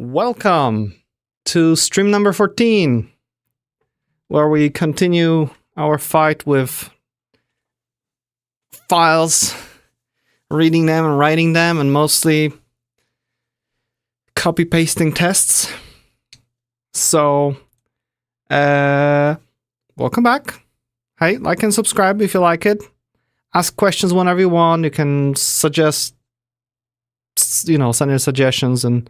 Welcome to stream number 14, where we continue our fight with files, reading them and writing them, and mostly copy-pasting tests. So, welcome back. Hey, like and subscribe if you like it. Ask questions whenever you want. You can suggest, send your suggestions and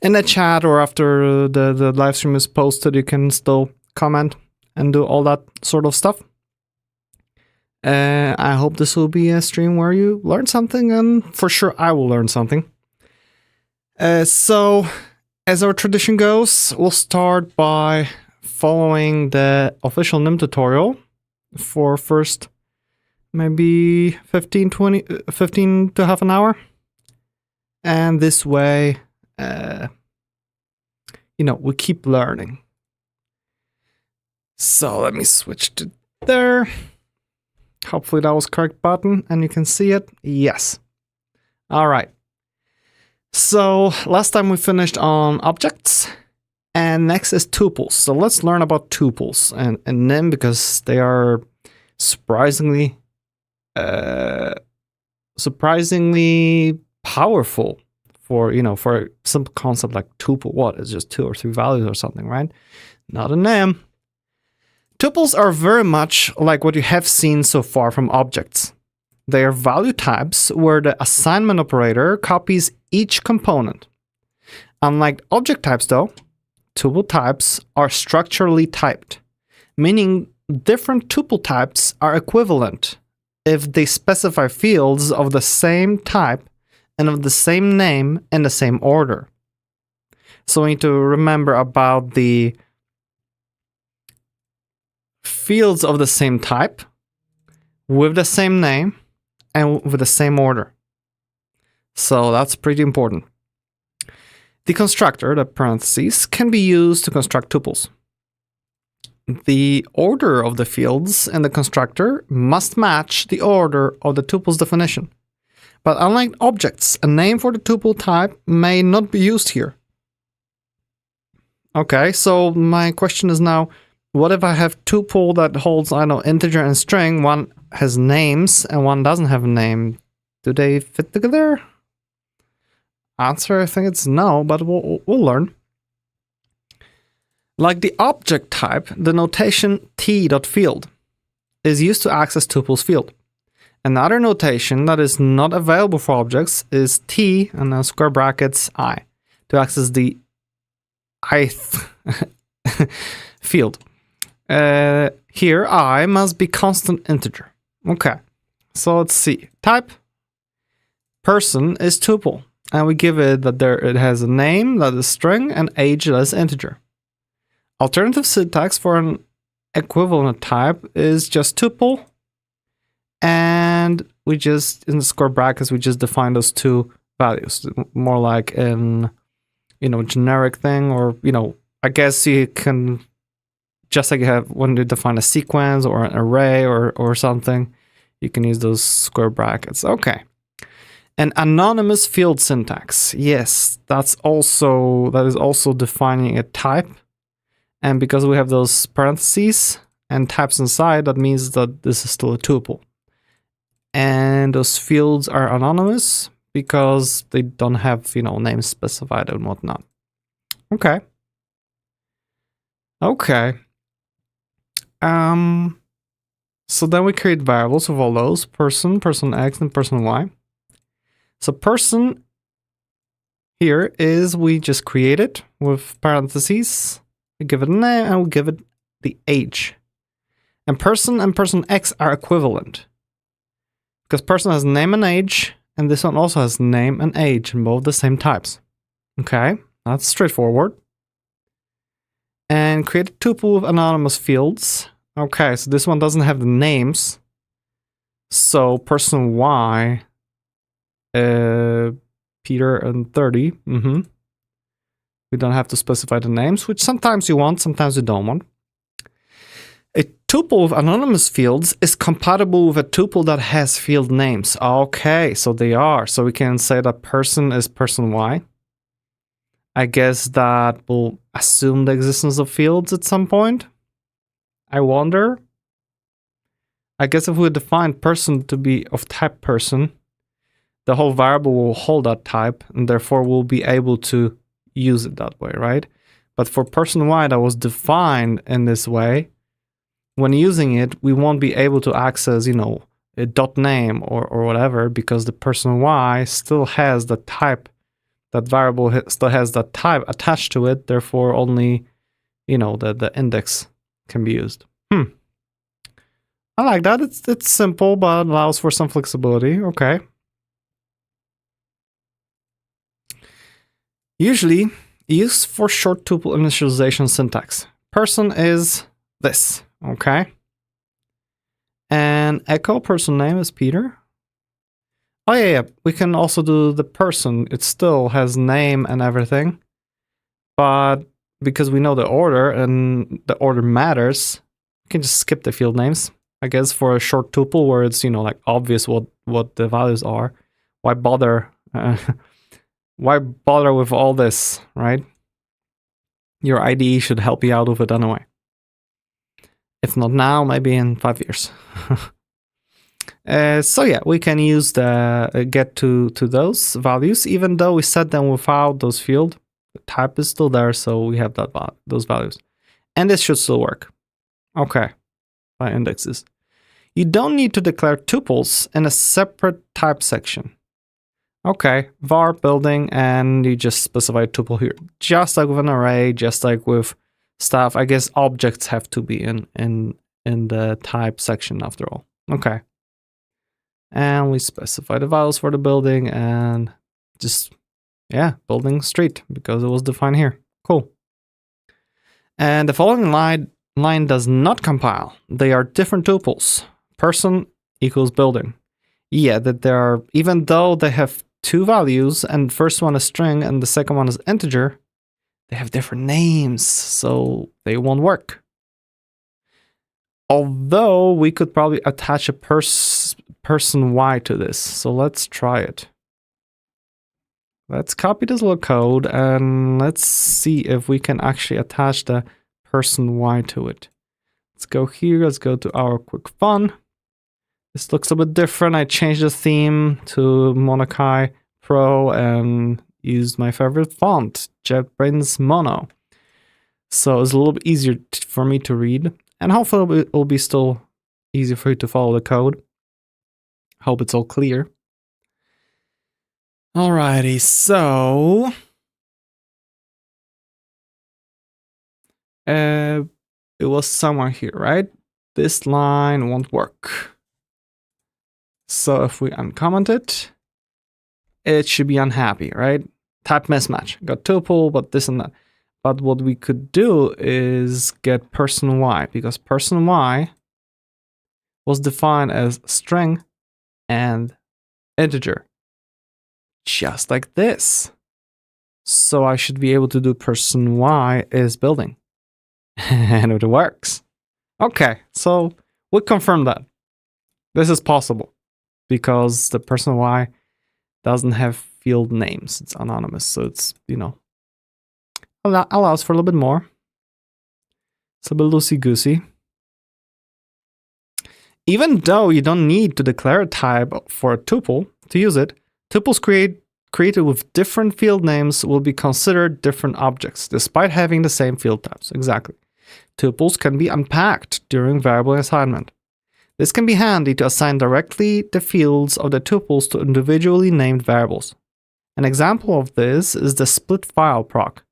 in the chat, or after the live stream is posted, you can still comment and do all that sort of stuff. I hope this will be a stream where you learn something, and for sure I will learn something. So, as our tradition goes, we'll start by following the official NIM tutorial for first maybe 15 to half an hour. And this way, we keep learning. So let me switch to there. Hopefully that was correct button and you can see it. Yes. All right. So last time we finished on objects, and next is tuples. So let's learn about tuples and NIM, because they are surprisingly powerful. For a simple concept like tuple, what is just 2 or 3 values or something, right? Not a NIM. Tuples are very much like what you have seen so far from objects. They are value types where the assignment operator copies each component. Unlike object types, though, tuple types are structurally typed, meaning different tuple types are equivalent if they specify fields of the same type and of the same name in the same order. So we need to remember about the fields of the same type, with the same name, and with the same order. So that's pretty important. The constructor, the parentheses, can be used to construct tuples. The order of the fields in the constructor must match the order of the tuple's definition. But unlike objects, a name for the tuple type may not be used here. Okay, so my question is now, what if I have tuple that holds, integer and string? One has names and one doesn't have a name. Do they fit together? Answer, I think it's no, but we'll learn. Like the object type, the notation t.field is used to access tuple's field. Another notation that is not available for objects is t, and then square brackets I, to access the ith field. Here, I must be constant integer. Okay, so let's see. Type person is tuple, and we give it that it has a name that is string and age that is integer. Alternative syntax for an equivalent type is just tuple. And we just, in the square brackets, we just define those 2 values, more like in, generic thing, or, I guess you can, just like you have when you define a sequence or an array or something, you can use those square brackets. Okay. An anonymous field syntax. Yes, that is also defining a type. And because we have those parentheses and types inside, that means that this is still a tuple. And those fields are anonymous because they don't have, names specified and whatnot. Okay. Okay. So then we create variables of all those: person, person X, and person Y. So person here is, we just create it with parentheses. We give it a name and we give it the age. And person X are equivalent, because person has name and age, and this one also has name and age, and both the same types. Okay, that's straightforward. And create a tuple with anonymous fields. Okay, so this one doesn't have the names. So person Y, Peter and 30. We don't have to specify the names, which sometimes you want, sometimes you don't want. A tuple with anonymous fields is compatible with a tuple that has field names. Okay, so they are. So we can say that person is person Y. I guess that will assume the existence of fields at some point. I wonder. I guess if we define person to be of type person, the whole variable will hold that type, and therefore we'll be able to use it that way, right? But for person y that was defined in this way, when using it, we won't be able to access, a dot name or whatever, because the person y still has the type, that variable still has that type attached to it, therefore only, the index can be used. I like that. It's simple, but allows for some flexibility. Okay. Usually used for short tuple initialization syntax. Person is this, okay? And echo person name is Peter. Oh yeah, we can also do the person. It still has name and everything. But because we know the order and the order matters, we can just skip the field names. I guess for a short tuple where it's, like obvious what the values are. Why bother? Why bother with all this, right? Your IDE should help you out with it anyway. If not now, maybe in 5 years. So yeah, we can use the get to those values, even though we set them without those fields. The type is still there, so we have those values. And this should still work. Okay, by indexes. You don't need to declare tuples in a separate type section. Okay, var building, and you just specify tuple here. Just like with an array, just like with stuff. I guess objects have to be in the type section after all. Okay. And we specify the values for the building and just, building street because it was defined here. Cool. And the following line does not compile. They are different tuples. Person equals building. Yeah, that there are, even though they have two values and the first one is string and the second one is integer, they have different names, so they won't work. Although we could probably attach a person y to this, so let's try it. Let's copy this little code and let's see if we can actually attach the person y to it. Let's go here, let's go to our quick fun. This looks a bit different. I changed the theme to Monokai Pro and used my favorite font, JetBrains Mono. So it's a little bit easier for me to read, and hopefully it will be still easy for you to follow the code. Hope it's all clear. Alrighty, so it was somewhere here, right? This line won't work. So if we uncomment it, it should be unhappy, right? Type mismatch. Got tuple, but this and that. But what we could do is get person y, because person y was defined as string and integer. Just like this. So I should be able to do person y is building. And it works. Okay, so we confirm that. This is possible because the person y doesn't have field names. It's anonymous, so it's, allows for a little bit more. It's a bit loosey-goosey. Even though you don't need to declare a type for a tuple to use it, tuples created with different field names will be considered different objects, despite having the same field types. Exactly. Tuples can be unpacked during variable assignment. This can be handy to assign directly the fields of the tuples to individually named variables. An example of this is the split file proc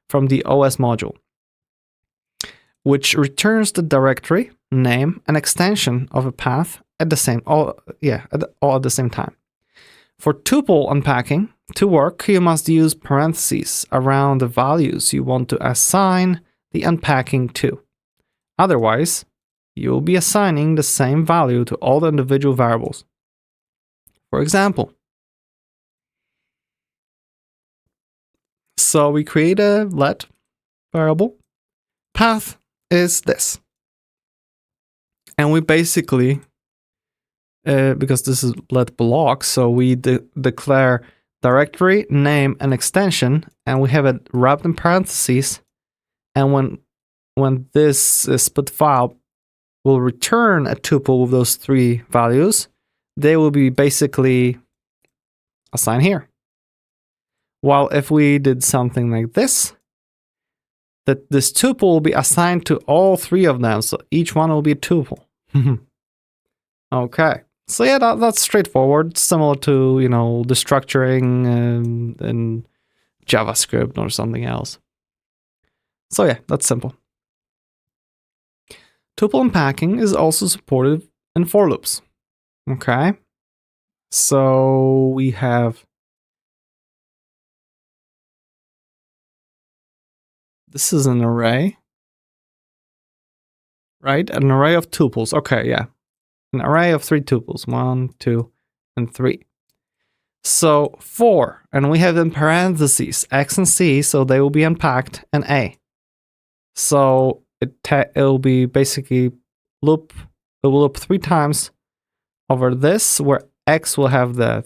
from the OS module, which returns the directory, name, and extension of a path at the same all at the same time. For tuple unpacking to work, you must use parentheses around the values you want to assign the unpacking to. Otherwise, you will be assigning the same value to all the individual variables. For example, so we create a let variable. Path is this. And we basically, because this is let block, so we declare directory, name, and extension, and we have it wrapped in parentheses. And when this split file will return a tuple with those 3 values, they will be basically assigned here. While if we did something like this, that this tuple will be assigned to all 3 of them, so each one will be a tuple. Okay, so yeah, that's straightforward, similar to, you know, the structuring in JavaScript or something else. So yeah, that's simple. Tuple unpacking is also supported in for loops. Okay, so we have this is an array, right? An array of tuples. Okay, yeah, an array of 3 tuples, 1, 2, and 3. So 4, and we have in parentheses X and C, so they will be unpacked, and A. So it'll be basically it will loop 3 times over this, where X will have the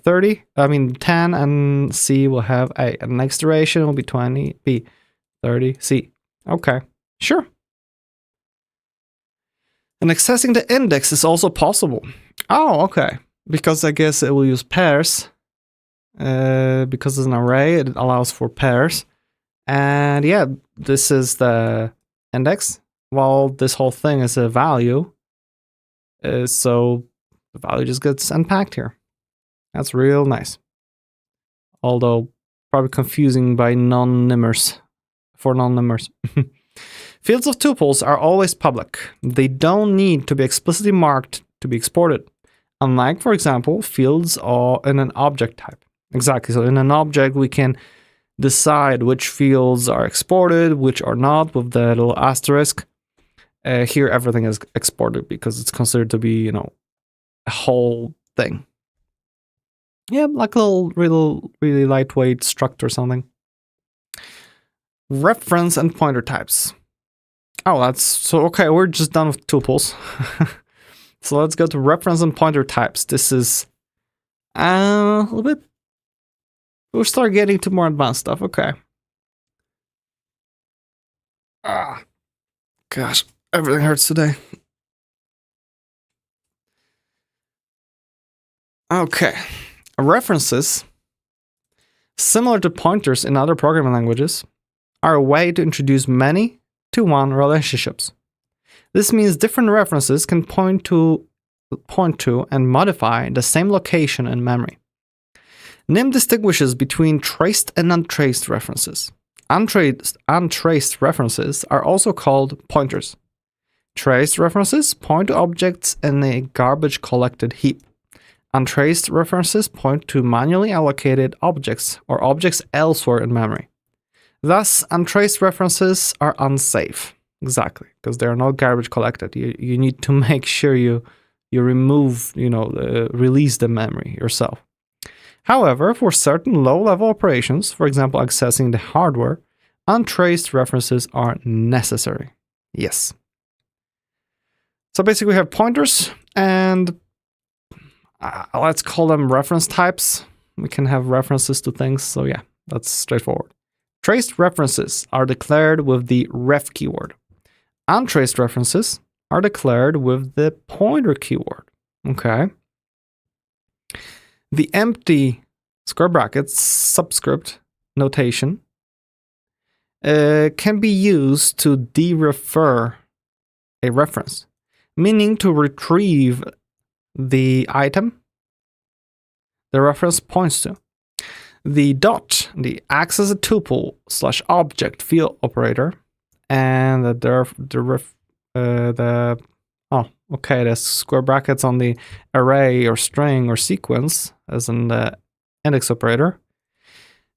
10, and C will have A. And the next iteration will be 20, B, 30, C. Okay, sure. And accessing the index is also possible. Oh, okay. Because I guess it will use pairs. Because it's an array, it allows for pairs. And yeah, this is the index, while this whole thing is a value. So the value just gets unpacked here. That's real nice. Although probably confusing by non-nimmers. For non-nimmers. Fields of tuples are always public. They don't need to be explicitly marked to be exported. Unlike, for example, fields are in an object type. Exactly. So in an object, we can decide which fields are exported, which are not, with the little asterisk. Here, everything is exported because it's considered to be, you know, a whole thing. Yeah, like a little, really lightweight struct or something. Reference and pointer types. Oh, that's so okay. We're just done with tuples. So let's go to reference and pointer types. This is a little bit. We'll start getting to more advanced stuff. Okay. Ah, gosh, everything hurts today. Okay, references, similar to pointers in other programming languages, are a way to introduce many to one relationships. This means different references can point to and modify the same location in memory. NIM distinguishes between traced and untraced references. Untraced references are also called pointers. Traced references point to objects in a garbage collected heap. Untraced references point to manually allocated objects or objects elsewhere in memory. Thus, untraced references are unsafe. Exactly, because they are not garbage collected. You need to make sure you remove, release the memory yourself. However, for certain low-level operations, for example, accessing the hardware, untraced references are necessary. Yes. So basically, we have pointers, and let's call them reference types. We can have references to things, so yeah, that's straightforward. Traced references are declared with the ref keyword. Untraced references are declared with the pointer keyword. Okay. The empty square brackets subscript notation can be used to derefer a reference, meaning to retrieve the item the reference points to. The dot, the acts as a tuple / object field operator, and the square brackets on the array or string or sequence, as in the index operator.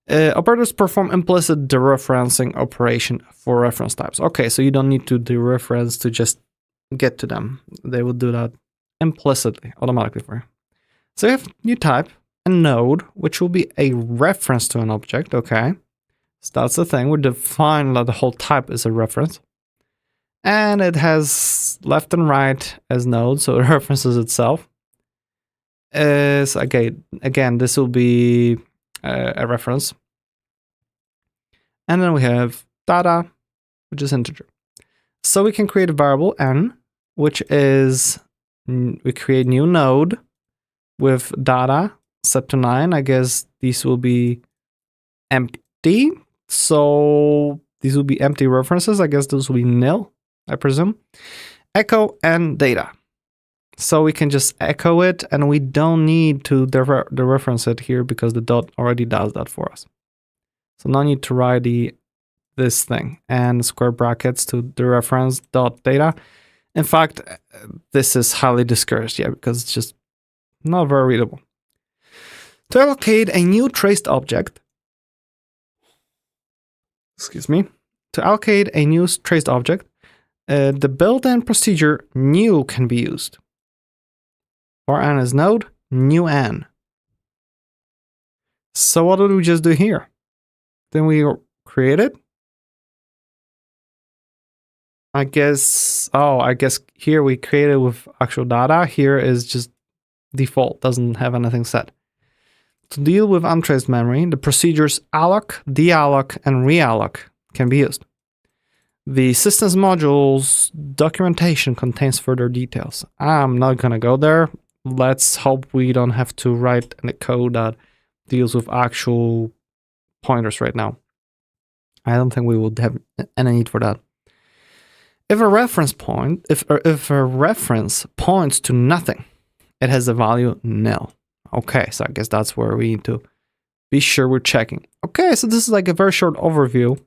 Operators perform implicit dereferencing operation for reference types. Okay, so you don't need to dereference to just get to them. They will do that implicitly, automatically for you. So you have new type, a node, which will be a reference to an object. Okay, so that's the thing. We define that the whole type is a reference. And it has left and right as nodes, so it references itself. Again, this will be a reference. And then we have data, which is integer. So we can create a variable n, which is, we create new node with data set to 9. I guess these will be empty. So these will be empty references. I guess those will be nil, I presume. Echo and data. So we can just echo it, and we don't need to dereference it here because the dot already does that for us. So no need to write this thing and square brackets to dereference dot data. In fact, this is highly discouraged, yeah, because it's just not very readable. To allocate a new traced object, to allocate a new traced object, the built-in procedure new can be used. For n is node, new n. So what did we just do here? Then we create it. I guess here we created with actual data. Here is just default, doesn't have anything set. To deal with untraced memory, the procedures alloc, dealloc, and realloc can be used. The systems module's documentation contains further details. I'm not gonna go there. Let's hope we don't have to write any code that deals with actual pointers right now. I don't think we would have any need for that. If a reference points to nothing, it has a value nil. Okay, so I guess that's where we need to be sure we're checking. Okay, so this is like a very short overview.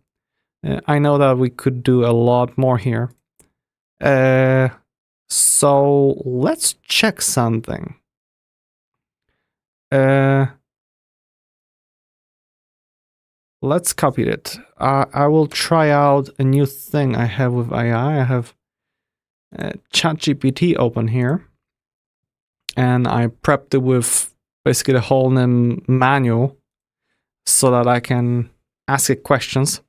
I know that we could do a lot more here. So let's check something. Let's copy it. I will try out a new thing I have with AI. I have ChatGPT open here. And I prepped it with basically the whole manual so that I can ask it questions.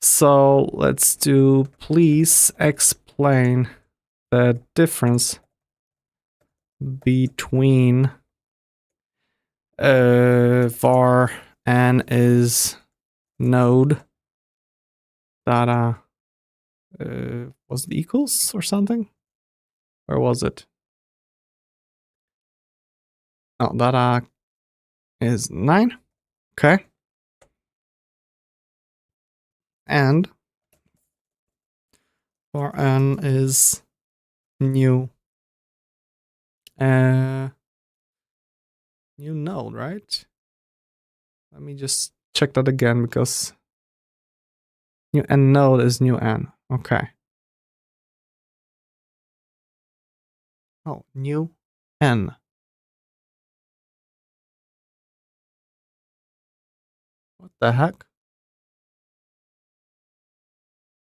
So let's do, please explain the difference between var n is node data, was it equals or something? Where was it? Oh, data is 9. Okay. And var n is new node, right? Let me just check that again because new n node is new n. Okay. Oh, new n. What the heck?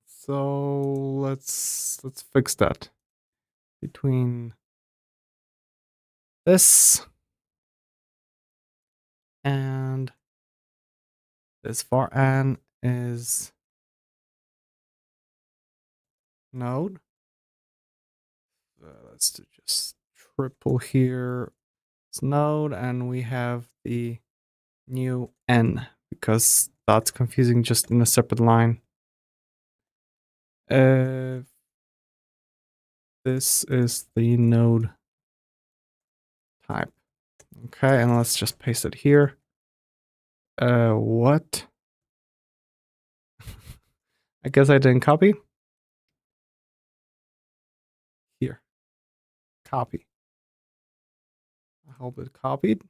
So let's fix that. Between this and this var n is node. Let's do just triple here. It's node, and we have the new n because that's confusing just in a separate line. This is the node type. Okay, and let's just paste it here. What? I guess I didn't copy. Here. Copy. I hope it copied.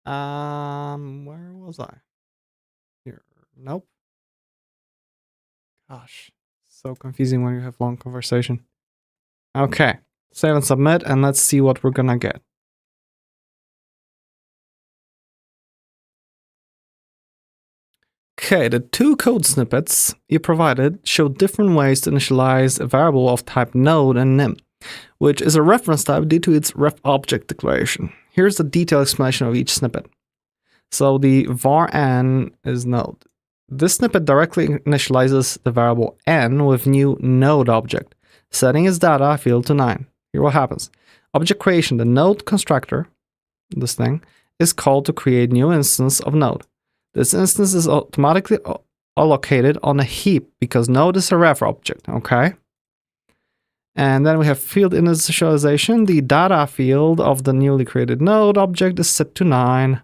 Where was I? Here. Nope. Gosh, so confusing when you have long conversation. Okay, save and submit, and let's see what we're gonna get. Okay, the two code snippets you provided show different ways to initialize a variable of type node and nim, which is a reference type due to its ref object declaration. Here's a detailed explanation of each snippet. So the var n is node. This snippet directly initializes the variable n with new node object, setting its data field to 9. Here what happens. Object creation, the node constructor, this thing, is called to create new instance of node. This instance is automatically allocated on a heap because node is a ref object, okay? And then we have field initialization. The data field of the newly created node object is set to 9.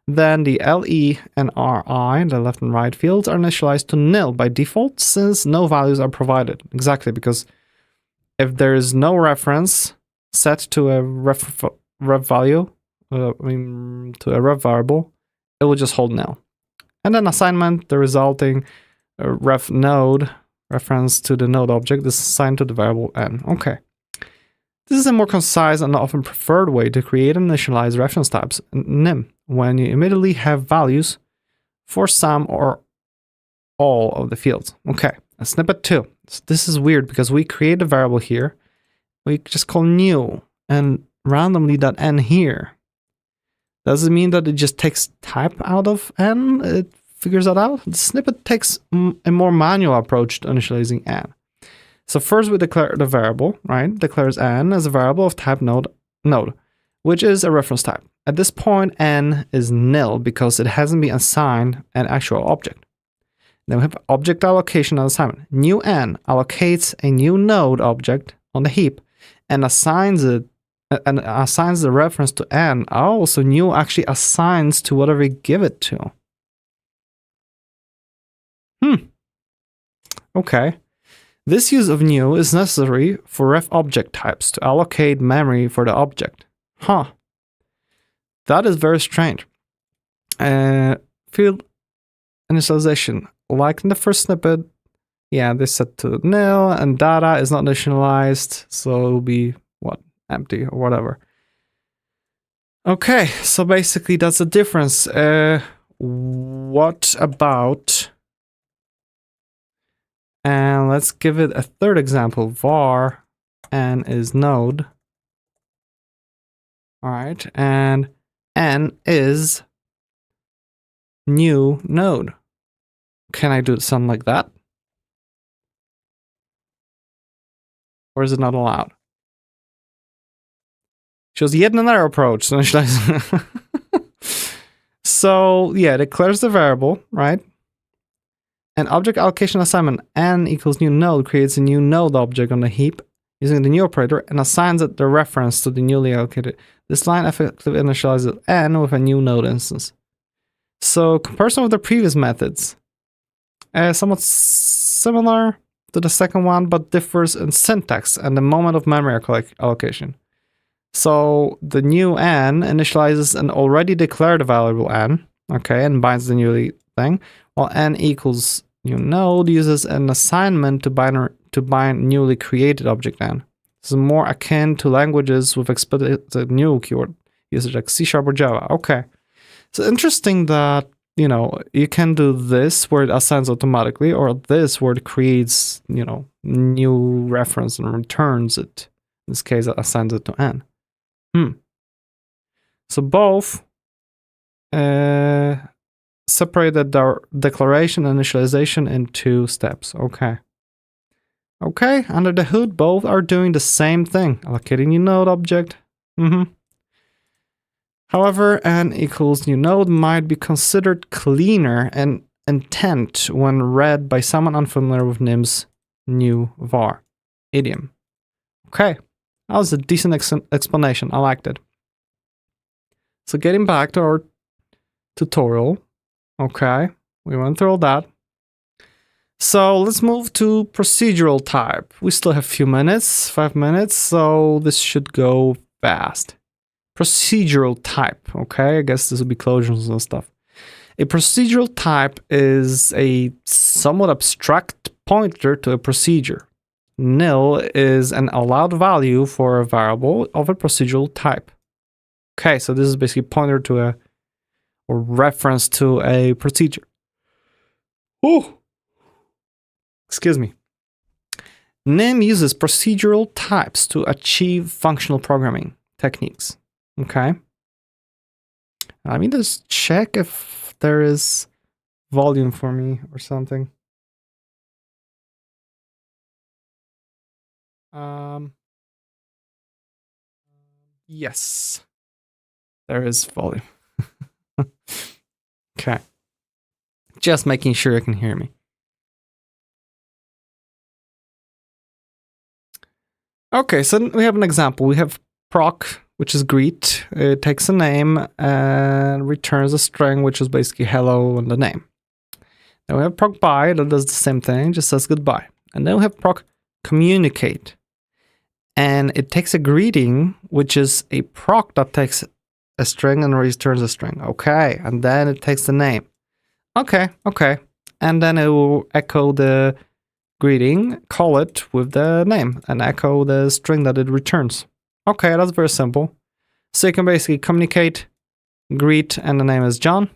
Then the LE and RI, the left and right fields, are initialized to nil by default since no values are provided. Exactly, because if there is no reference set to a ref value, to a ref variable, it will just hold nil. And then assignment, the resulting ref node reference to the node object is assigned to the variable n. Okay. This is a more concise and often preferred way to create and initialize reference types in NIM when you immediately have values for some or all of the fields. Okay, snippet 2. So this is weird because we create a variable here. We just call new and randomly .n here. Does it mean that it just takes type out of n? It figures that out? The snippet takes a more manual approach to initializing n. So first we declare the variable, right? Declares n as a variable of type node, which is a reference type. At this point, n is nil because it hasn't been assigned an actual object. Then we have object allocation and assignment. New n allocates a new node object on the heap and assigns it and assigns the reference to n. Oh, so new actually assigns to whatever we give it to. Okay. This use of new is necessary for ref object types to allocate memory for the object. That is very strange. Field initialization. Like in the first snippet, yeah, they set to nil and data is not initialized, so it will be, what, empty or whatever. Okay, so basically that's the difference. What about... And let's give it a third example. Var n is node. All right, and n is new node. Can I do something like that? Or is it not allowed? Shows yet another approach. So yeah, declares the variable, right? And object allocation assignment n equals new node creates a new node object on the heap using the new operator and assigns it the reference to the newly allocated. This line effectively initializes n with a new node instance. So comparison with the previous methods, somewhat similar to the second one, but differs in syntax and the moment of memory allocation. So the new n initializes an already declared variable n, okay, and binds the newly thing, while n equals new node uses an assignment to bind newly created object n. This is more akin to languages with explicit new keyword usage like C# or Java. Okay, so interesting that, you know, you can do this where it assigns automatically, or this where it creates, you know, new reference and returns it. In this case, it assigns it to n. So both separate the declaration and initialization in 2 steps. Okay. Okay, under the hood, both are doing the same thing, allocating new node object. However, n equals new node might be considered cleaner and intent when read by someone unfamiliar with NIM's new var idiom. Okay, that was a decent explanation. I liked it. So getting back to our tutorial. Okay, we went through all that. So let's move to procedural type. We still have a few minutes, 5 minutes, so this should go fast. Procedural type, okay? I guess this will be closures and stuff. A procedural type is a somewhat abstract pointer to a procedure. Nil is an allowed value for a variable of a procedural type. Okay, so this is basically pointer to a, or reference to a procedure. Ooh. Excuse me. NIM uses procedural types to achieve functional programming techniques. Okay. Let me just check if there is volume for me or something. Yes. There is volume. Okay. Just making sure you can hear me. Okay, so we have an example. We have proc, which is greet. It takes a name and returns a string, which is basically hello and the name. Then we have proc by, that does the same thing, just says goodbye. And then we have proc communicate. And it takes a greeting, which is a proc that takes a string and returns a string. Okay, and then it takes the name. Okay. And then it will echo the greeting, call it with the name, and echo the string that it returns. Okay, that's very simple. So you can basically communicate, greet, and the name is John.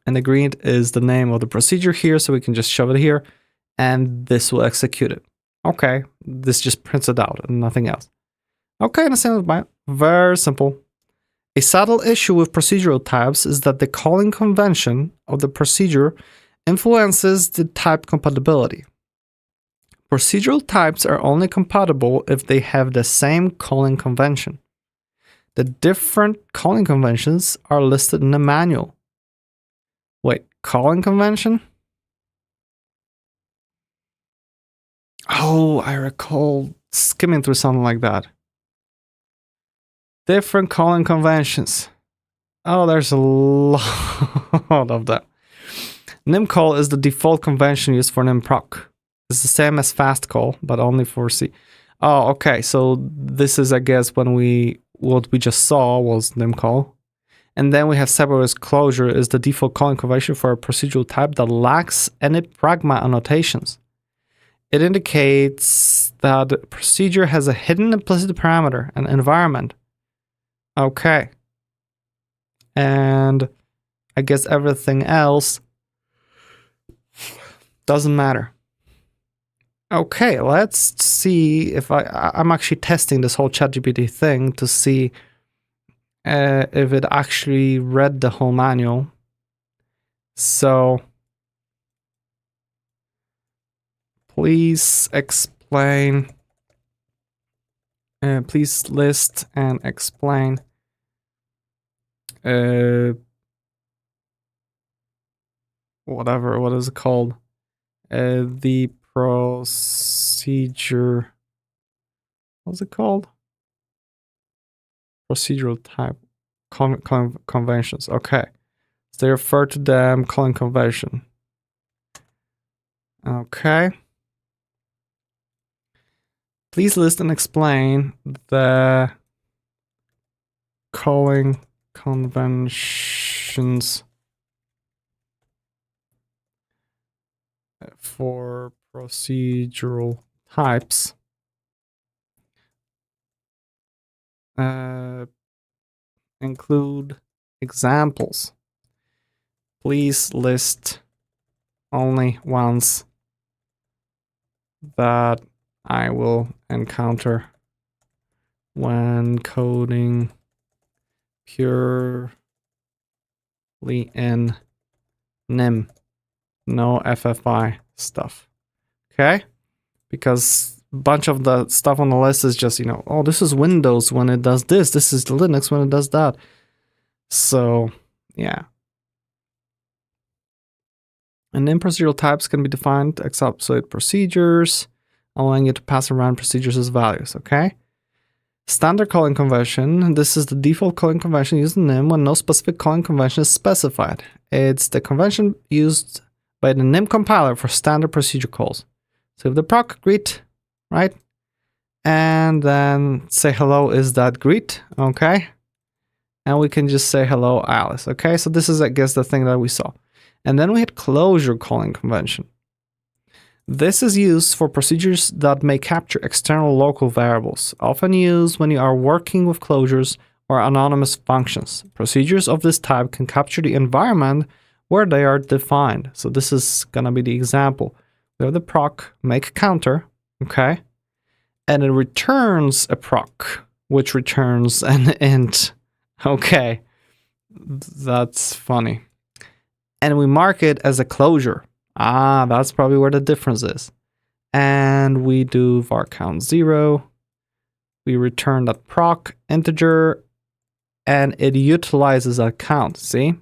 And the greet is the name of the procedure here, so we can just shove it here, and this will execute it. Okay, this just prints it out and nothing else. Okay, that's very simple. A subtle issue with procedural types is that the calling convention of the procedure influences the type compatibility. Procedural types are only compatible if they have the same calling convention. The different calling conventions are listed in the manual. Wait, calling convention? Oh, I recall skimming through something like that. Different calling conventions. Oh, there's a lot of them. Nimcall is the default convention used for nimproc. It's the same as fastcall, but only for C. Oh, okay. So this is, I guess, what we just saw was nimcall. And then we have Cerberus closure is the default calling convention for a procedural type that lacks any pragma annotations. It indicates that the procedure has a hidden implicit parameter, an environment. Okay. And I guess everything else doesn't matter. Okay, let's see if I'm actually testing this whole ChatGPT thing to see if it actually read the whole manual. So please explain, please list and explain what is it called? The procedure, what's it called? Procedural type conventions. Okay, so they refer to them calling convention. Okay, please list and explain the calling conventions for procedural types. Include examples. Please list only ones that I will encounter when coding purely in nim. No FFI stuff. Okay? Because a bunch of the stuff on the list is just, oh, this is Windows when it does this. This is Linux when it does that. So, yeah. And then procedural types can be defined encapsulate procedures, allowing you to pass around procedures as values, okay? Standard calling convention. This is the default calling convention used in NIM when no specific calling convention is specified. It's the convention used by the NIM compiler for standard procedure calls. So if the proc greet, right? And then say hello is that greet, okay? And we can just say hello, Alice, okay? So this is, I guess, the thing that we saw. And then we had closure calling convention. This is used for procedures that may capture external local variables, often used when you are working with closures or anonymous functions. Procedures of this type can capture the environment where they are defined. So this is gonna be the example. We have the proc make counter, okay? And it returns a proc, which returns an int. Okay, that's funny. And we mark it as a closure. Ah, that's probably where the difference is. And we do var count 0. We return that proc integer and it utilizes a count, see?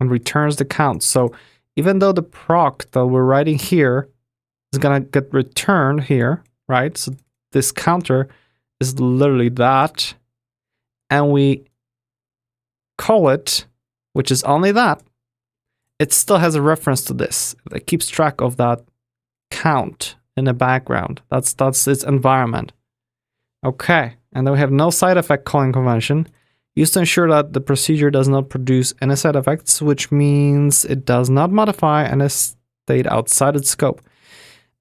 And returns the count. So even though the proc that we're writing here is gonna get returned here, right? So this counter is literally that, and we call it, which is only that, it still has a reference to this. It keeps track of that count in the background. That's its environment. Okay, and then we have no side effect calling convention, used to ensure that the procedure does not produce any side effects, which means it does not modify any state outside its scope.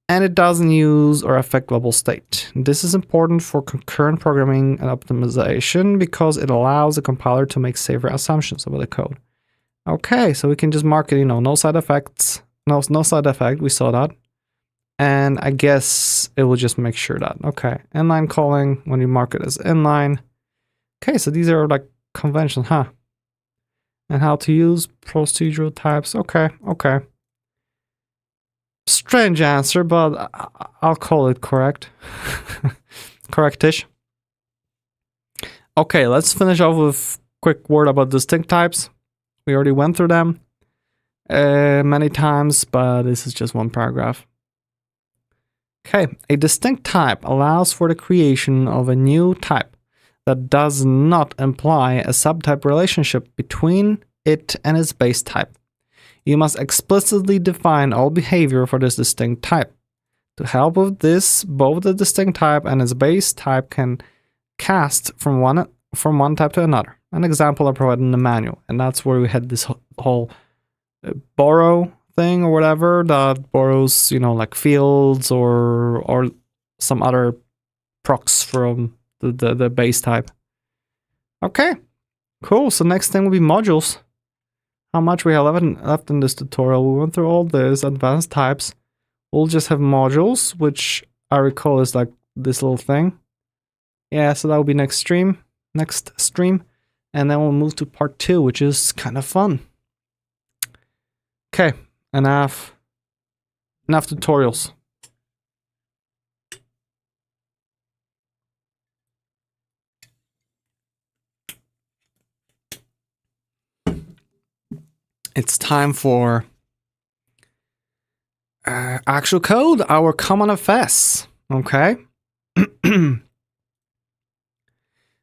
And it doesn't use or affect global state. This is important for concurrent programming and optimization because it allows the compiler to make safer assumptions about the code. Okay, so we can just mark it, no side effects, no side effect, we saw that. And I guess it will just make sure that. Okay, inline calling, when you mark it as inline. Okay, so these are like conventions, huh? And how to use procedural types. Okay. Strange answer, but I'll call it correct. Correctish. Okay, let's finish off with a quick word about distinct types. We already went through them many times, but this is just one paragraph. Okay, a distinct type allows for the creation of a new type that does not imply a subtype relationship between it and its base type. You must explicitly define all behavior for this distinct type. To help with this, both the distinct type and its base type can cast from one type to another. An example I provided in the manual, and that's where we had this whole borrow thing or whatever that borrows, like fields or some other procs from the base type. Okay, cool. So next thing will be modules. How much we have left in this tutorial. We went through all this advanced types. We'll just have modules, which I recall is like this little thing. Yeah, so that will be next stream. And then we'll move to part 2, which is kind of fun. Okay, enough tutorials. It's time for actual code, our CommonFS. Okay.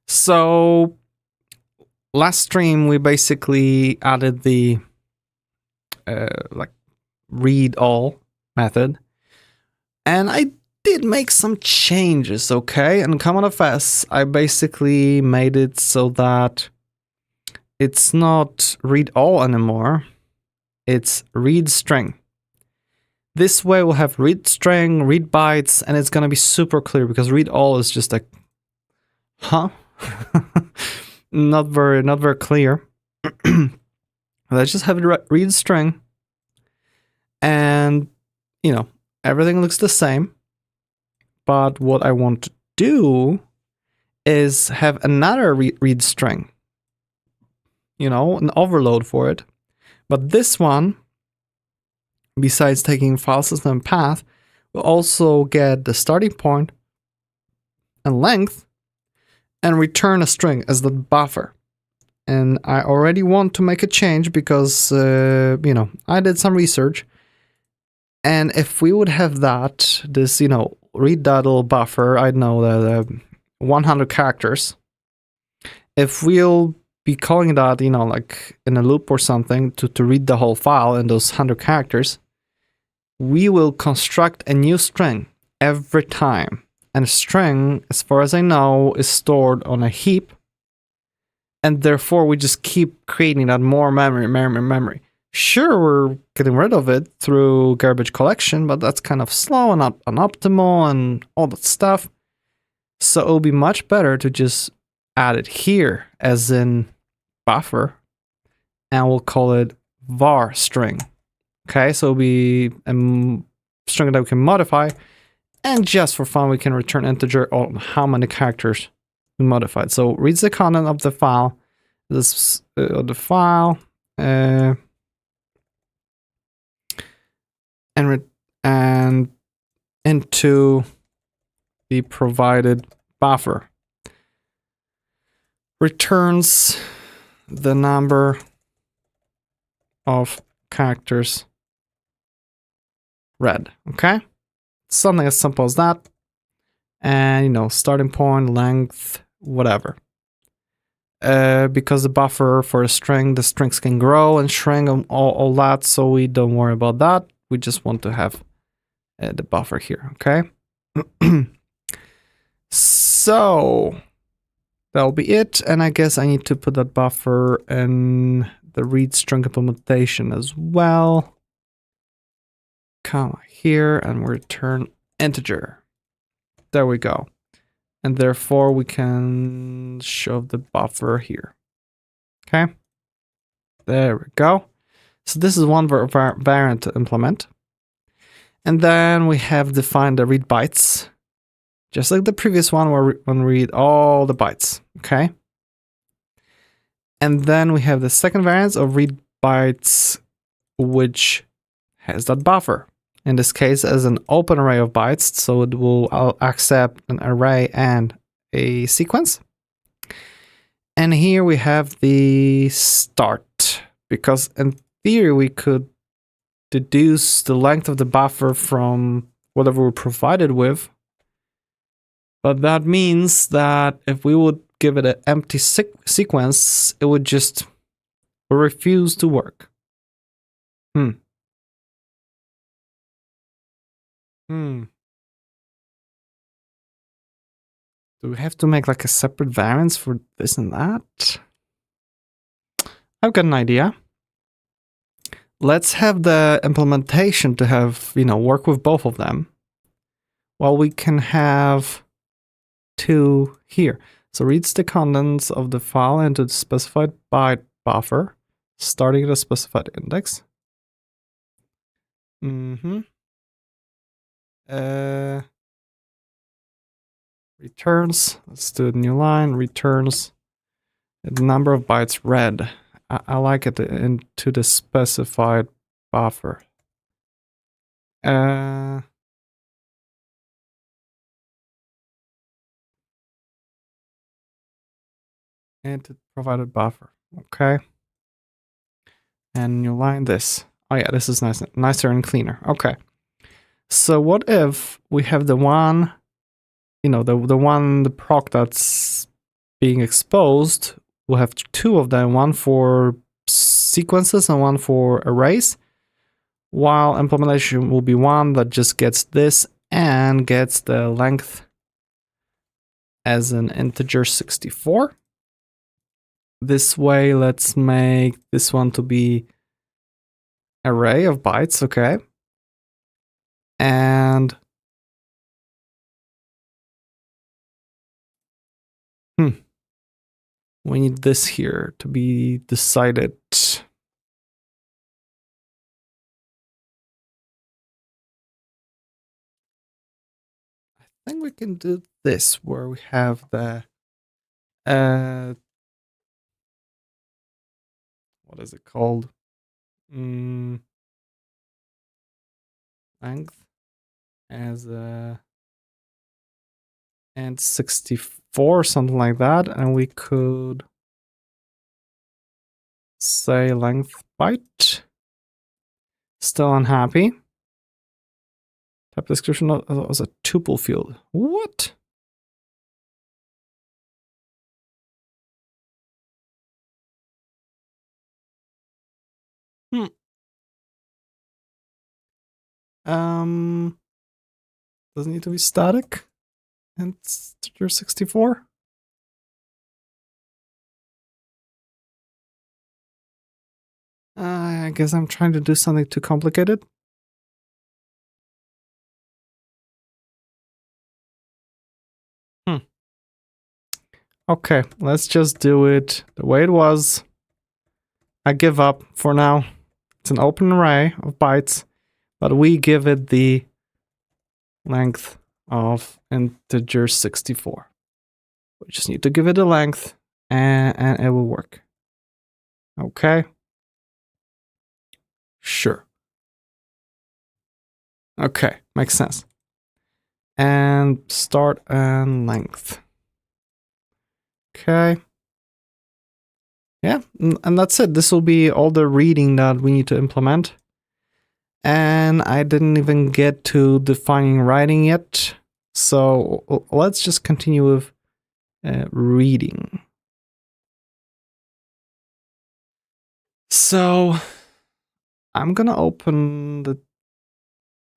So last stream we basically added the read all method, and I did make some changes. Okay, in CommonFS I basically made it so that it's not read all anymore, it's read string. This way we'll have read string, read bytes, and it's gonna be super clear because read all is just like, huh? not very clear. Let's just have it read string, and everything looks the same. But what I want to do is have another read string. An overload for it. But this one, besides taking file system path, will also get the starting point and length and return a string as the buffer. And I already want to make a change because, I did some research. And if we would have this, read that little buffer, I know the 100 characters. If we'll be calling that, like in a loop or something to read the whole file in those 100 characters, we will construct a new string every time. And a string, as far as I know, is stored on a heap. And therefore, we just keep creating that more memory. Sure, we're getting rid of it through garbage collection, but that's kind of slow and unoptimal and all that stuff. So it'll be much better to just add it here as in buffer, and we'll call it var string. Okay, so it'll be a string that we can modify, and just for fun, we can return integer on how many characters we modified. So reads the content of the file, and into the provided buffer. returns the number of characters read. Okay, something as simple as that. And starting point, length, whatever. Because the buffer for a string, the strings can grow and shrink and all that, so we don't worry about that. We just want to have the buffer here, okay? So that'll be it, and I guess I need to put that buffer in the read string implementation as well. Comma here, and we return integer. There we go. And therefore we can shove the buffer here. Okay, there we go. So this is one variant to implement. And then we have defined the read bytes, just like the previous one where we read all the bytes. Okay. And then we have the second variant of read bytes, which has that buffer. In this case, as an open array of bytes, so it will accept an array and a sequence. And here we have the start, because in theory we could deduce the length of the buffer from whatever we're provided with. But that means that if we would give it an empty sequence, it would just refuse to work. Do we have to make like a separate variance for this and that? I've got an idea. Let's have the implementation to have, work with both of them. Well, we can have two here. So reads the contents of the file into the specified byte buffer, starting at a specified index. Returns, let's do a new line, returns the number of bytes read. I like it into the specified buffer. Into provided buffer, okay. And new line this. Oh yeah, this is nicer and cleaner. Okay. So what if we have the one, the proc that's being exposed, we'll have two of them, one for sequences and one for arrays, while implementation will be one that just gets this and gets the length as an integer 64. This way, let's make this one to be array of bytes, okay? And we need this here to be decided. I think we can do this where we have the what is it called? Length as a and 64, something like that, and we could say length byte. Still unhappy. Type description as a tuple field. What? Doesn't need to be static. And integer 64. I guess I'm trying to do something too complicated. Okay, let's just do it the way it was. I give up for now. It's an open array of bytes, but we give it the length of integer 64. We just need to give it a length and it will work. Okay. Sure. Okay, makes sense. And start and length. Okay. Yeah, and that's it. This will be all the reading that we need to implement. And I didn't even get to defining writing yet. So let's just continue with reading. So I'm gonna open the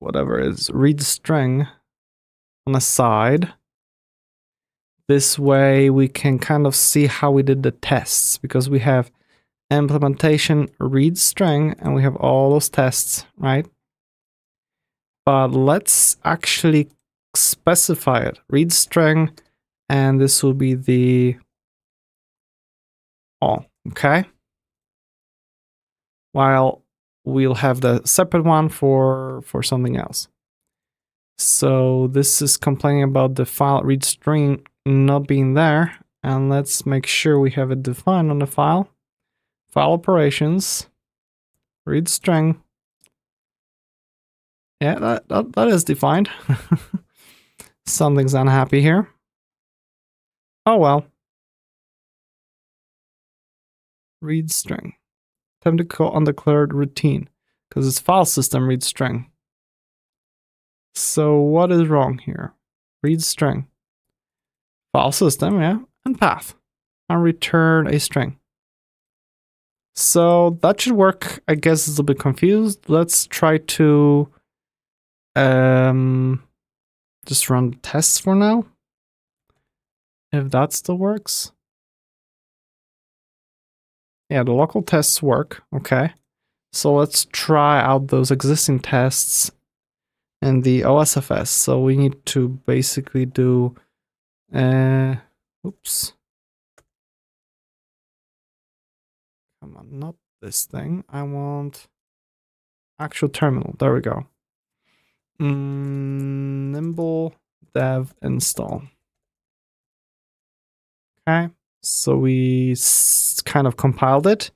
whatever it is read string on the side. This way we can kind of see how we did the tests, because we have implementation read string and we have all those tests, right? But let's actually specify it. Read string, and this will be the all, okay? While we'll have the separate one for something else. So this is complaining about the file read string not being there, and let's make sure we have it defined on the file. File operations, read string. Yeah, that is defined. Something's unhappy here. Oh well. Read string. Time to call undeclared routine, because it's file system read string. So what is wrong here? Read string. File system, yeah, and path. And return a string. So that should work. I guess it's a bit confused. Let's try to just run tests for now. If that still works. Yeah, the local tests work. Okay. So let's try out those existing tests in the OSFS. So we need to basically do oops. Come on, not this thing. I want actual terminal. There we go. Nimble dev install. Okay, so we kind of compiled it.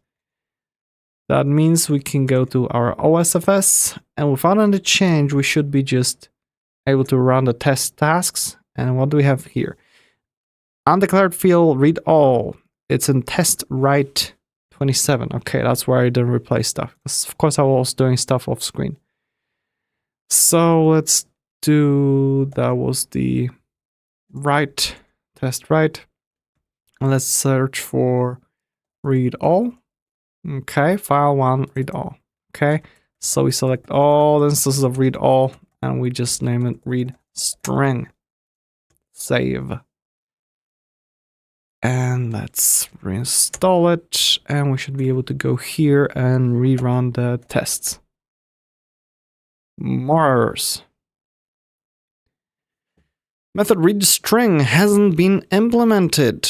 That means we can go to our OSFS, and without any change, we should be just able to run the test tasks. And what do we have here? Undeclared field read all. It's in test write 27. Okay, that's where I didn't replace stuff. Of course, I was doing stuff off screen. So let's do, that was the write, test write. And let's search for read all. Okay, file one, read all. Okay, so we select all the instances of read all and we just name it read string. Save. And let's reinstall it, and we should be able to go here and rerun the tests. More errors. Method read string hasn't been implemented.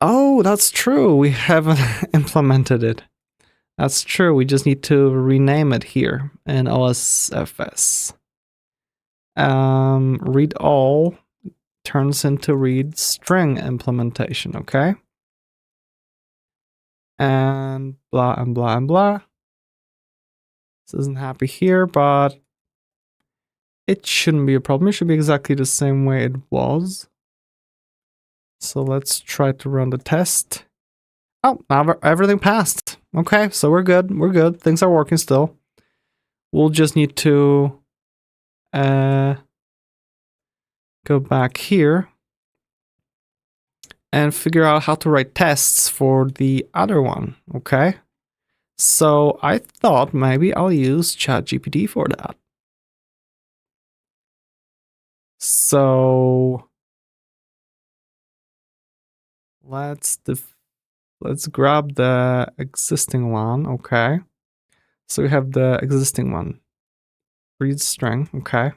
Oh, that's true. We haven't implemented it. That's true. We just need to rename it here in OSFS. Read all turns into read string implementation, okay? And blah and blah and blah. This isn't happy here, but it shouldn't be a problem. It should be exactly the same way it was. So let's try to run the test. Oh, now everything passed. Okay, so we're good. We're good. Things are working still. We'll just need to go back here and figure out how to write tests for the other one. Okay. So I thought maybe I'll use ChatGPT for that. So let's grab the existing one. Okay. So we have the existing one. Read string. Okay.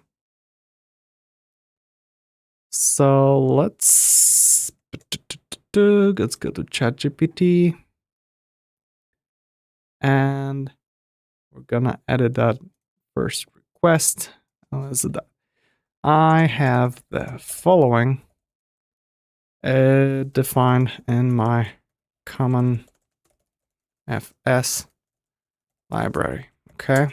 So let's go to ChatGPT. And we're gonna edit that first request. Is it that? I have the following defined in my CommonFS library. Okay.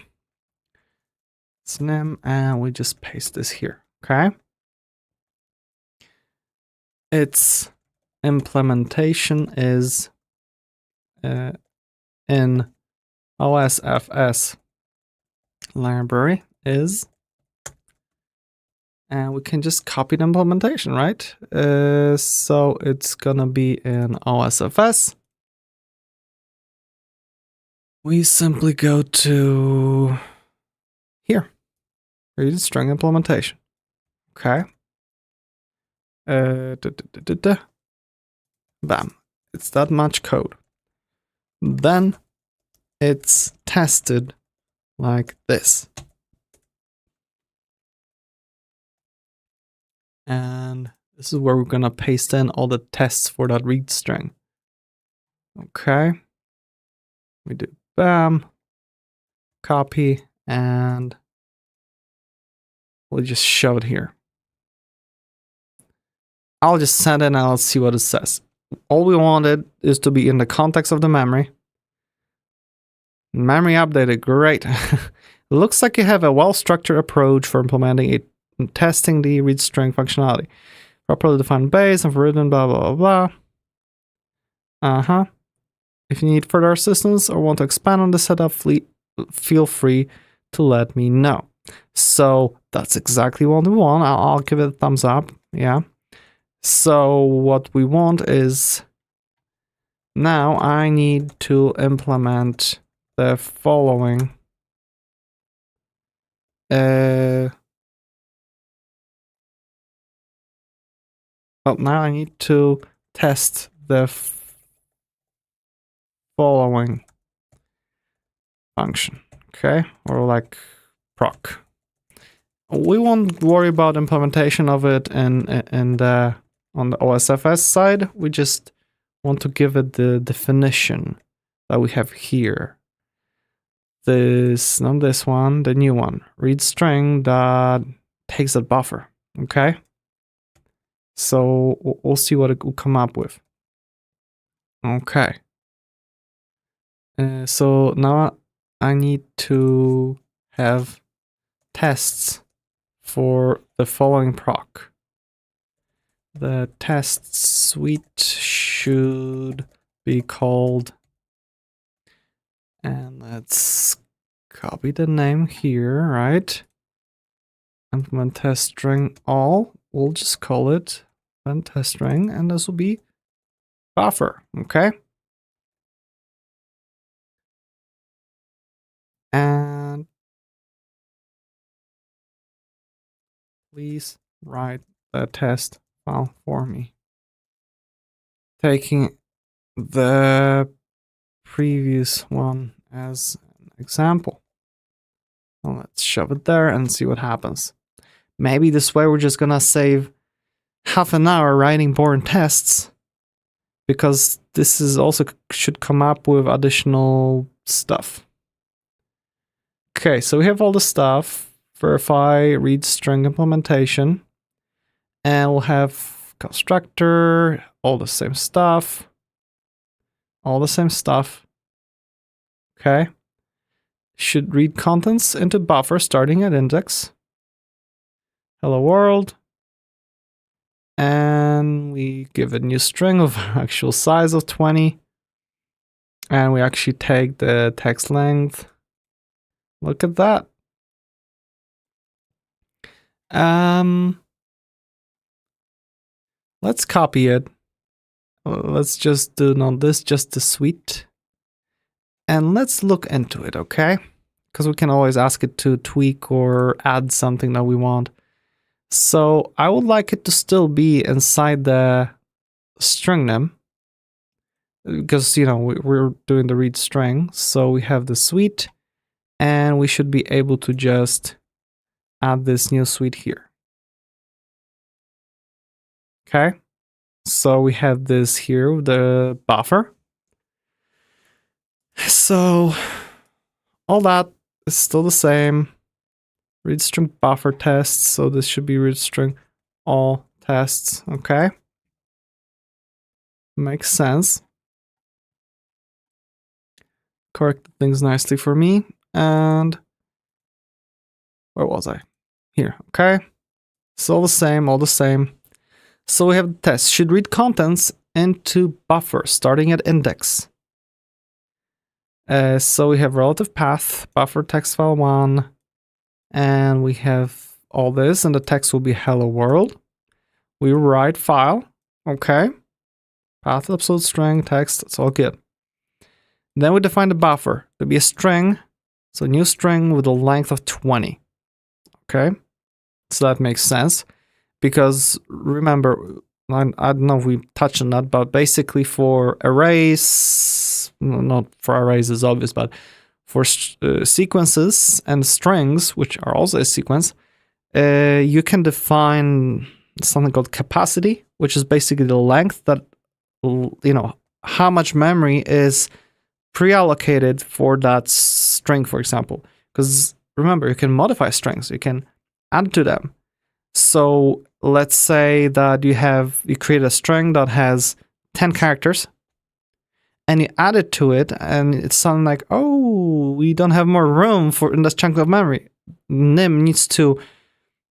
It's name, and we just paste this here. Okay. Its implementation is in OSFS library is, and we can just copy the implementation, right? So it's gonna be in OSFS. We simply go to here, read string implementation. Okay. Bam. It's that much code. Then it's tested like this. And this is where we're gonna paste in all the tests for that read string. Okay. We do bam, copy, and we'll just shove it here. I'll just send it and I'll see what it says. All we wanted is to be in the context of the memory. Memory updated, great. Looks like you have a well-structured approach for implementing it and testing the read string functionality. Properly defined base and for written blah blah blah blah. If you need further assistance or want to expand on the setup, feel free to let me know. So that's exactly what we want. I'll give it a thumbs up. Yeah. So what we want is, now I need to implement the following. Well, now I need to test the following function, okay? Or like proc. We won't worry about implementation of it on the OSFS side. We just want to give it the definition that we have here. This, not this one, the new one. Read string that takes a buffer, okay? So we'll see what it will come up with. Okay. So now I need to have tests for the following proc. The test suite should be called, and let's copy the name here, right? Implement test string all. We'll just call it and test string, and this will be buffer, okay? And please write the test file for me. Taking the previous one as an example. Well, let's shove it there and see what happens. Maybe this way we're just gonna save half an hour writing boring tests, because this is also should come up with additional stuff. Okay, so we have all the stuff. Verify, read string implementation, and we'll have constructor, all the same stuff. All the same stuff. Okay. Should read contents into buffer starting at index. Hello world. And we give a new string of actual size of 20. And we actually take the text length. Look at that. Let's copy it. Let's just do not this, just the suite. And let's look into it, okay? Because we can always ask it to tweak or add something that we want. So I would like it to still be inside the string name, because, you know, we're doing the read string. So we have the suite, and we should be able to just add this new suite here. Okay. So we have this here, the buffer. So all that is still the same. Read string buffer tests. So this should be read string all tests. Okay. Makes sense. Corrected things nicely for me. And where was I? Here. Okay. It's all the same, all the same. So we have the test should read contents into buffer starting at index. So we have relative path, buffer text file 1, and we have all this, and the text will be hello world. We write file, okay. Path, absolute string, text, it's all good. Then we define the buffer to be a string, so a new string with a length of 20, okay. So that makes sense, because remember, I don't know if we touched on that, but basically for arrays, not for arrays is obvious, but for sequences and strings, which are also a sequence, you can define something called capacity, which is basically the length that, how much memory is pre-allocated for that string, for example. Because remember, you can modify strings, you can add to them. So let's say that you create a string that has 10 characters, and you add it to it, and it's something like, oh, we don't have more room in this chunk of memory. NIM needs to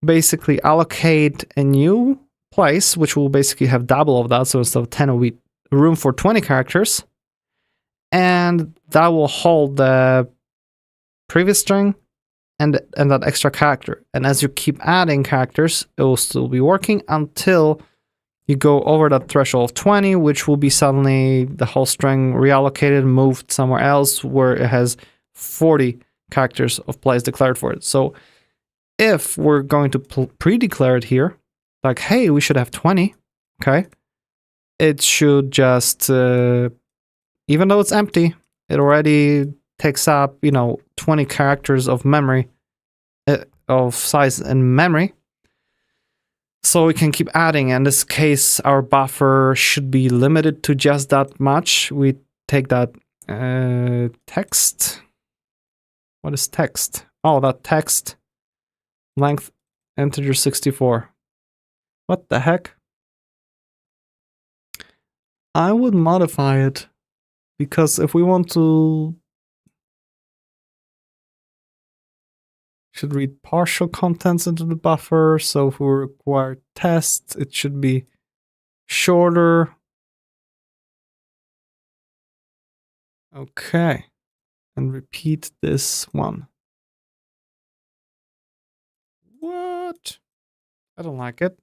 basically allocate a new place, which will basically have double of that. So instead of 10, it will be room for 20 characters. And that will hold the previous string and that extra character. And as you keep adding characters, it will still be working until you go over that threshold of 20, which will be suddenly the whole string reallocated, moved somewhere else where it has 40 characters of place declared for it. So if we're going to pre-declare it here, like, hey, we should have 20, okay, it should just, even though it's empty, it already takes up, 20 characters of memory, of size and memory. So we can keep adding. In this case, our buffer should be limited to just that much. We take that text. What is text? Oh, that text length integer 64. What the heck? I would modify it, because if we want to, should read partial contents into the buffer. So if we require tests, it should be shorter. Okay. And repeat this one. What? I don't like it.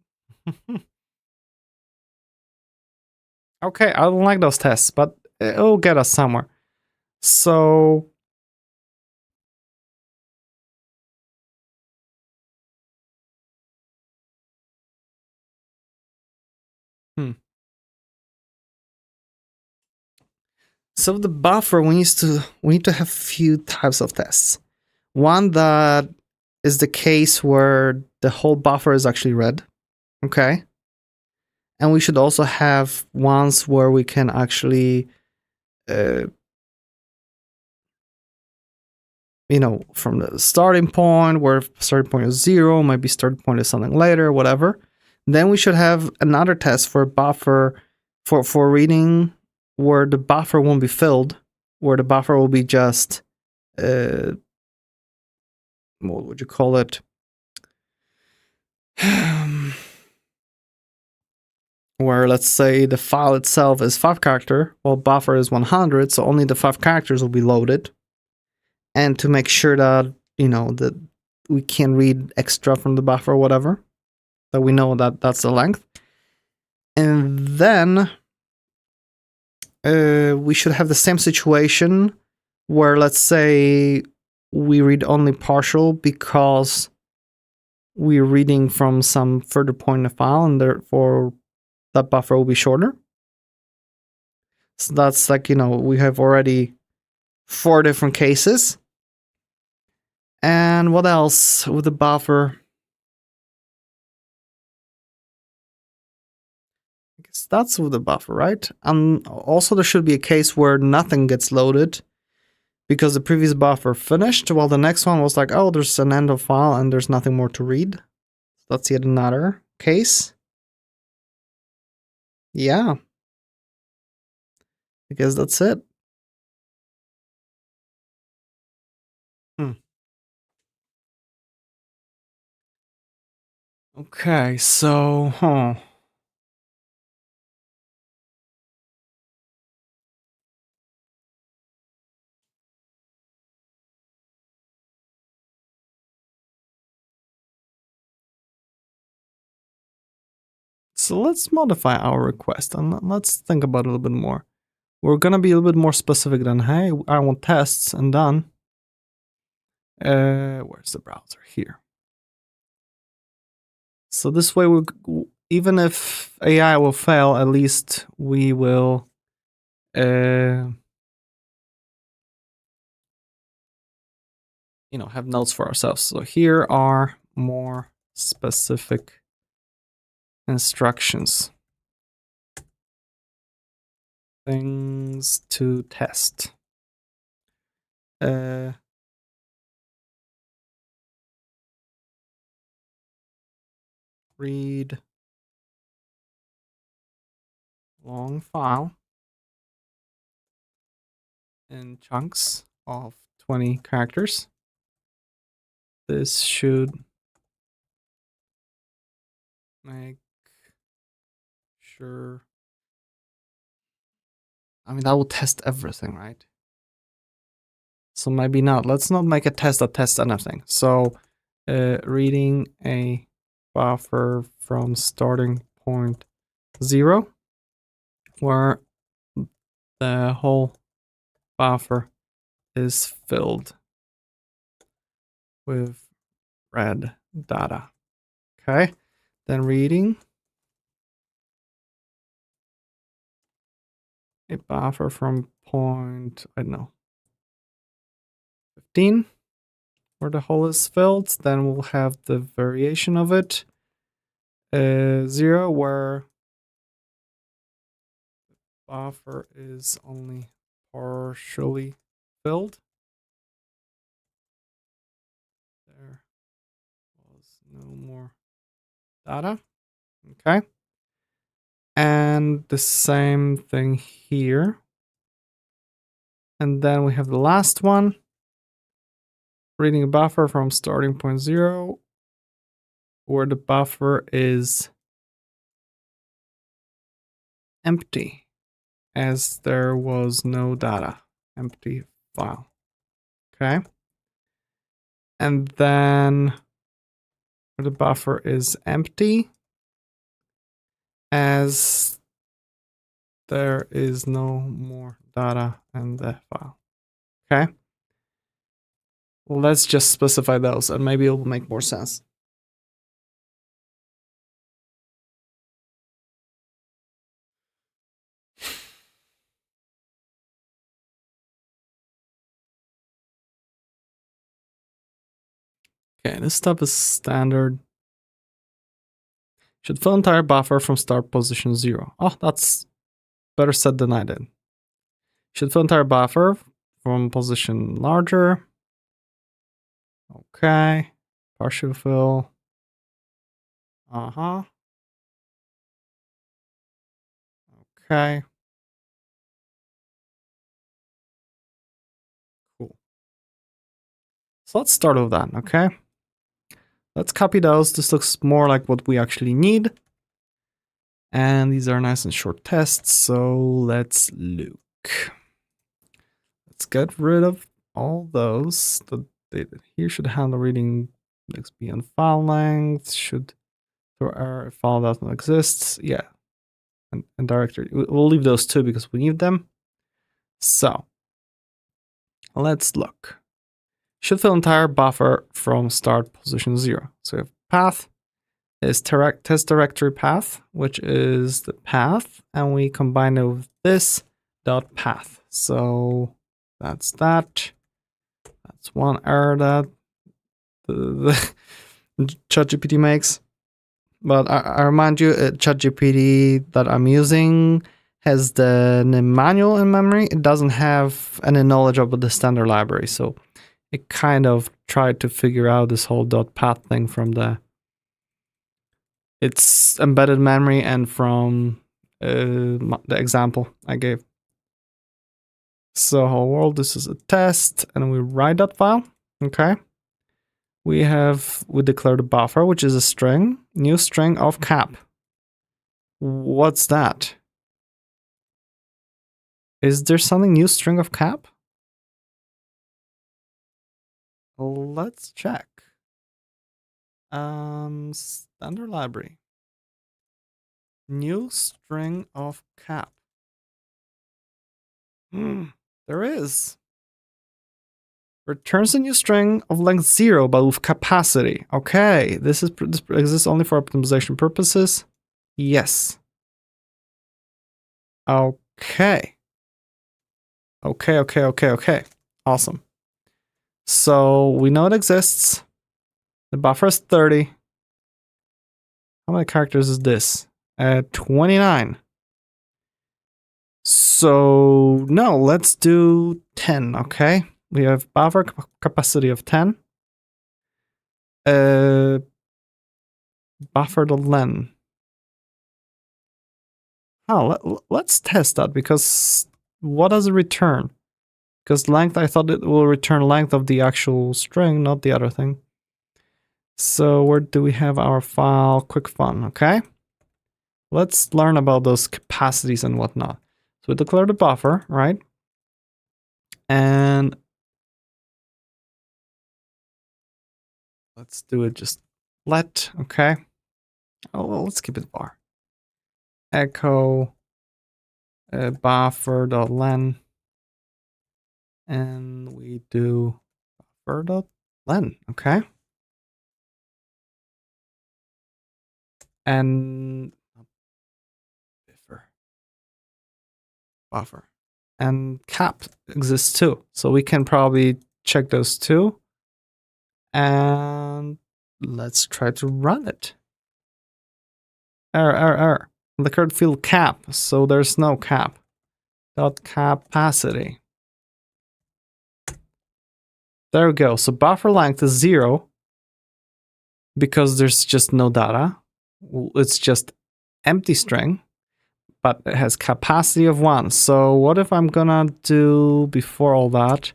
Okay, I don't like those tests, but it'll get us somewhere. So So the buffer, we need to have a few types of tests. One that is the case where the whole buffer is actually read, okay? And we should also have ones where we can actually, from the starting point, where starting point is 0, maybe starting point is something later, whatever. Then we should have another test for buffer, for reading, where the buffer won't be filled, where the buffer will be just, what would you call it? Where, let's say, the file itself is 5 character, while buffer is 100, so only the 5 characters will be loaded. And to make sure that, that we can read extra from the buffer or whatever, that we know that that's the length. And then we should have the same situation where, let's say, we read only partial because we're reading from some further point in the file, and therefore that buffer will be shorter. So that's like, we have already 4 different cases. And what else with the buffer? I guess that's with the buffer, right? And also there should be a case where nothing gets loaded because the previous buffer finished, while the next one was like, oh, there's an end of file and there's nothing more to read. That's yet another case. Yeah. I guess that's it. Okay, so, So let's modify our request and let's think about it a little bit more. We're gonna be a little bit more specific than, hey, I want tests and done. Where's the browser? Here. So this way, even if AI will fail, at least we will have notes for ourselves. So here are more specific instructions. Things to test. Read long file in chunks of 20 characters. This should make sure. I mean, that will test everything, right? So maybe not. Let's not make a test that tests anything. So reading a buffer from starting point 0, where the whole buffer is filled with red data. Okay, then reading a buffer from point, I don't know, 15, where the hole is filled. Then we'll have the variation of it, 0, where buffer is only partially filled. There was no more data. Okay. And the same thing here. And then we have the last one. Reading a buffer from starting point 0, where the buffer is empty, as there was no data. Empty file. Okay. And then the buffer is empty, as there is no more data in the file. Okay. Well, let's just specify those and maybe it will make more sense. Okay, this stuff is standard. Should fill entire buffer from start position 0. Oh, that's better said than I did. Should fill entire buffer from position larger. Okay. Partial fill. Uh-huh. Okay. Cool. So let's start with that, okay? Let's copy those. This looks more like what we actually need. And these are nice and short tests, so let's look. Let's get rid of all those. The data here should handle reading XP and file length, should throw error if file doesn't exist. Yeah, and directory. We'll leave those two because we need them. So let's look. Should fill entire buffer from start position 0. So we have path is test directory path, which is the path, and we combine it with this dot path. So that's that. That's one error that the ChatGPT makes. But I remind you, ChatGPT that I'm using has the manual in memory. It doesn't have any knowledge about the standard library, so it kind of tried to figure out this whole dot path thing from its embedded memory and from the example I gave. So hello world, this is a test, and we write that file. Okay. We declared a buffer, which is a string, new string of cap. What's that? Is there something new string of cap? Let's check. Standard library. New string of cap. There is. Returns a new string of length 0 but with capacity. Okay, this exists only for optimization purposes. Yes. Okay. Okay. Awesome. So we know it exists. The buffer is 30. How many characters is this? 29. So no, let's do 10, okay? We have buffer capacity of 10. Buffer.len. Let's test that, because what does it return? Because length, I thought it will return length of the actual string, not the other thing. So where do we have our file? Quick fun, okay? Let's learn about those capacities and whatnot. So we declare the buffer, right? And let's do it just let, okay? Oh, well, let's keep it var. Echo buffer.len. And we do buffer.len, okay? And buffer. And cap exists too. So we can probably check those two. And let's try to run it. Error. The current field cap, so there's no cap. Dot capacity. There we go. So buffer length is 0 because there's just no data. It's just empty string, but it has capacity of 1. So what if I'm gonna do before all that?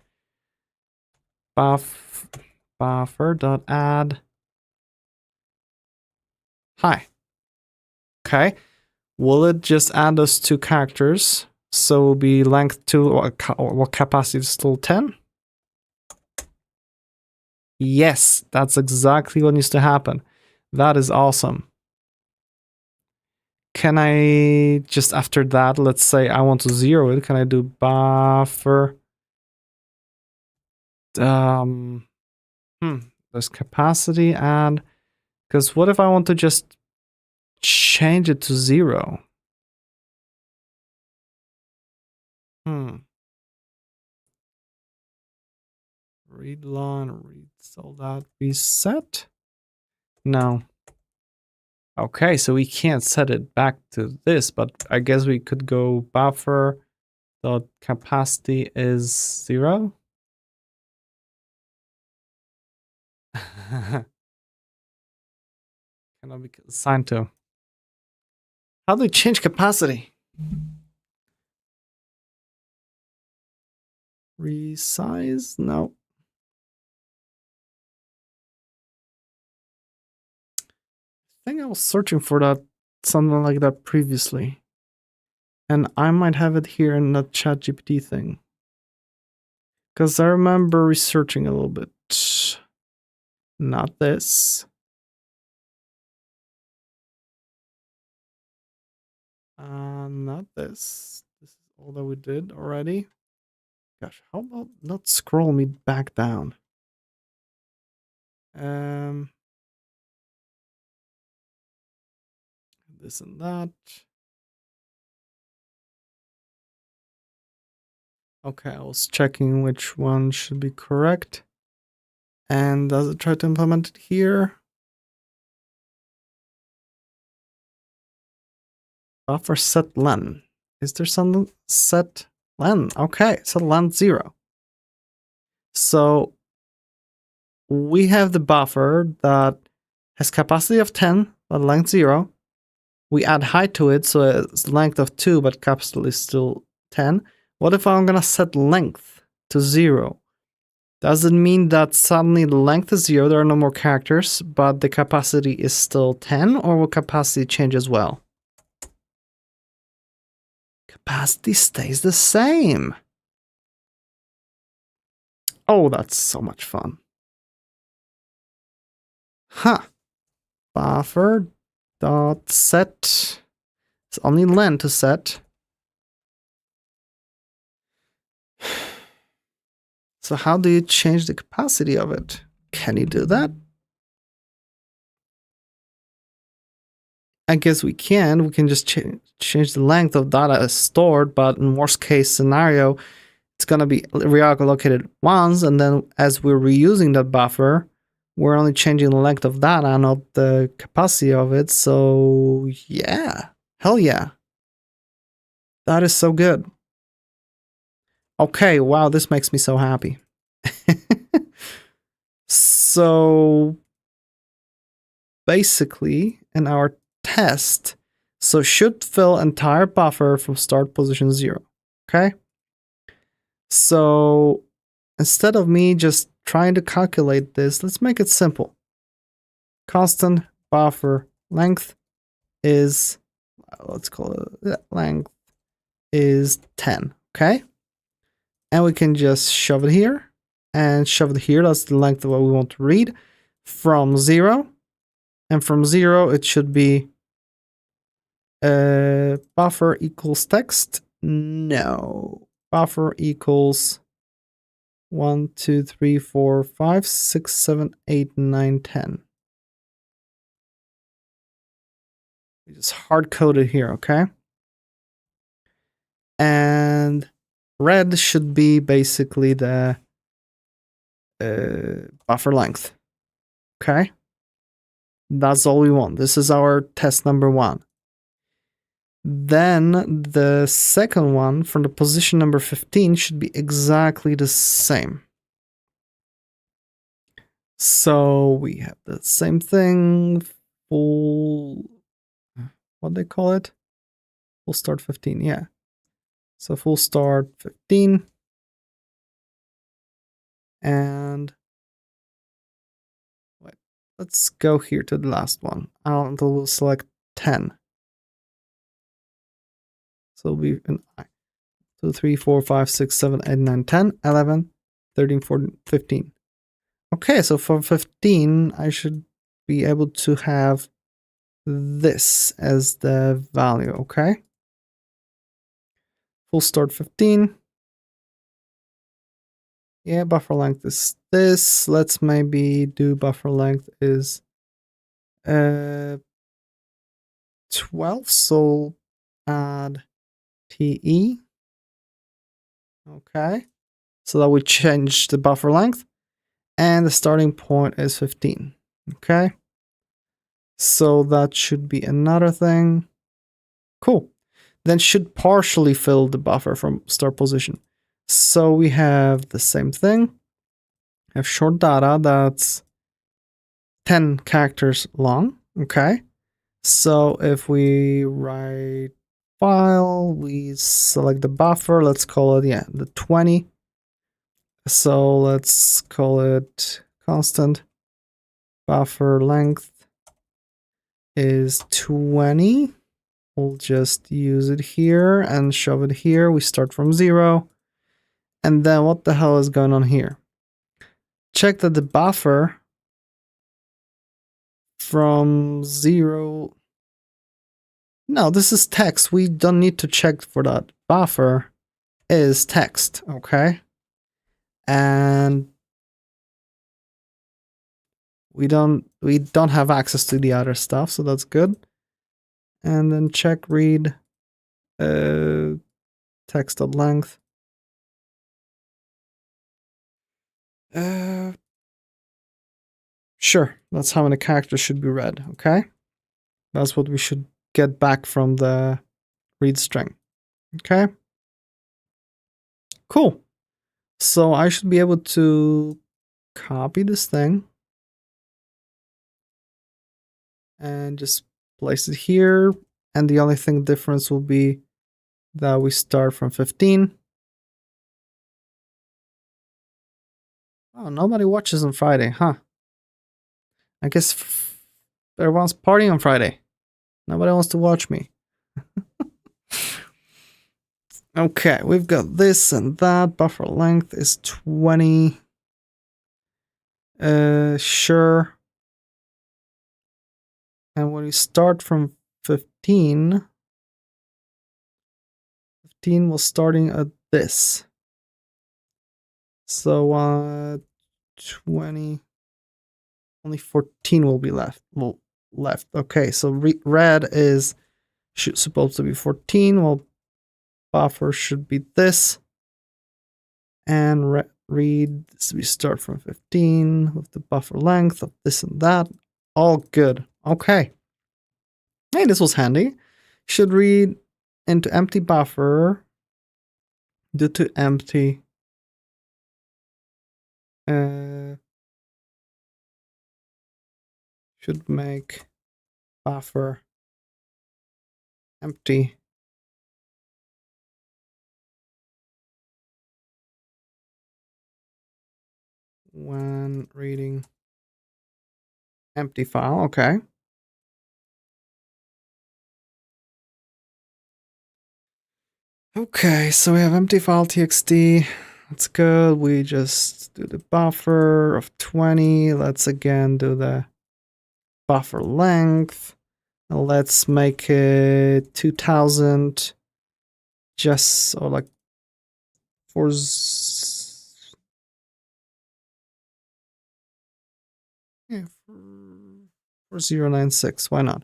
Buffer.add hi. Okay. Will it just add those 2 characters? So it will be length 2, what capacity is still 10? Yes, that's exactly what needs to happen. That is awesome. Can I just after that, let's say I want to 0 it, can I do buffer? There's capacity add, because what if I want to just change it to 0? Read line, read all that, reset? No. Okay, so we can't set it back to this, but I guess we could go buffer dot capacity is 0. Cannot be assigned to. How do we change capacity? Resize? No. I think I was searching for that, something like that previously. And I might have it here in the ChatGPT thing. Because I remember researching a little bit. Not this. Not this. This is all that we did already. Gosh, how about not scroll me back down? This and that. Okay, I was checking which one should be correct. And does it try to implement it here? Buffer set len. Is there something set len? Okay, set len 0. So we have the buffer that has capacity of 10, but length 0. We add height to it, so it's length of 2, but capacity is still 10. What if I'm gonna set length to 0? Does it mean that suddenly the length is 0, there are no more characters, but the capacity is still 10, or will capacity change as well? Capacity stays the same. Oh, that's so much fun. Huh. Buffer dot set. It's only len to set. So how do you change the capacity of it? Can you do that? I guess we can. We can just change the length of data as stored, but in worst case scenario, it's going to be reallocated once, and then as we're reusing that buffer, we're only changing the length of data, not the capacity of it. So yeah, hell yeah. That is so good. Okay, wow, this makes me so happy. So basically, in our test, so should fill entire buffer from start position 0. Okay? So instead of me just trying to calculate this, let's make it simple. Constant buffer length is, let's call it length is 10. Okay? And we can just shove it here and shove it here. That's the length of what we want to read from 0. And from 0, it should be buffer equals text. No. Buffer equals 1, 2, 3, 4, 5, 6, 7, 8, 9, 10. We just hard code it here, okay? And red should be basically the buffer length. Okay? That's all we want. This is our test number 1. Then the second one from the position number 15 should be exactly the same. So we have the same thing, full, what they call it? Full start 15, yeah. So full start 15. And wait, let's go here to the last one. We'll select 10. So it'll be an I. 2, 3, 4, 5, 6, 7, 8, 9, 10, 11, 13, 14, 15. Okay, so for 15, I should be able to have this as the value, okay? Full start 15. Yeah, buffer length is this. Let's maybe do buffer length is 12. So add TE. Okay. So that we change the buffer length. And the starting point is 15. Okay. So that should be another thing. Cool. Then should partially fill the buffer from start position. So we have the same thing. We have short data that's 10 characters long. Okay. So if we write file, we select the buffer. Let's call it, yeah, the 20. So let's call it constant buffer length is 20. We'll just use it here and shove it here. We start from 0. And then what the hell is going on here? Check that the buffer from 0. No, this is text. We don't need to check for that. Buffer is text, okay? And we don't have access to the other stuff, so that's good. And then check read text.length. Sure, that's how many characters should be read, okay? That's what we should get back from the read string, okay? Cool. So I should be able to copy this thing and just place it here. And the only thing difference will be that we start from 15. Oh, nobody watches on Friday, huh? I guess everyone's partying on Friday. Nobody wants to watch me. Okay, we've got this and that. Buffer length is 20. Sure. And when we start from 15, 15 was starting at this. So 20, only 14 will be left. Okay, so red is supposed to be 14, while buffer should be this. And read, we start from 15 with the buffer length of this and that. All good. Okay. Hey, this was handy. Should read into empty buffer due to empty. Should make buffer empty when reading empty file. Okay. Okay, so we have empty file txt. That's good. We just do the buffer of 20. Let's again do the buffer length. Let's make it 2000. Just so like for 096. Why not?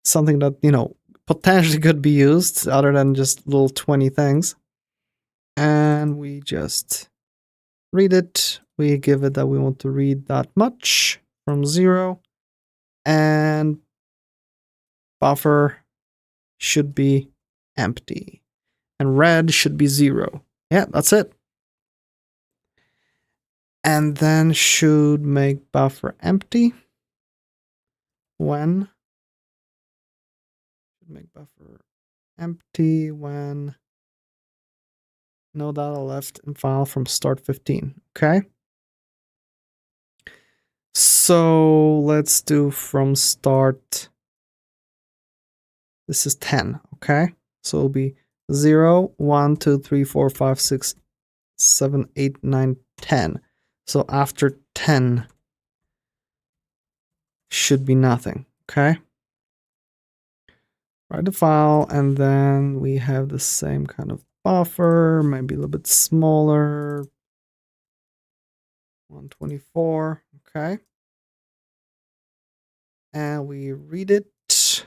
Something that, potentially could be used other than just little 20 things. And we just read it. We give it that we want to read that much from 0. And buffer should be empty. And red should be 0. Yeah, that's it. And then should make buffer empty when make buffer empty when no data left in file from start 15. Okay. So let's do from start. This is 10. Okay. So it'll be 0, 1, 2, 3, 4, 5, 6, 7, 8, 9, 10. So after 10 should be nothing. Okay. Write the file, and then we have the same kind of buffer, maybe a little bit smaller. 124. Okay. And we read it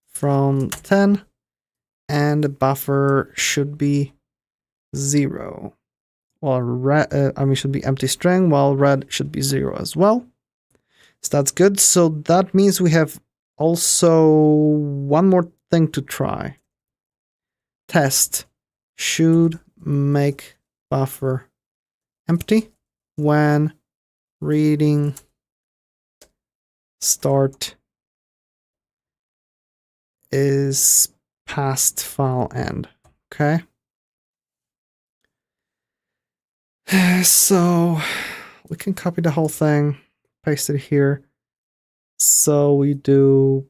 from 10, and the buffer should be 0. While red, should be empty string, while red should be 0 as well. So that's good. So that means we have also one more thing to try. Test should make buffer empty when reading start is past file end. Okay. So we can copy the whole thing, paste it here. So we do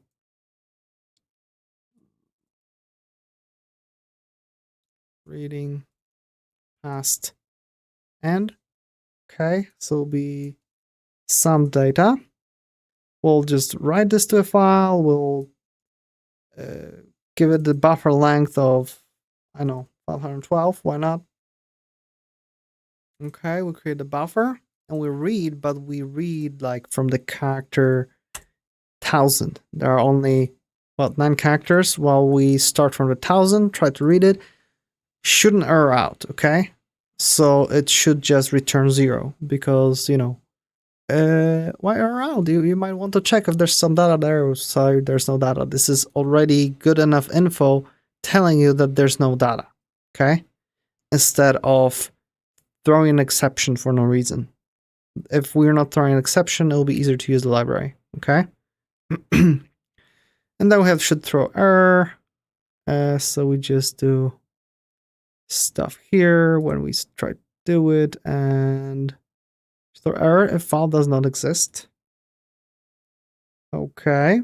reading past end. Okay, so it'll be some data. We'll just write this to a file. We'll give it the buffer length of, 512. Why not? Okay, we create the buffer and we read, but we read like from the character 1000. There are only 9 characters. While we start from the 1000, try to read it. Shouldn't error out, okay? So it should just return 0 because, why error out? You might want to check if there's some data there. So there's no data. This is already good enough info telling you that there's no data, okay? Instead of throwing an exception for no reason. If we're not throwing an exception, it'll be easier to use the library, okay? And then we have should throw error. So we just do stuff here when we try to do it, and throw error if file does not exist. Okay.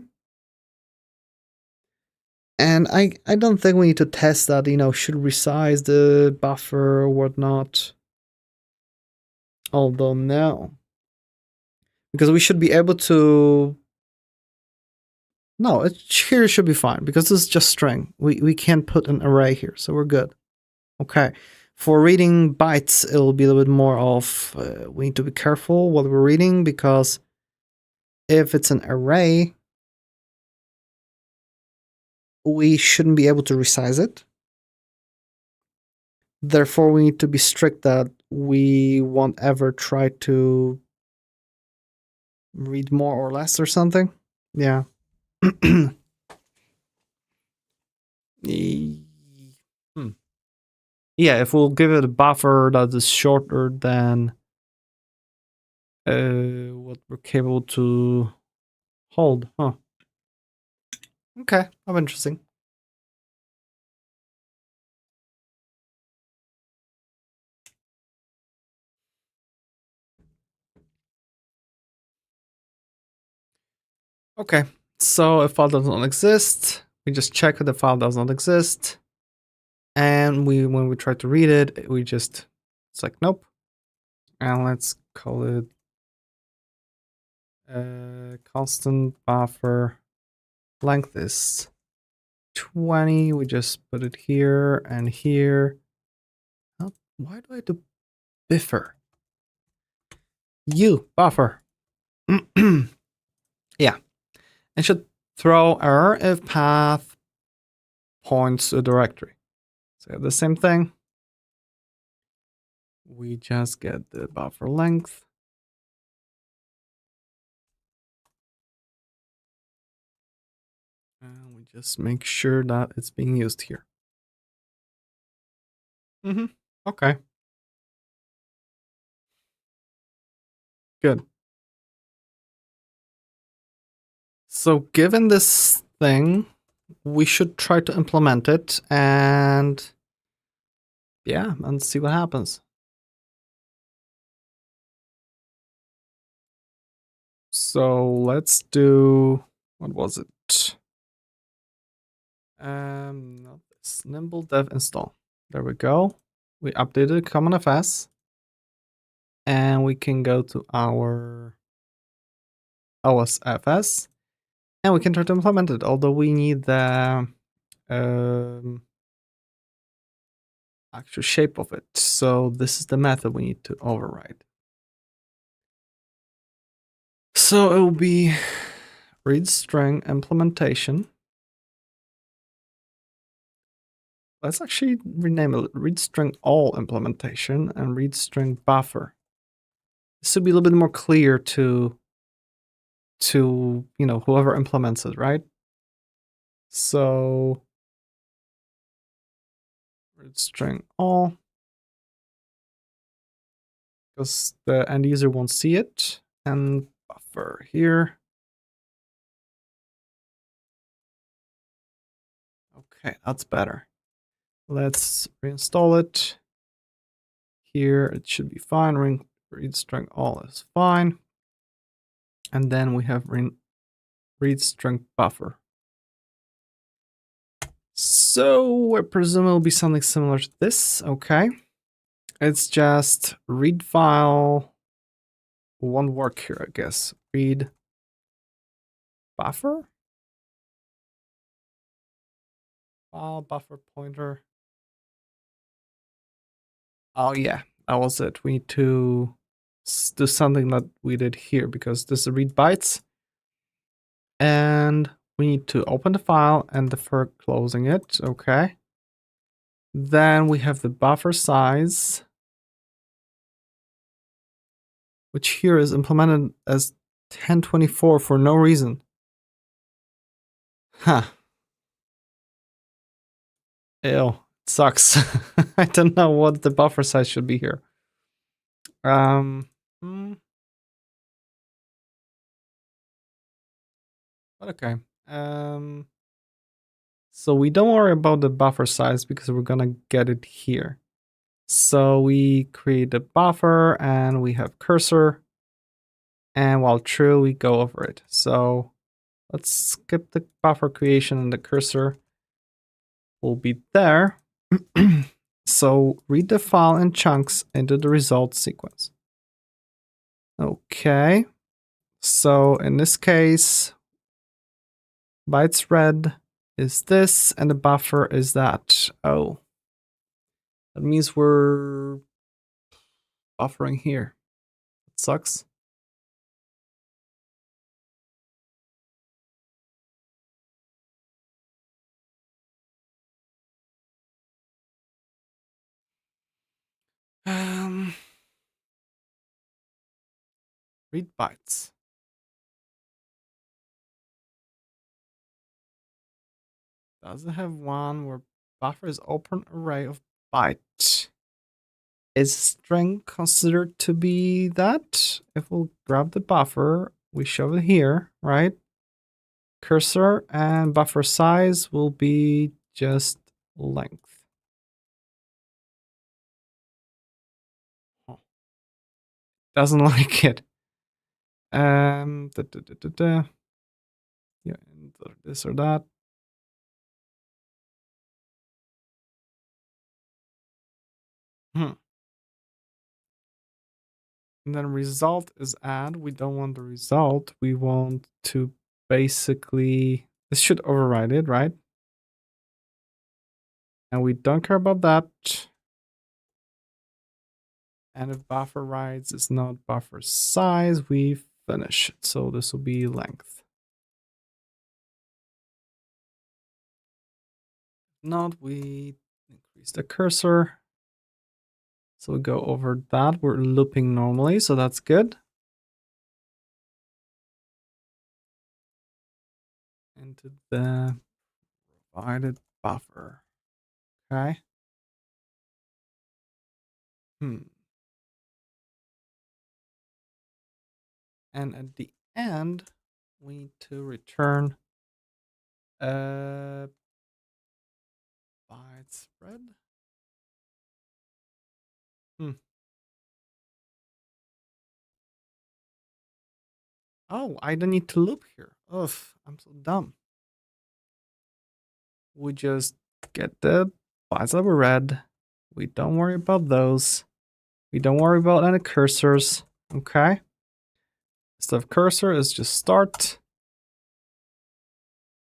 And I don't think we need to test that, should resize the buffer or whatnot. Although no. Because we should be able to No, here should be fine because this is just string. We can't put an array here, so we're good. Okay. For reading bytes, it'll be a little bit more of, we need to be careful what we're reading, because if it's an array, we shouldn't be able to resize it. Therefore, we need to be strict that we won't ever try to read more or less or something. Yeah. Yeah, if we'll give it a buffer that is shorter than what we're capable to hold, huh? Okay, how interesting. Okay, so if file does not exist, we just check if the file does not exist. And when we try to read it, we just, it's like, nope. And let's call it constant buffer length is 20. We just put it here and here. Oh, why do I do buffer? Buffer. Yeah. It should throw error if path points to a directory. So the same thing. We just get the buffer length. And we just make sure that it's being used here. Okay. Good. So given this thing, we should try to implement it and yeah, and see what happens. So let's do, what was it? Not this, nimble dev install. There we go. We updated CommonFS and we can go to our OSFS and we can try to implement it, although we need the actual shape of it. So this is the method we need to override. So it will be read string implementation. Let's actually rename it read string all implementation and read string buffer. This would be a little bit more clear to whoever implements it, right? So read string all, because the end user won't see it, and buffer here. Okay, that's better. Let's reinstall it. Here it should be fine. Read string all is fine. And then we have read string buffer. So I presume it'll be something similar to this. Okay. It's just read file won't work here, I guess. Read buffer? File buffer pointer. Oh yeah, that was it. We need to do something that we did here because this is read bytes. And we need to open the file and defer closing it. Okay. Then we have the buffer size, which here is implemented as 1024 for no reason. Huh. Ew, it sucks. I don't know what the buffer size should be here. But okay. So we don't worry about the buffer size because we're gonna get it here. So we create a buffer and we have cursor. And while true, we go over it. So let's skip the buffer creation and the cursor will be there. So read the file in chunks into the result sequence. Okay. So in this case, bytes read is this, and the buffer is that. Oh, that means we're buffering here. It sucks. Read bytes. Does it have one where buffer is open array of byte? Is string considered to be that? If we'll grab the buffer, we shove it here, right? Cursor and buffer size will be just length. Oh. Doesn't like it. Yeah, this or that. And then result is add. We don't want the result. We want to basically, this should override it, right? And we don't care about that. And if buffer rights is not buffer size, we finish it. So this will be length. If not, we increase the cursor. So we go over that. We're looping normally, so that's good. Into the provided buffer. Okay. And at the end, we need to return byte spread. Oh, I don't need to loop here. Ugh, I'm so dumb. We just get the bytes that were read. We don't worry about those. We don't worry about any cursors. Okay. Instead of cursor is just start.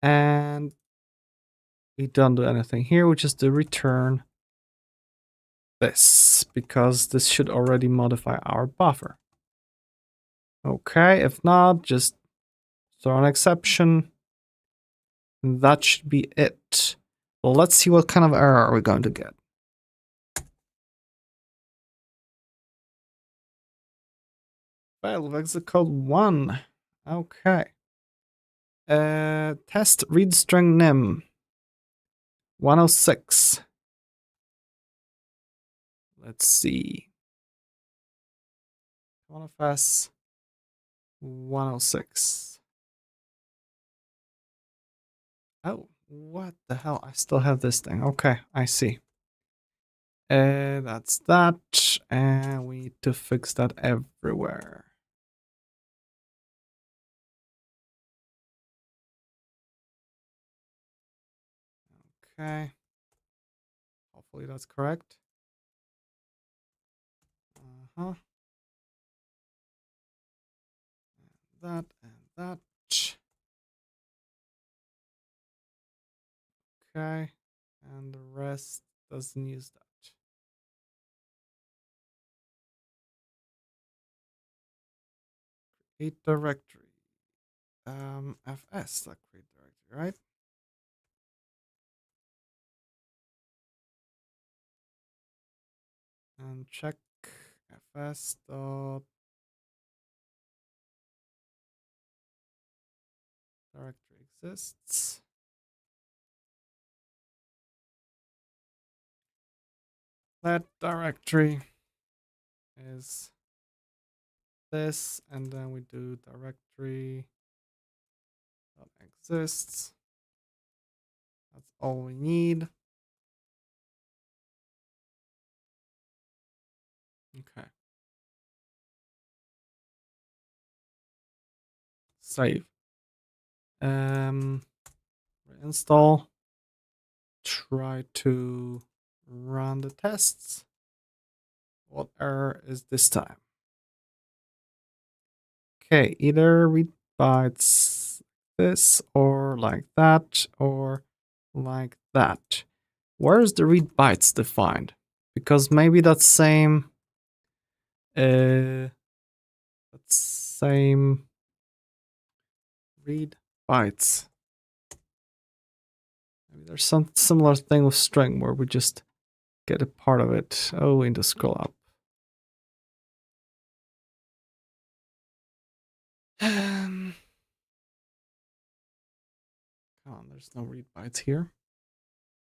And we don't do anything here. We just do return this, because this should already modify our buffer. Okay, if not, just throw an exception. That should be it. Well, let's see what kind of error are we going to get. Fail of exit code 1. Okay. Test read string nym 106. Let's see. CommonFS 106. Oh, what the hell? I still have this thing. Okay, I see. That's that. And we need to fix that everywhere. Okay. Hopefully that's correct. And that and that. Okay. And the rest doesn't use that. Create directory. FS, that create directory, right? And check fs dot directory exists. That directory is this, and then we do directory dot exists. That's all we need. Okay. Save. Reinstall. Try to run the tests. What error is this time? Okay, either read bytes this, or like that, or like that. Where is the read bytes defined? Because maybe that same read bytes. Maybe there's some similar thing with string where we just get a part of it. Oh, we need to scroll up. Come on, there's no read bytes here.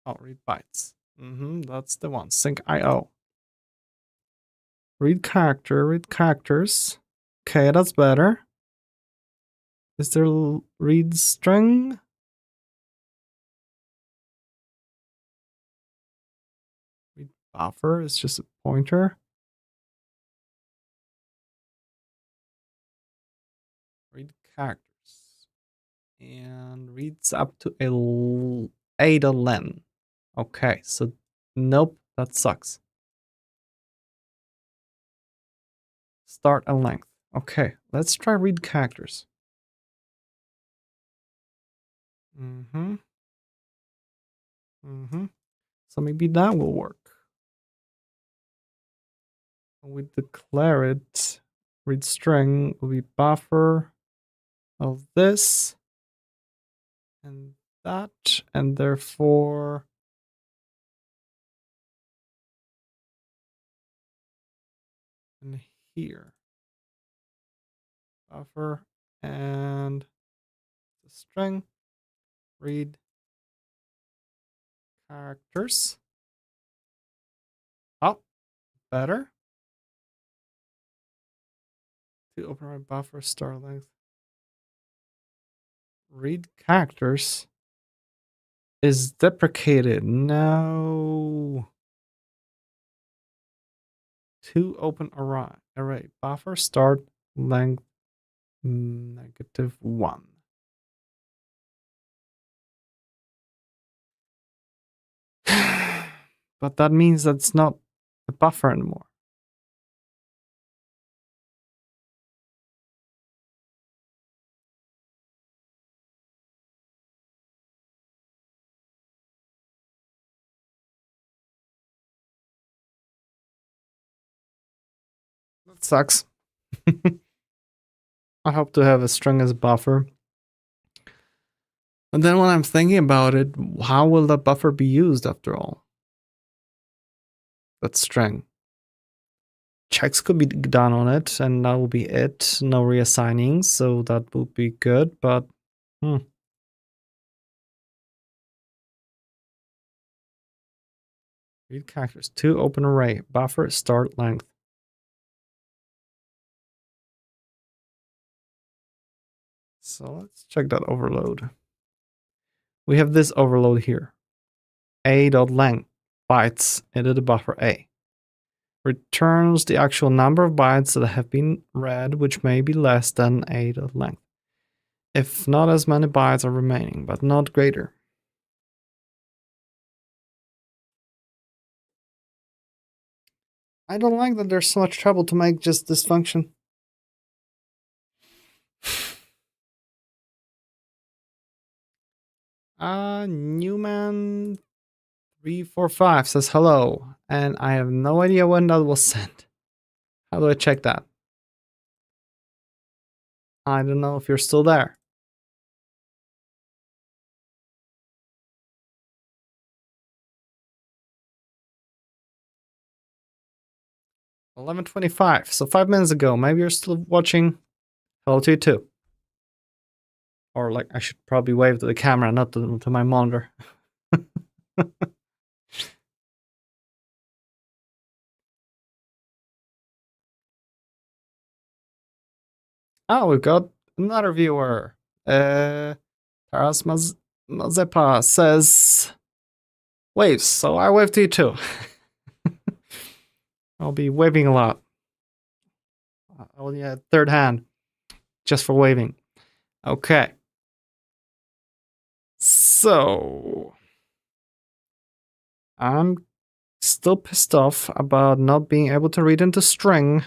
Oh, read bytes. That's the one. Sync IO. Read characters. Okay, that's better. Is there read string? Read buffer is just a pointer. Read characters. And reads up to a len. Okay, so nope, that sucks. Start a length. Okay, let's try read characters. So maybe that will work. We declare it. Read string will be buffer of this and that, and therefore in here buffer and the string read characters. Oh, better. To open my buffer star length. Read characters is deprecated. No. To open array buffer start length -1. But that means that's not a buffer anymore. That sucks. I hope to have a string as a buffer. And then when I'm thinking about it, how will that buffer be used after all? That string. Checks could be done on it, and that will be it. No reassigning, so that would be good, but Read characters. To open array. Buffer start length. So let's check that overload. We have this overload here. A.length bytes into the buffer A. Returns the actual number of bytes that have been read, which may be less than A.length. If not as many bytes are remaining, but not greater. I don't like that there's so much trouble to make just this function. Newman345 says hello, and I have no idea when that was sent. How do I check that? I don't know if you're still there. $11:25, so 5 minutes ago. Maybe you're still watching. Hello to you too. Or like I should probably wave to the camera, not to my monitor. Oh, we've got another viewer. Taras Mazepa says waves, so I wave to you too. I'll be waving a lot. Only a third hand just for waving. Okay. So I'm still pissed off about not being able to read into string.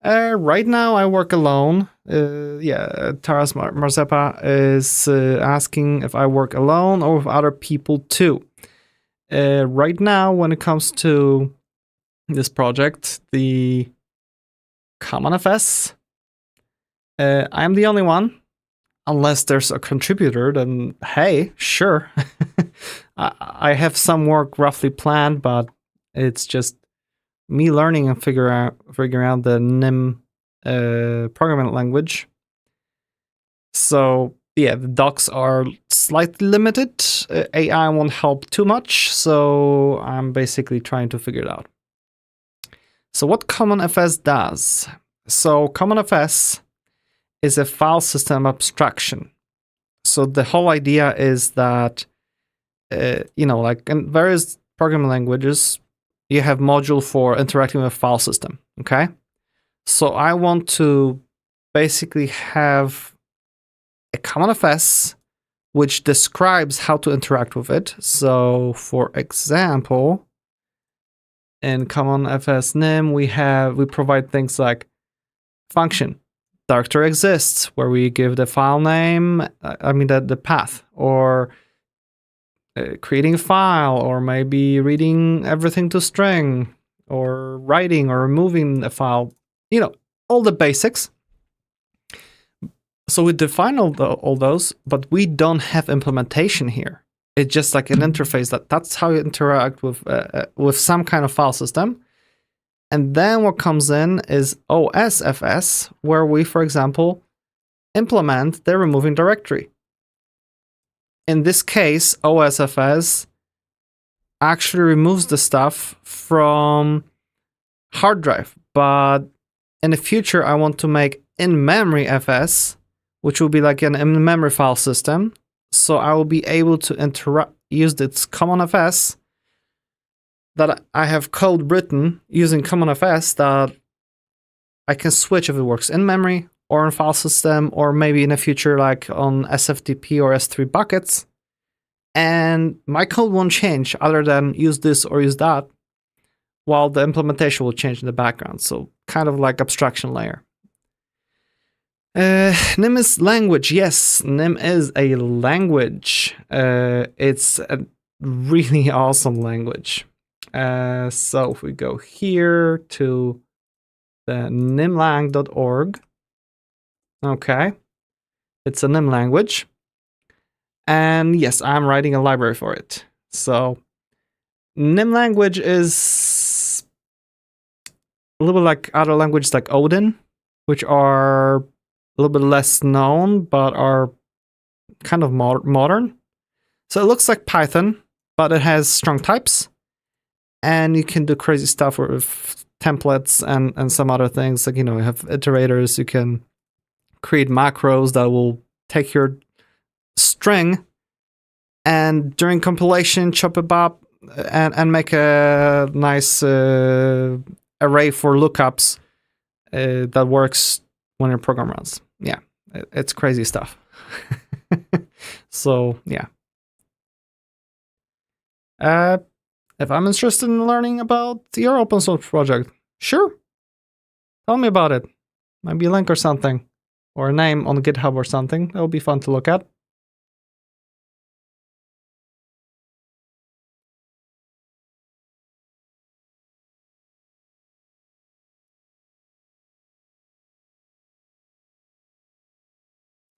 Right now, I work alone. Taras Marzepa is asking if I work alone or with other people too. Right now, when it comes to this project, the CommonFS, I'm the only one. Unless there's a contributor, then hey, sure. I have some work roughly planned, but it's just me learning and figuring out the NIM programming language. So yeah, the docs are slightly limited. AI won't help too much, so I'm basically trying to figure it out. So what CommonFS does? So CommonFS is a file system abstraction. So the whole idea is that, like in various programming languages, you have module for interacting with a file system, okay? So I want to basically have a CommonFS which describes how to interact with it. So for example, in CommonFS NIM, we provide things like function, directory exists, where we give the file name, the path, or creating a file, or maybe reading everything to string, or writing or removing a file, all the basics. So we define all those, but we don't have implementation here. It's just like an interface that's how you interact with some kind of file system. And then what comes in is OSFS, where we, for example, implement the removing directory. In this case, OSFS actually removes the stuff from hard drive, but in the future, I want to make in-memory FS, which will be like an in-memory file system. So I will be able to use this CommonFS that I have code written using CommonFS that I can switch if it works in memory or in file system, or maybe in the future, like on SFTP or S3 buckets. And my code won't change other than use this or use that, while the implementation will change in the background. So kind of like abstraction layer. NIM is language. Yes, NIM is a language. It's a really awesome language. So if we go here to the nimlang.org, okay, it's a NIM language. And yes, I'm writing a library for it. So NIM language is a little bit like other languages like Odin, which are a little bit less known, but are kind of modern. So it looks like Python, but it has strong types. And you can do crazy stuff with templates and some other things. Like, you have iterators, you can create macros that will take your string and during compilation chop it up and make a nice array for lookups that works when your program runs. Yeah, it's crazy stuff. So yeah. If I'm interested in learning about your open source project, sure, tell me about it. Maybe a link or something, or a name on GitHub or something. That would be fun to look at.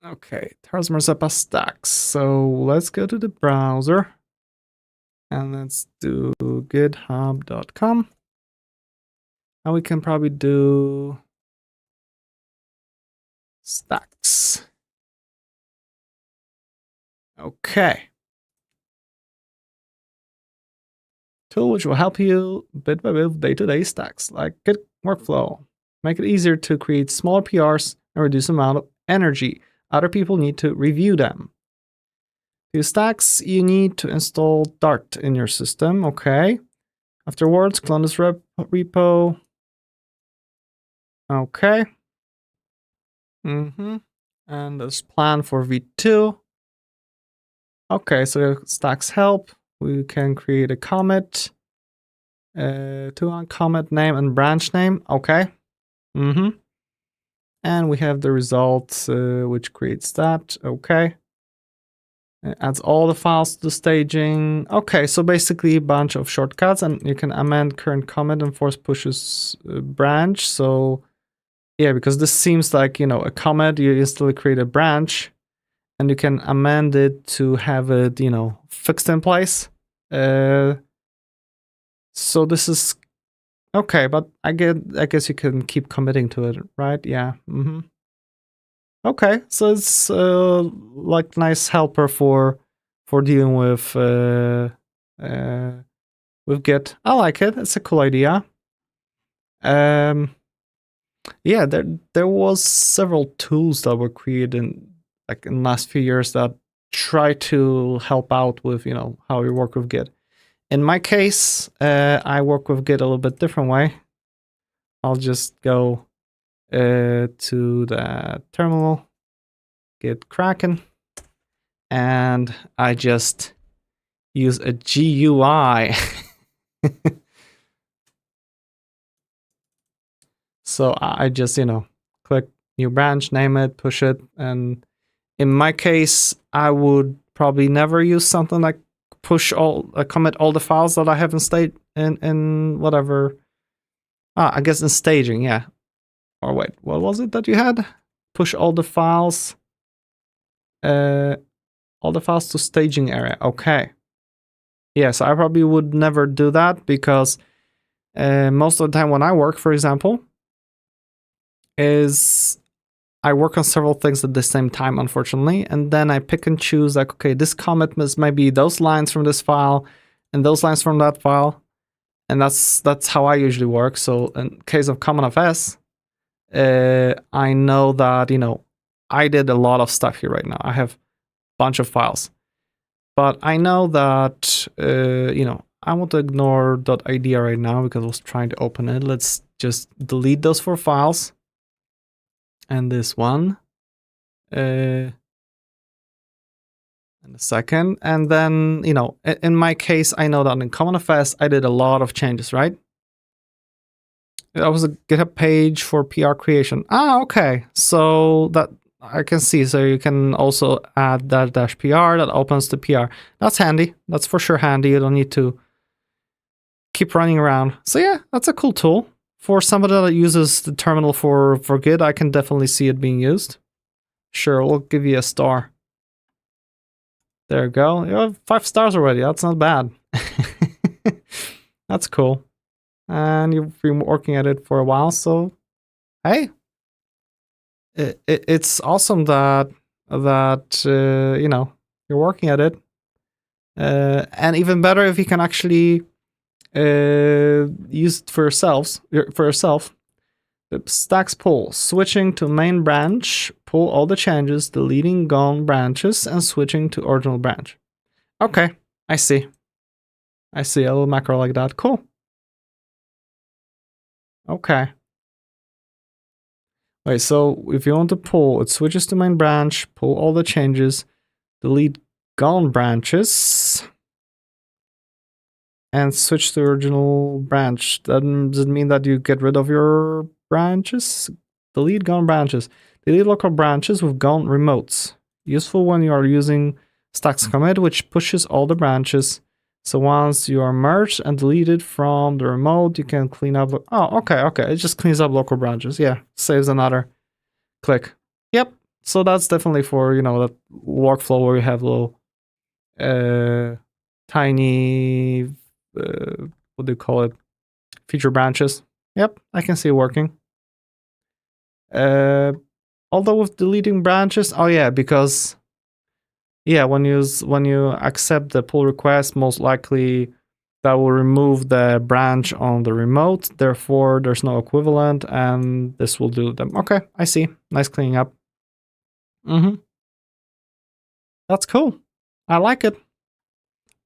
Okay, Taras Marzepa stacks. So let's go to the browser and let's do github.com. And we can probably do stacks. Okay. Tool which will help you bit by bit with day-to-day stacks, like Git workflow. Make it easier to create smaller PRs and reduce the amount of energy other people need to review them. To use stacks, you need to install Dart in your system, okay. Afterwards, clone this repo. Okay. And there's plan for v2. Okay, so stacks help. We can create a commit, to on commit name and branch name. Okay. And we have the result, which creates that. Okay. It adds all the files to the staging. Okay, so basically a bunch of shortcuts, and you can amend current commit and force pushes branch. So yeah, because this seems like, a commit, you instantly create a branch, and you can amend it to have it, fixed in place. So this is okay, but I guess you can keep committing to it, right? Yeah. Okay, so it's like nice helper for dealing with Git. I like it. It's a cool idea. Yeah, there was several tools that were created in the last few years that try to help out with how you work with Git. In my case, I work with Git a little bit different way. I'll just go to the terminal, Git Kraken, and I just use a GUI. So I just, click new branch, name it, push it. And in my case, I would probably never use something like commit all the files that I have in whatever. I guess in staging, yeah. Or wait, what was it that you had? Push all the files to staging area. Okay. Yeah, so I probably would never do that because most of the time when I work, for example, is I work on several things at the same time, unfortunately, and then I pick and choose like, okay, this commit must maybe those lines from this file and those lines from that file, and that's how I usually work. So in case of CommonFS, I know that I did a lot of stuff here right now. I have a bunch of files, but I know that I want to ignore .idea right now because I was trying to open it. Let's just delete those 4 files. And this one. In a second. And then, in my case, I know that in CommonFS, I did a lot of changes, right? That was a GitHub page for PR creation. Okay. So that I can see. So you can also add that -PR that opens the PR. That's handy. That's for sure handy. You don't need to keep running around. So yeah, that's a cool tool. For somebody that uses the terminal for Git, I can definitely see it being used. Sure, we'll give you a star. There you go. You have 5 stars already. That's not bad. That's cool. And you've been working at it for a while, so hey, it's awesome that you're working at it. And even better if you can actually use it for yourself. The stacks pull, switching to main branch, pull all the changes, deleting gone branches, and switching to original branch. Okay, I see. A little macro like that. Cool. Okay. Wait, so if you want to pull, it switches to main branch, pull all the changes, delete gone branches, and switch to original branch. Does it mean that you get rid of your branches? Delete gone branches. Delete local branches with gone remotes. Useful when you are using stacks commit, which pushes all the branches. So once you are merged and deleted from the remote, you can clean up. Oh, okay. It just cleans up local branches. Yeah, saves another click. Yep. So that's definitely for that workflow where you have little tiny what do you call it? Feature branches. Yep, I can see it working. Although with deleting branches, oh yeah, because when you accept the pull request, most likely that will remove the branch on the remote. Therefore, there's no equivalent, and this will do them. Okay, I see. Nice cleaning up. That's cool. I like it.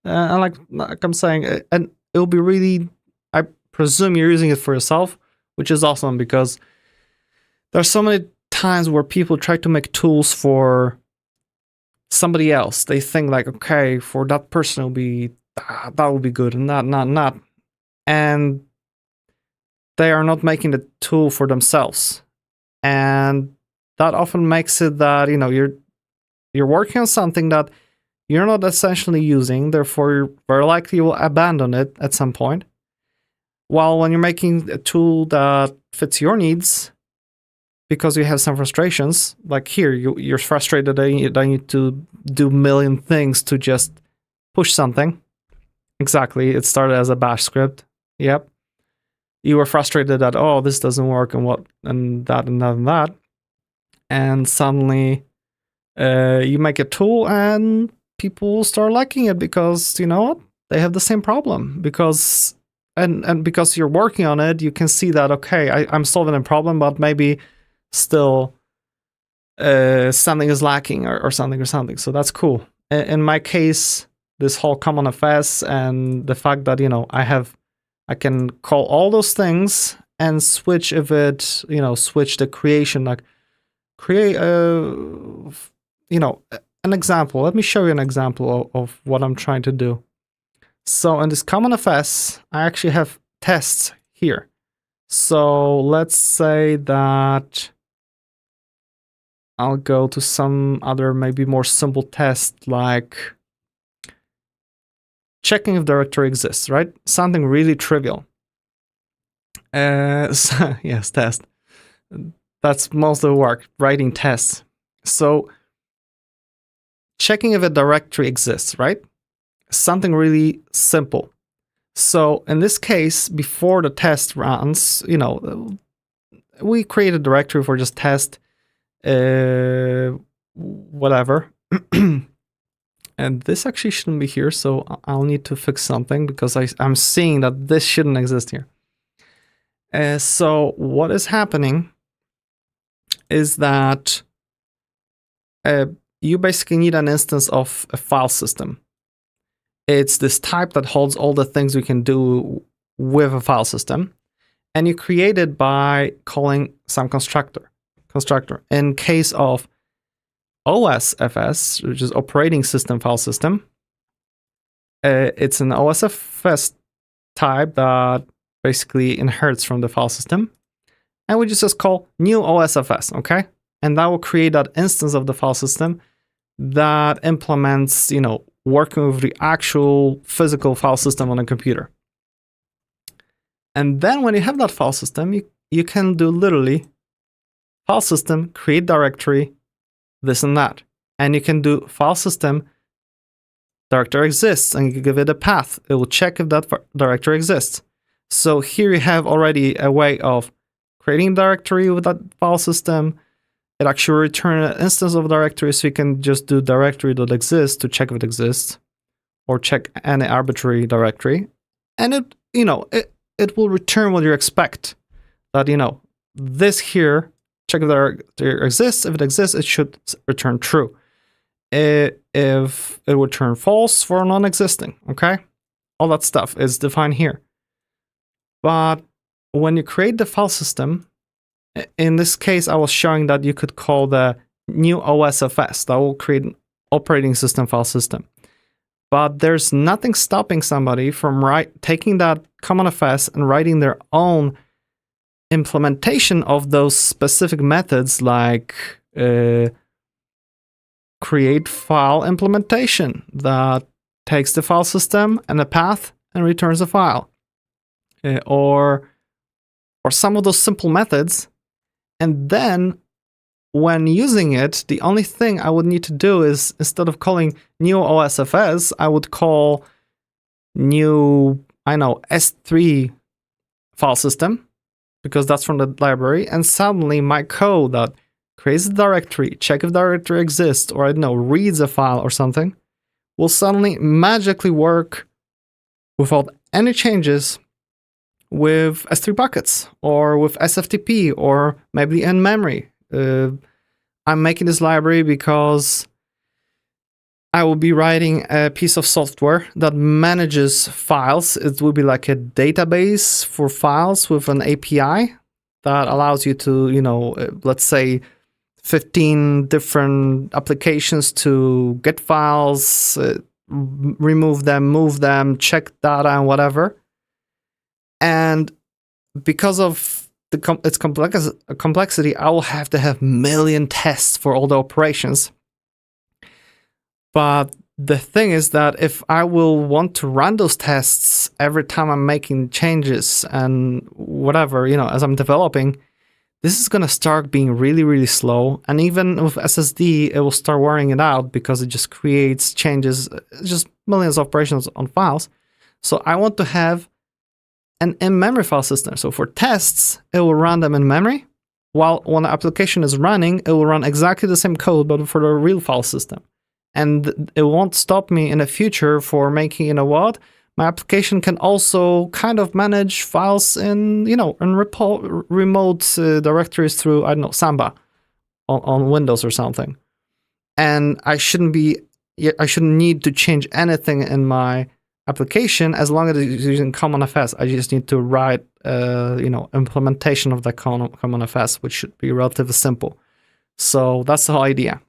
And like I'm saying, and it'll be really. I presume you're using it for yourself, which is awesome because there's so many times where people try to make tools for somebody else. They think like, okay, for that person it'll be that will be good, and not. And they are not making the tool for themselves. And that often makes it that, you're working on something that you're not essentially using, therefore you're very likely will abandon it at some point. While when you're making a tool that fits your needs, because you have some frustrations, like here, you're frustrated that you need to do a million things to just push something. Exactly, it started as a bash script. Yep. You were frustrated that, oh, this doesn't work and what, and that, and that, and that. And suddenly you make a tool and people start liking it because, you know what, they have the same problem. Because because you're working on it, you can see that, okay, I'm solving a problem, but maybe still something is lacking or something. So that's cool. In my case, this whole CommonFS and the fact that, I can call all those things and switch switch the creation, like create an example. Let me show you an example of what I'm trying to do. So in this CommonFS, I actually have tests here. So let's say that I'll go to some other, maybe more simple test, like checking if directory exists, right? Something really trivial. Yes, test. That's most of the work, writing tests. So checking if a directory exists, right? Something really simple. So in this case, before the test runs, we create a directory for just test, whatever. And this actually shouldn't be here, so I'll need to fix something because I'm seeing that this shouldn't exist here. So what is happening is that you basically need an instance of a file system. It's this type that holds all the things we can do with a file system. And you create it by calling some constructor. In case of OSFS, which is operating system file system, it's an OSFS type that basically inherits from the file system. And we just call new OSFS, okay? And that will create that instance of the file system that implements, working with the actual physical file system on a computer. And then when you have that file system, you can do literally file system, create directory, this and that. And you can do file system, directory exists, and you can give it a path. It will check if that directory exists. So here you have already a way of creating a directory with that file system. It actually returns an instance of a directory, so you can just do directory.exist to check if it exists, or check any arbitrary directory. And it will return what you expect. That, this here, check if there exists. If it exists, it should return true. If it would turn false for non-existing, okay? All that stuff is defined here. But when you create the file system, in this case, I was showing that you could call the new OSFS. That will create an operating system file system. But there's nothing stopping somebody from taking that CommonFS and writing their own implementation of those specific methods, like create file implementation that takes the file system and a path and returns a file. Or some of those simple methods. And then when using it, the only thing I would need to do is, instead of calling new OSFS, I would call new, S3 file system, because that's from the library. And suddenly my code that creates a directory, check if directory exists, or reads a file or something, will suddenly magically work without any changes with S3 buckets or with SFTP or maybe in memory. I'm making this library because I will be writing a piece of software that manages files. It will be like a database for files with an API that allows you to, let's say 15 different applications to get files, remove them, move them, check data and whatever. And because of its complexity, I will have to have million tests for all the operations. But the thing is that if I will want to run those tests every time I'm making changes and whatever, as I'm developing, this is going to start being really, really slow. And even with SSD, it will start wearing it out because it just creates changes, just millions of operations on files. So I want to have an in-memory file system. So for tests, it will run them in memory, while when the application is running, it will run exactly the same code, but for the real file system. And it won't stop me in the future for making, my application can also kind of manage files in, in remote directories through, Samba on Windows or something. And I shouldn't need to change anything in my application as long as it's using CommonFS. I just need to write, implementation of the CommonFS, which should be relatively simple. So that's the whole idea.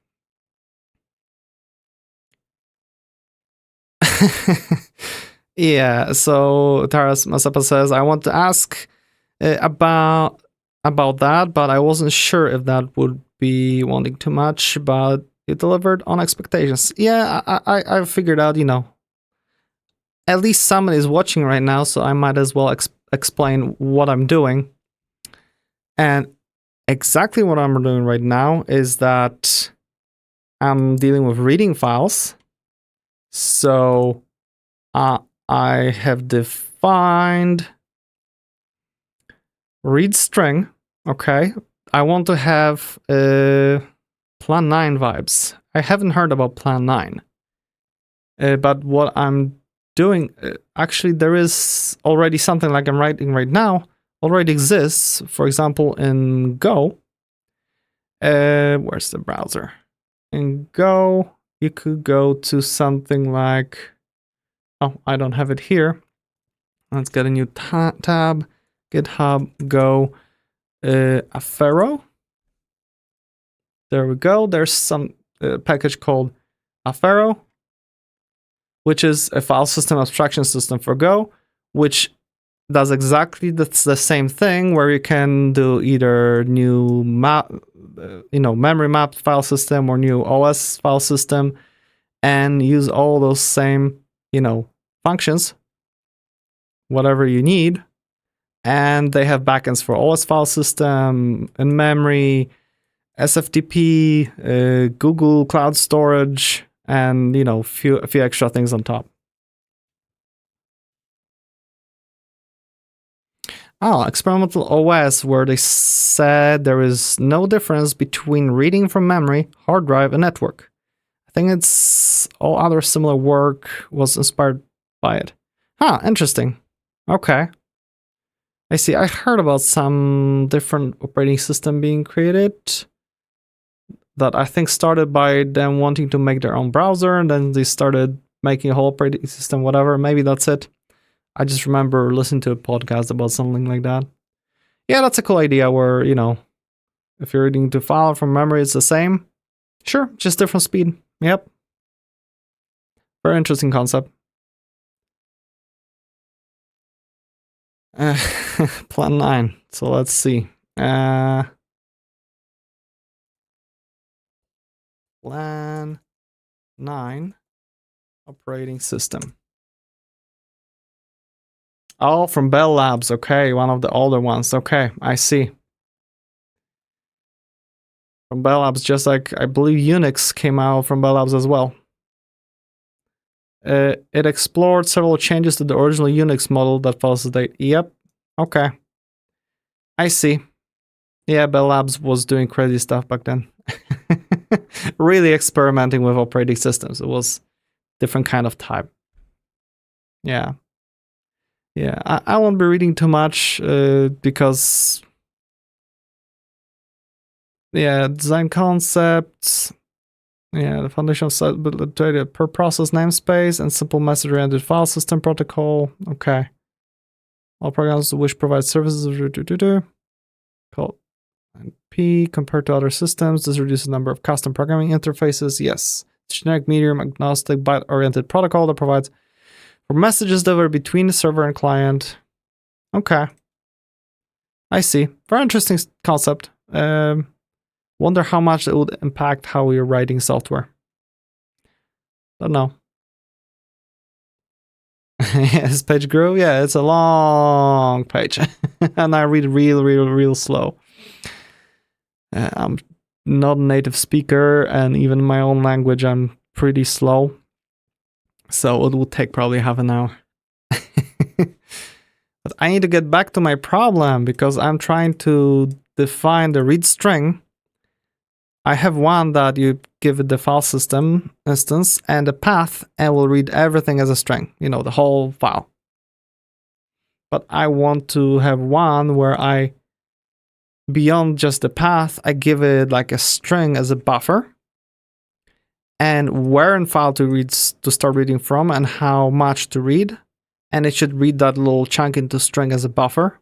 Yeah, so Taras Masapa says, I want to ask about that, but I wasn't sure if that would be wanting too much, but it delivered on expectations. Yeah, I figured out, at least someone is watching right now, so I might as well explain what I'm doing. And exactly what I'm doing right now is that I'm dealing with reading files. So I have defined read string. Okay, I want to have plan 9 vibes. I haven't heard about plan 9, but what I'm doing, actually, there is already something like I'm writing right now already exists. For example, in Go. Where's the browser? In Go, you could go to something like, oh, I don't have it here. Let's get a new tab. GitHub, Go, Affero. There we go. There's some package called Affero, which is a file system abstraction system for Go, which does exactly the same thing, where you can do either new memory mapped file system or new OS file system, and use all those same, functions, whatever you need. And they have backends for OS file system, in memory, SFTP, Google Cloud Storage, and a few extra things on top. Experimental OS, where they said there is no difference between reading from memory, hard drive, and network. I think it's all other similar work was inspired by it. Interesting. Okay. I see. I heard about some different operating system being created that I think started by them wanting to make their own browser, and then they started making a whole operating system, whatever. Maybe that's it. I just remember listening to a podcast about something like that. Yeah, that's a cool idea where, if you're reading to file from memory, it's the same. Sure, just different speed. Yep. Very interesting concept. Plan 9. So let's see. Plan 9 operating system. Oh, from Bell Labs. Okay, one of the older ones. Okay, I see. From Bell Labs, just like I believe Unix came out from Bell Labs as well. It explored several changes to the original Unix model that follows the date. Yep. Okay. I see. Yeah, Bell Labs was doing crazy stuff back then. Really experimenting with operating systems. It was different kind of type. Yeah. Yeah, I won't be reading too much because, design concepts, the foundation of per process namespace and simple message-oriented file system protocol. Okay. All programs which provide services called P compared to other systems. This reduces the number of custom programming interfaces. Yes. It's generic medium agnostic byte-oriented protocol that provides for messages delivered between the server and client. Okay. I see. Very interesting concept. Wonder how much it would impact how you're writing software. Don't know. This page grew. Yeah, it's a long page, and I read real slow. I'm not a native speaker, and even in my own language, I'm pretty slow. So it will take probably half an hour. But I need to get back to my problem because I'm trying to define the read string. I have one that you give it the file system instance and a path, and will read everything as a string, the whole file. But I want to have one where beyond just the path, I give it like a string as a buffer, and where in file to start reading from and how much to read. And it should read that little chunk into string as a buffer.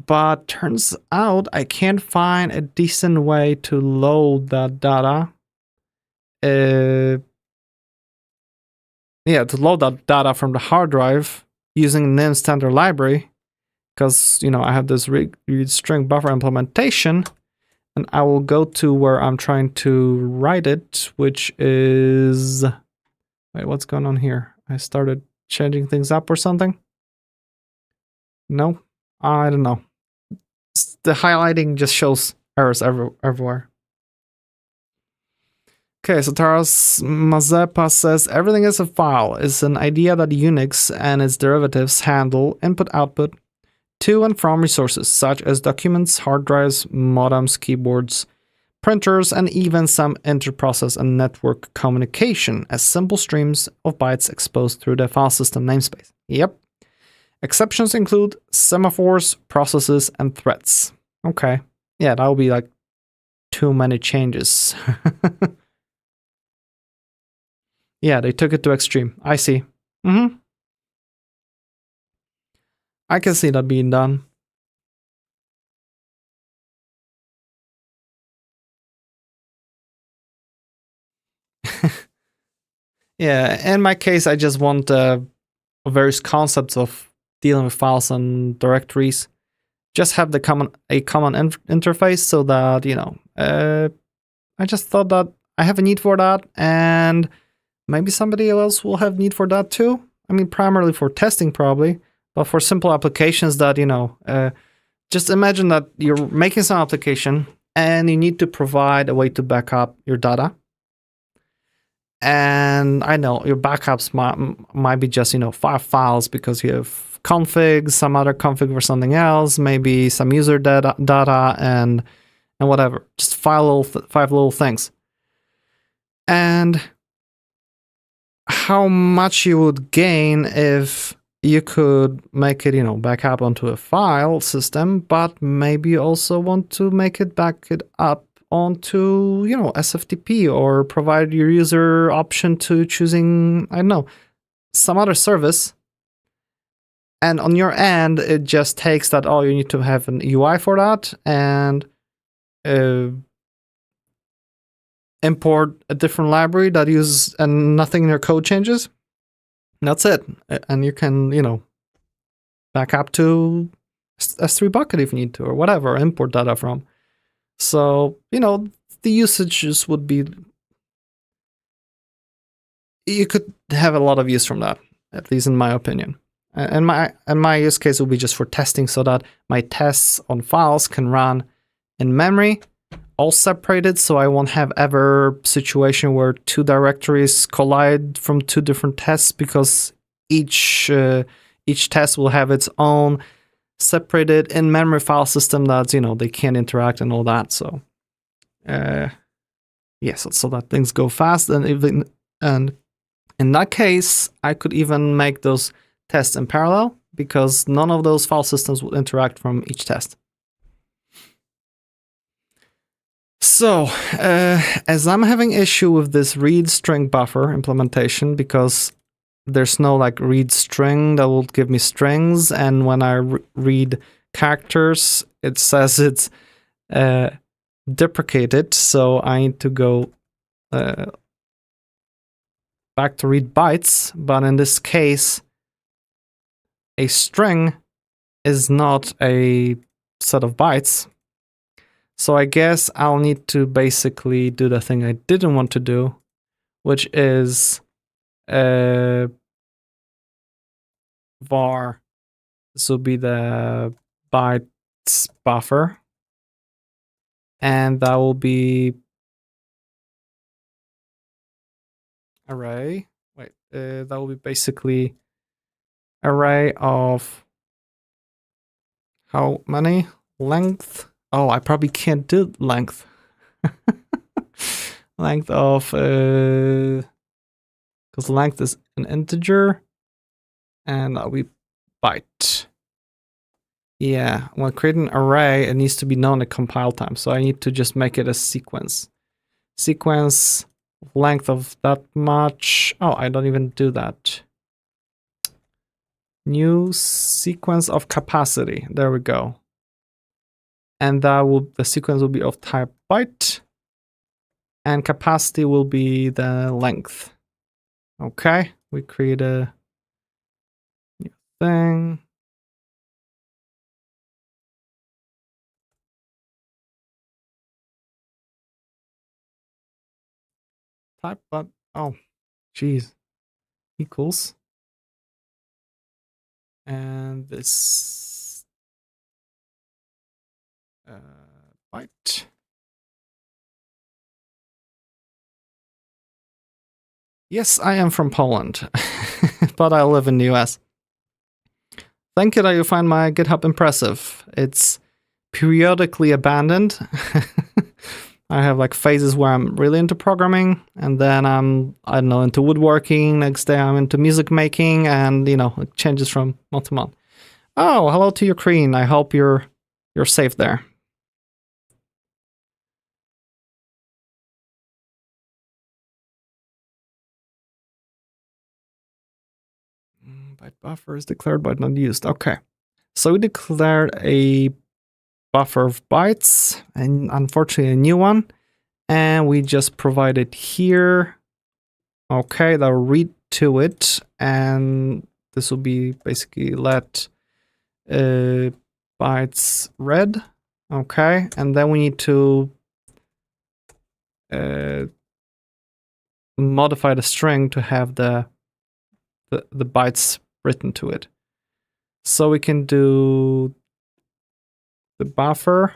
But turns out I can't find a decent way to load that data. To load that data from the hard drive using NIM standard library, because I have this read string buffer implementation, and I will go to where I'm trying to write it, which is, wait, what's going on here? I started changing things up or something? No, I don't know. The highlighting just shows errors everywhere. Okay, so Taras Mazepa says, everything is a file is an idea that Unix and its derivatives handle input-output to and from resources such as documents, hard drives, modems, keyboards, printers, and even some inter-process and network communication as simple streams of bytes exposed through the file system namespace. Yep. Exceptions include semaphores, processes, and threads. Okay. Yeah, that will be like too many changes. Yeah, they took it to extreme. I see. I can see that being done. Yeah, in my case, I just want various concepts of dealing with files and directories. Just have a common interface so that, I just thought that I have a need for that, and maybe somebody else will have need for that too. I mean, primarily for testing probably, but for simple applications that, just imagine that you're making some application and you need to provide a way to back up your data. And I know your backups might be just, 5 files because you have config, some other config for something else, maybe some user data and whatever. Just 5 little things. And how much you would gain if you could make it, back up onto a file system, but maybe you also want to make it back it up onto, SFTP, or provide your user option to choosing, I don't know, some other service. And on your end, it just takes that, you need to have an UI for that, and import a different library that uses, and nothing in your code changes. That's it. And you can, back up to S3 bucket if you need to, or whatever, import data from. So, the usages would be, you could have a lot of use from that, at least in my opinion. And my use case will be just for testing, so that my tests on files can run in memory, all separated, so I won't have ever situation where 2 directories collide from 2 different tests, because each test will have its own separated in-memory file system that, they can't interact and all that. So, so that things go fast. And in that case, I could even make those tests in parallel, because none of those file systems will interact from each test. So, as I'm having issue with this read string buffer implementation, because there's no read string that will give me strings, and when I read characters, it says it's deprecated, so I need to go back to read bytes. But in this case, a string is not a set of bytes. So I guess I'll need to basically do the thing I didn't want to do, which is var. This will be the bytes buffer. And that will be array. Wait, that will be basically array of how many? Length. Oh, I probably can't do length. Length of, because length is an integer, and that'll be byte. Yeah, when creating an array, it needs to be known at compile time, so I need to just make it a sequence. Sequence length of that much. Oh, I don't even do that. New sequence of capacity. There we go. And the sequence will be of type byte, and capacity will be the length. Okay, we create a new thing. Type, but oh, geez, equals, and this byte. Yes, I am from Poland, but I live in the US. Thank you that you find my GitHub impressive. It's periodically abandoned. I have like phases where I'm really into programming, and then I'm, I don't know, into woodworking. Next day I'm into music making, and you know, it changes from month to month. Oh, hello to Ukraine. I hope you're safe there. Byte buffer is declared but not used. Okay. So we declared a buffer of bytes, and unfortunately a new one. And we just provide it here. Okay, that'll read to it, and this will be basically let bytes read. Okay, and then we need to modify the string to have the bytes written to it. So we can do the buffer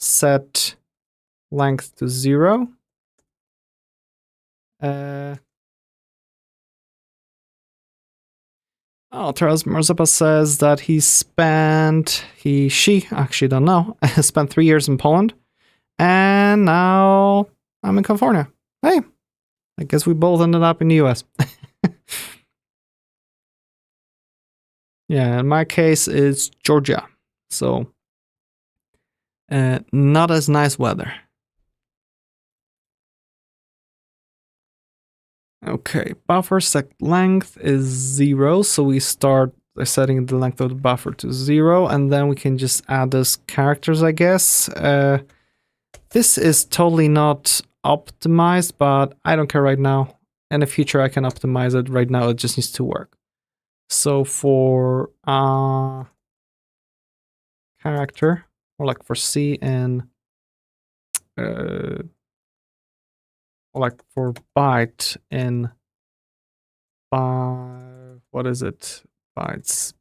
set length to 0. Taras Marzupa says that she actually don't know, spent 3 years in Poland, and now I'm in California. Hey, I guess we both ended up in the US. Yeah, in my case, it's Georgia, so not as nice weather. Okay, buffer set length is 0, so we start by setting the length of the buffer to 0, and then we can just add those characters, I guess. This is totally not optimized, but I don't care right now. In the future, I can optimize it. Right now, it just needs to work. So for character, or like for C and or like for byte in what is it? Bytes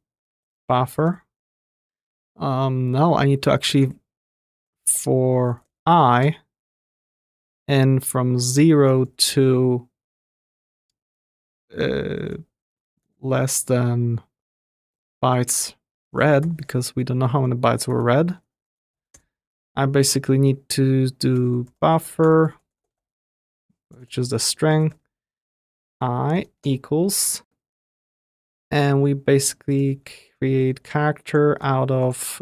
buffer. No, I need to actually for I and from 0 to less than bytes read, because we don't know how many bytes were read. I basically need to do buffer, which is the string I equals, and we basically create character out of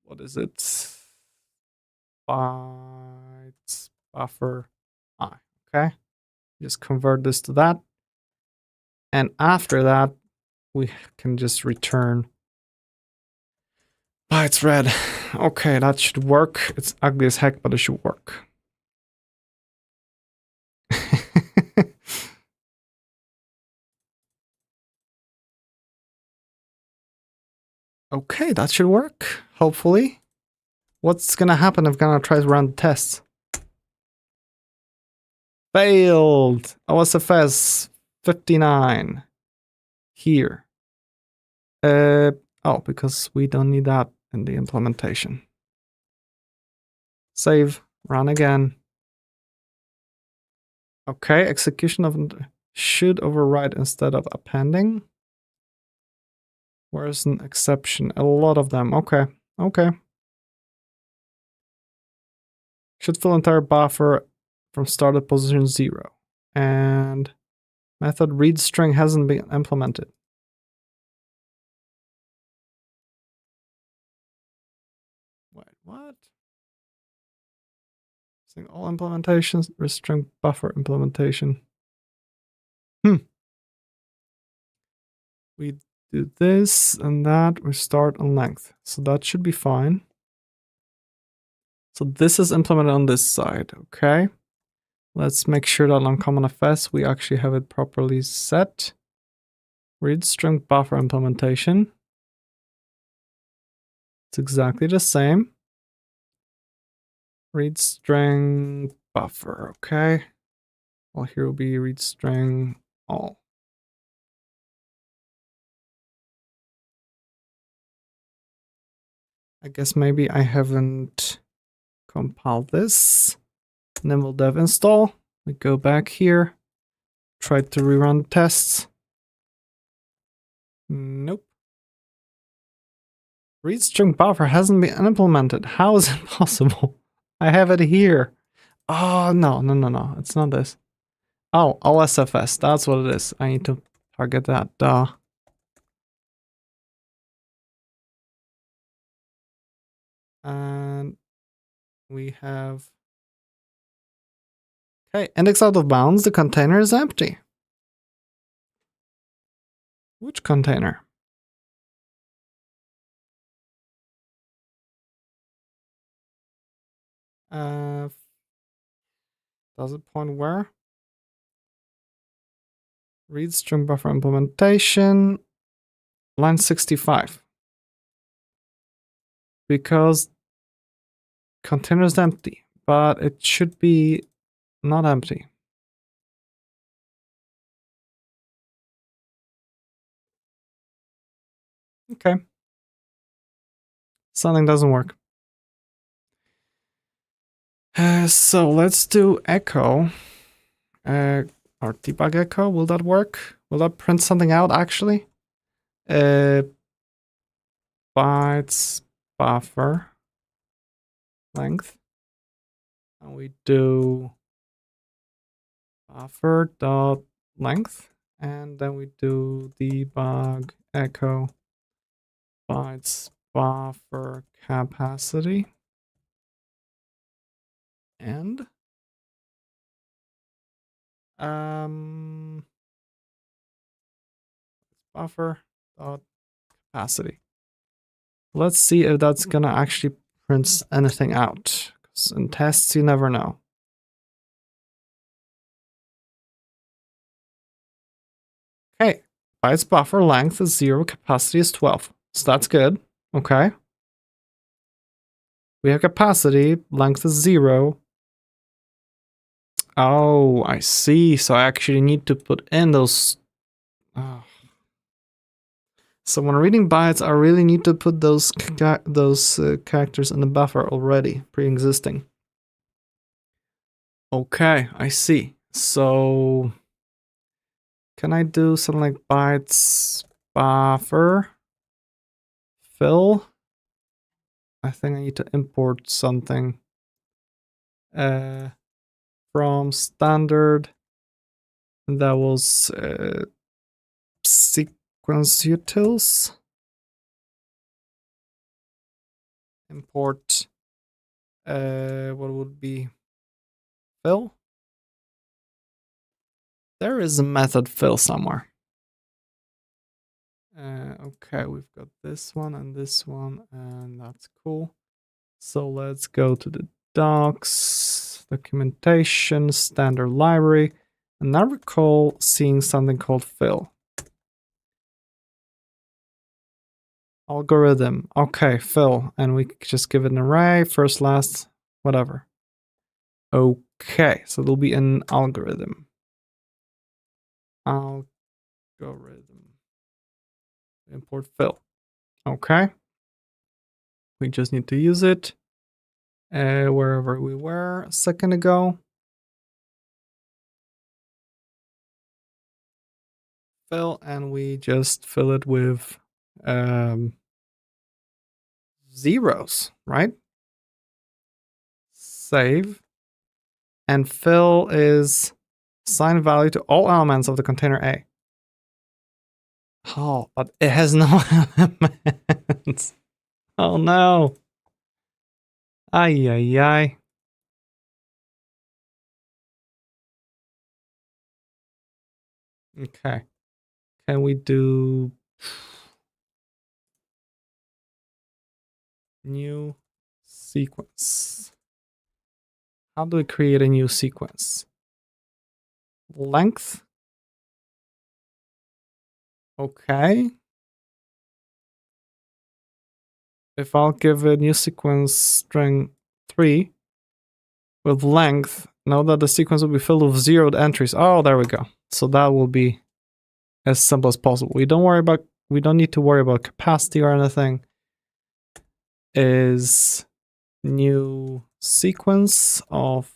what is it? Bytes buffer I. Okay, just convert this to that, and after that we can just return bytes read. Okay, that should work. It's ugly as heck, but it should work. Okay, that should work, hopefully. What's gonna happen if I'm gonna try to run the tests? Failed! OSFS 59. Here. Oh, because we don't need that in the implementation. Save, run again. Okay, execution of should override instead of appending. Where's an exception? A lot of them. Okay, okay. Should fill entire buffer from started position 0. And method read string hasn't been implemented. Wait, what? Saying all implementations, restrict buffer implementation. We do this and that, we start on length. So that should be fine. So this is implemented on this side, okay? Let's make sure that on CommonFS we actually have it properly set. Read string buffer implementation. It's exactly the same. Read string buffer, okay? Well, here will be read string all. I guess maybe I haven't compiled this. And then we'll dev install. We go back here, try to rerun the tests. Nope. Read string buffer hasn't been implemented. How is it possible? I have it here. Oh, no. It's not this. Oh, OSFS. That's what it is. I need to target that. Duh. And we have... Okay, index out of bounds. The container is empty. Which container? Does it point where? Read string buffer implementation, line 65. Because container is empty, but it should be not empty. Okay. Something doesn't work. So let's do echo. Or debug echo. Will that work? Will that print something out actually? Bytes buffer length. And we do buffer dot length. And then we do debug echo bytes buffer capacity. And buffer dot capacity. Let's see if that's gonna actually print anything out. Because in tests you never know. Okay, bytes buffer length is 0, capacity is 12. So that's good. Okay. We have capacity, length is 0. Oh, I see. So I actually need to put in those. Oh. So when reading bytes, I really need to put those characters in the buffer already, pre-existing. Okay, I see. So can I do something like bytes buffer fill? I think I need to import something from standard. That was sequence utils. Import what would be fill? There is a method fill somewhere. Okay, we've got this one, and that's cool. So let's go to the docs, documentation, standard library, and I recall seeing something called fill. Algorithm. Okay, fill. And we just give it an array, first, last, whatever. Okay, so there'll be an algorithm. Algorithm. Import fill. Okay. We just need to use it wherever we were a second ago. Fill, and we just fill it with zeros, right? Save. And fill is assign value to all elements of the container A. Oh, but it has no elements. Oh no. Ay, ay, ay. Okay. Can we do new sequence? How do we create a new sequence? Length. Okay. If I'll give a new sequence string 3 with length, know that the sequence will be filled with zeroed entries. Oh, there we go. So that will be as simple as possible. We don't need to worry about capacity or anything. Is new sequence of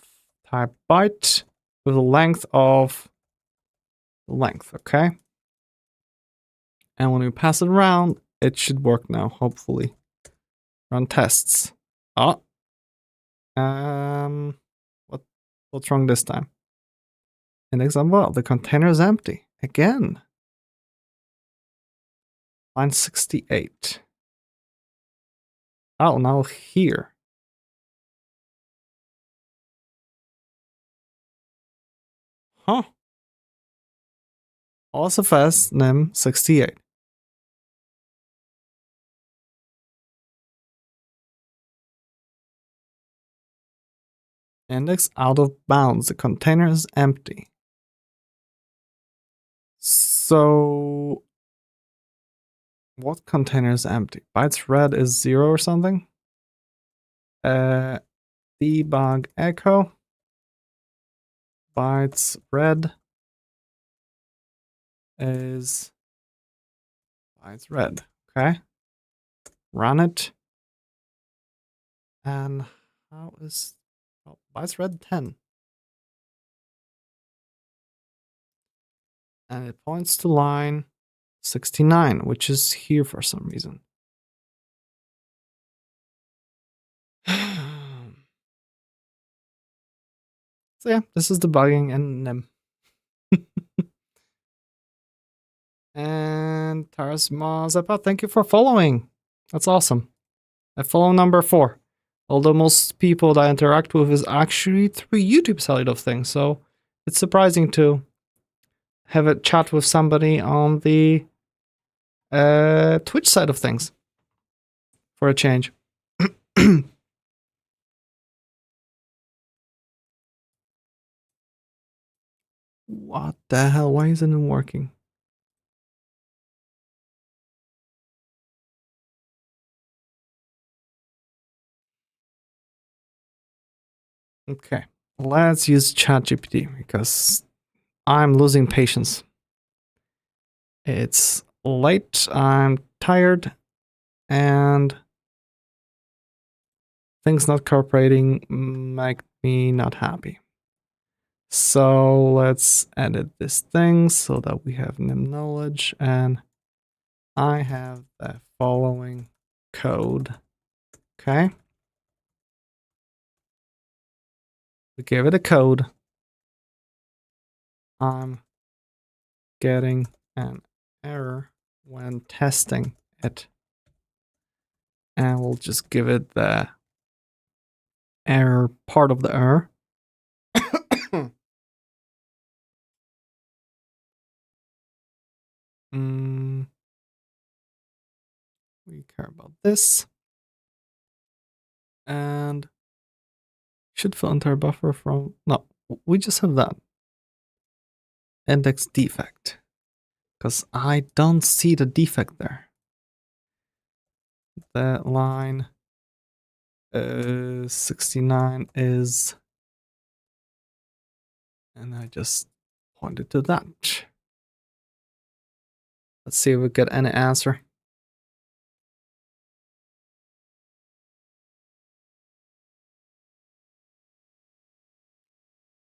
type byte with a length of length, okay? And when we pass it around, it should work now, hopefully. Run tests. Oh. What's wrong this time? Index on well, the container is empty. Again. Line 68. Oh, now here. Huh. OSFS nym 68. Index out of bounds. The container is empty. So what container is empty? Bytes red is 0 or something? Debug echo. Bytes red is bytes red. Okay. Run it. And how is bytes red 10? And it points to line 69, which is here for some reason. So yeah, this is debugging and NIM. And Taras Mazeppa, thank you for following. That's awesome. I follow number 4. Although most people that I interact with is actually through YouTube side of things. So it's surprising to have a chat with somebody on the Twitch side of things for a change. What the hell? Why isn't it working? Okay, let's use ChatGPT because I'm losing patience. It's late, I'm tired, and things not cooperating make me not happy. So let's edit this thing so that we have nym knowledge, and I have the following code. Okay. We gave it a code. I'm getting an error when testing it. And we'll just give it the error part of the error. We care about this. And should fill entire buffer from, no, we just have that. Index defect. Because I don't see the defect there. the line 69 is, and I just pointed to that. Let's see if we get any answer.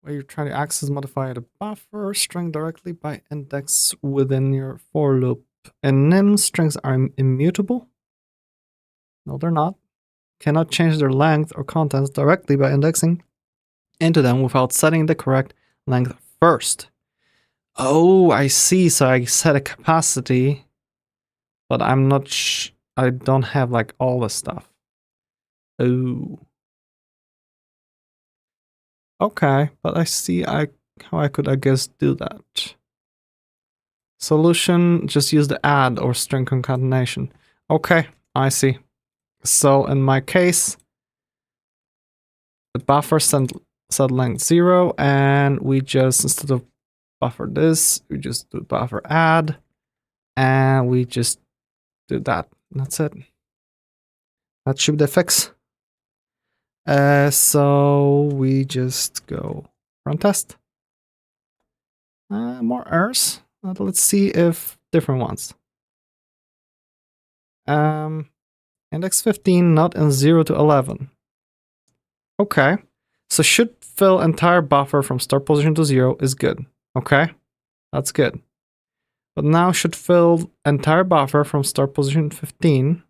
Where you're trying to access modify the buffer string directly by index within your for loop. In NIM, strings are immutable. No, they're not. Cannot change their length or contents directly by indexing into them without setting the correct length first. Oh, I see. So I set a capacity, but I'm not I don't have like all the stuff. Oh. Okay, but I see how I could, I guess, do that. Solution, just use the add or string concatenation. Okay, I see. So in my case, the buffer set length 0, and we just, instead of buffer this, we just do buffer add, and we just do that. That's it. That should be the fix. So we just go run test. More errors. Let's see if different ones. Index 15 not in 0 to 11. Okay, so should fill entire buffer from start position to 0 is good. Okay, that's good. But now should fill entire buffer from start position 15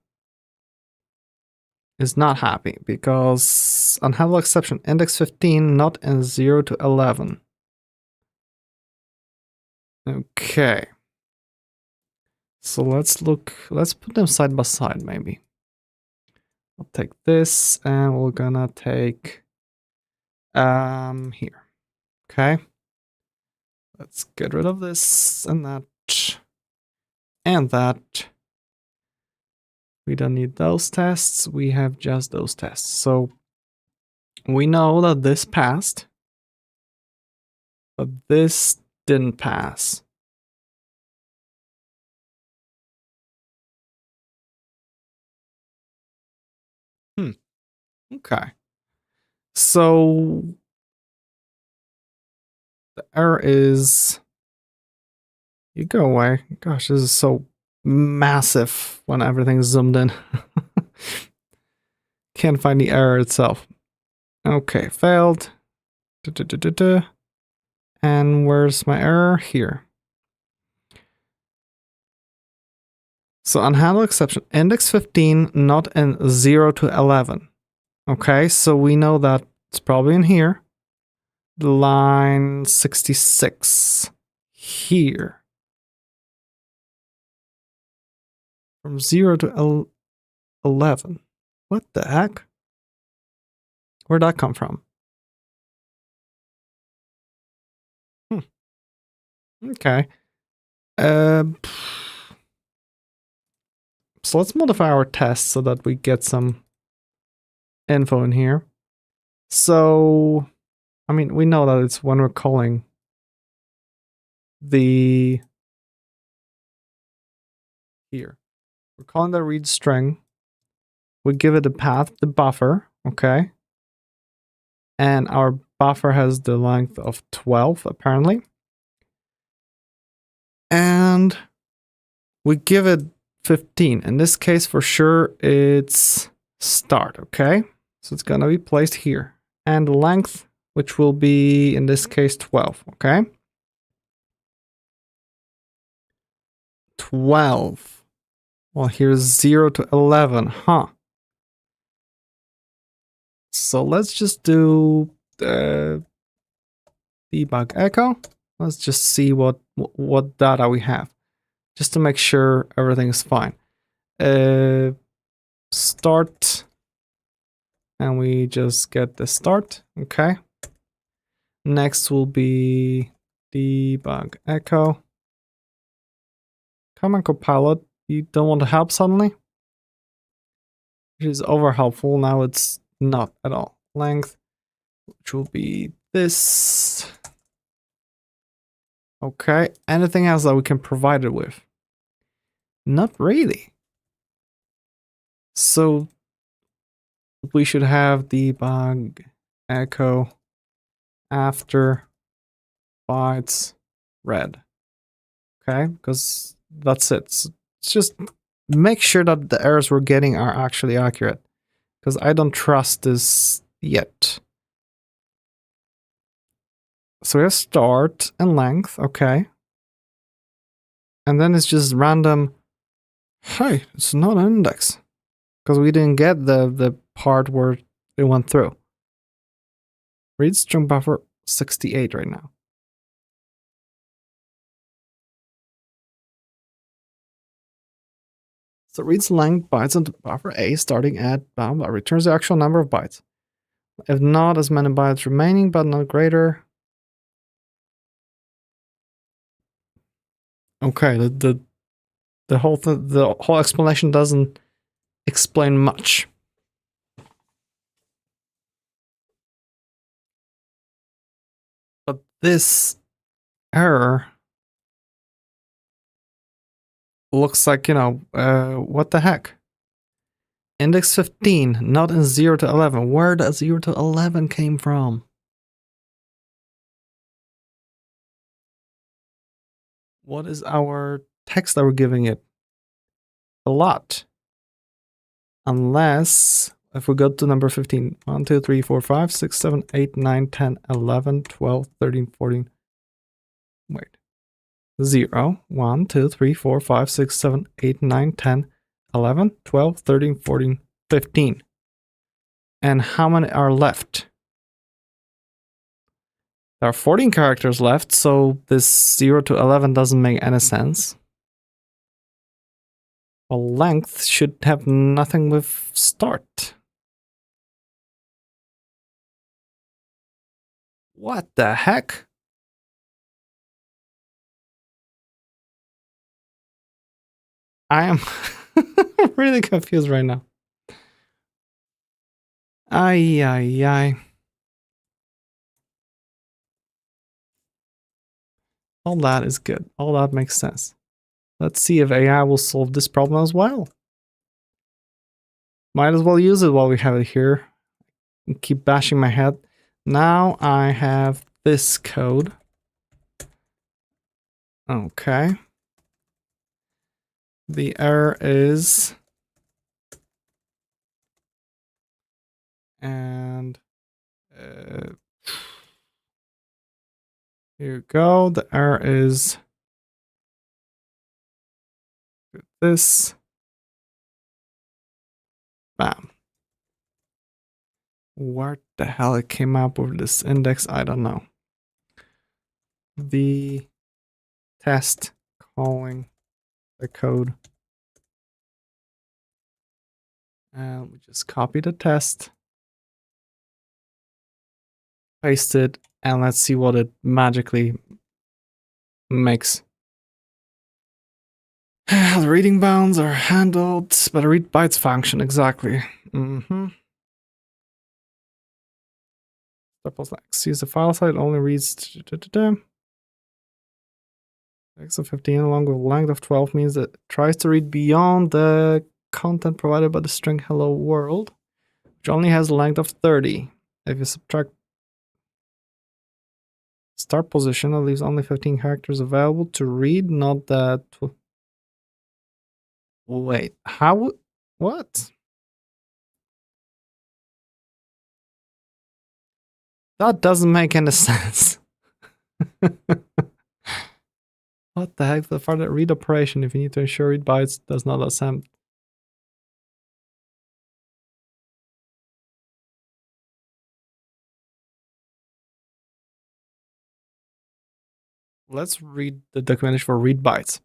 is not happy because unhandled exception index 15 not in 0 to 11. Okay. So let's put them side by side maybe. I'll take this and we're gonna take here. Okay. Let's get rid of this and that and that. We don't need those tests. We have just those tests. So we know that this passed, but this didn't pass. Okay. So the error is, you go away. Gosh, this is so massive when everything's zoomed in. Can't find the error itself. Okay, failed. And where's my error? Here. So unhandled exception, index 15 not in 0 to 11. Okay, so we know that it's probably in here. Line 66 here. From 0 to 11. What the heck? Where'd that come from? Okay. So let's modify our test so that we get some info in here. So, I mean, we know that it's when we're calling the here. We're calling the read string. We give it a path, the buffer, okay? And our buffer has the length of 12, apparently. And we give it 15. In this case, for sure, it's start, okay? So it's gonna be placed here. And the length, which will be, in this case, 12, okay? 12. Well, here's 0 to 11, huh? So let's just do the debug echo. Let's just see what data we have, just to make sure everything's fine. Start, and we just get the start, okay? Next will be debug echo. Come on, Copilot, you don't want to help suddenly? Which is over helpful, now it's not at all. Length, which will be this. Okay, anything else that we can provide it with? Not really. So we should have debug echo after bytes read. Okay, because that's it. So it's just make sure that the errors we're getting are actually accurate, because I don't trust this yet. So we have start and length, okay. And then it's just random, hey, it's not an index. Because we didn't get the part where it went through. Read string buffer 68 right now. So it reads length bytes into buffer A starting at bound, but returns the actual number of bytes. If not, as many bytes remaining, but not greater. Okay, the whole explanation doesn't explain much. But this error looks like, what the heck? Index 15, not in 0 to 11. Where does 0 to 11 came from? What is our text that we're giving it? A lot. Unless, if we go to number 15, 1, 2, 3, 4, 5, 6, 7, 8, 9, 10, 11, 12, 13, 14. Wait. 0, 1, 2, 3, 4, 5, 6, 7, 8, 9, 10, 11, 12, 13, 14, 15. And how many are left? There are 14 characters left, so this 0 to 11 doesn't make any sense. Well, length should have nothing with start. What the heck? I am really confused right now. Ay, ay, ay. All that is good. All that makes sense. Let's see if AI will solve this problem as well. Might as well use it while we have it here. And keep bashing my head. Now I have this code. Okay. The error is... And... here you go. The error is... this. Bam. Where the hell it came up with this index, I don't know. The test calling the code. And we just copy the test, paste it, and let's see what it magically makes. The reading bounds are handled by the read bytes function, exactly. Suppose X. Use the file size only reads X of 15 along with length of 12 means that it tries to read beyond the content provided by the string hello world, which only has a length of 30. If you subtract start position, it leaves only 15 characters available to read, not that. Wait, how? What? That doesn't make any sense. What the heck? The further read operation, if you need to ensure read bytes, does not attempt. Let's read the documentation for read bytes.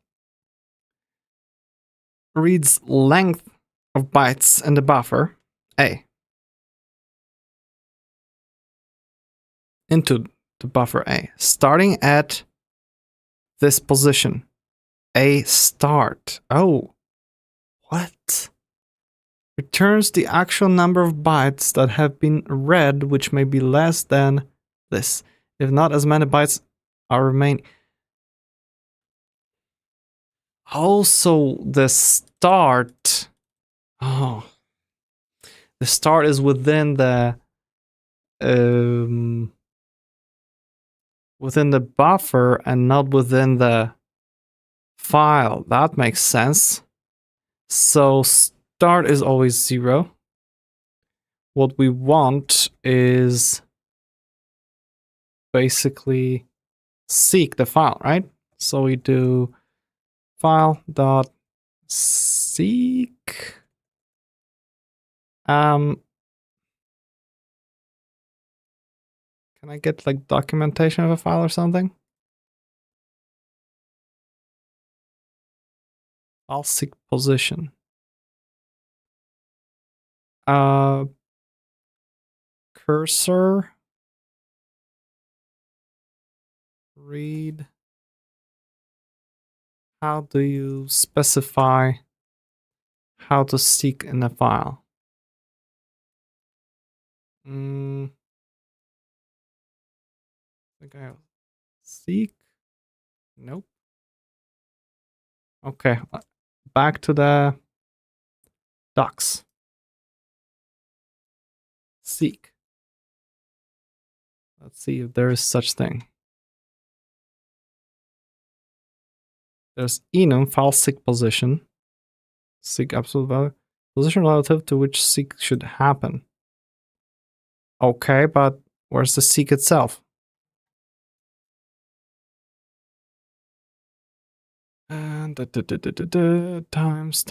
Reads length of bytes in the buffer, A, into the buffer A, starting at this position, A start. Oh, what? Returns the actual number of bytes that have been read, which may be less than this. If not, as many bytes are remaining. Also, the start. Oh, the start is within the buffer and not within the file. That makes sense. So start is always 0. What we want is basically seek the file, right? So we do file dot seek. Can I get like documentation of a file or something? I'll seek position. Cursor read. How do you specify how to seek in a file? I think I seek. Nope. Okay, back to the docs. Seek. Let's see if there is such thing. There's enum file seek position. Seek absolute value. Position relative to which seek should happen. Okay, but where's the seek itself? And times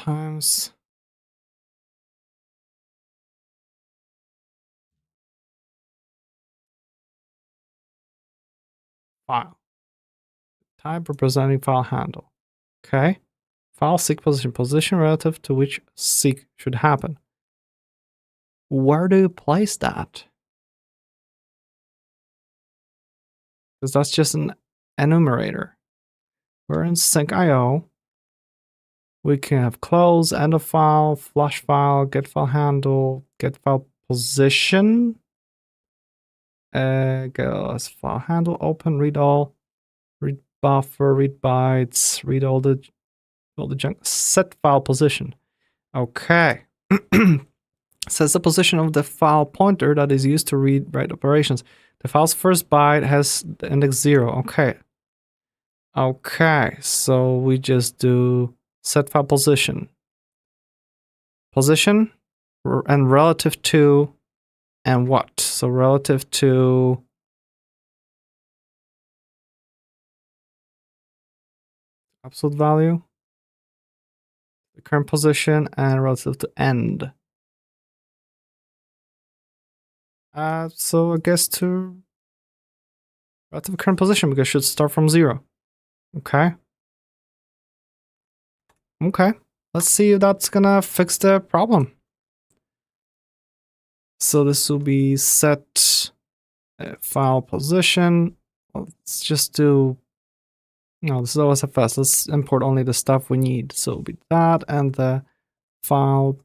file. Type representing file handle. Okay. File seek position relative to which seek should happen. Where do you place that? Because that's just an enumerator. We're in sync.io. We can have close, end of file, flush file, get file handle, get file position. Go as file handle, open, read all, read buffer, read bytes, read all the junk. Set file position. Okay. Sets the position of the file pointer that is used to read write operations. The file's first byte has the index 0. Okay. Okay, so we just do set file position. Position and relative to and what? So relative to absolute value, the current position, and relative to end. So I guess to relative current position because it should start from 0. Okay. Okay. Let's see if that's gonna fix the problem. So this will be set file position. Let's just do, no, this is OSFS. Let's import only the stuff we need. So it'll be that and the file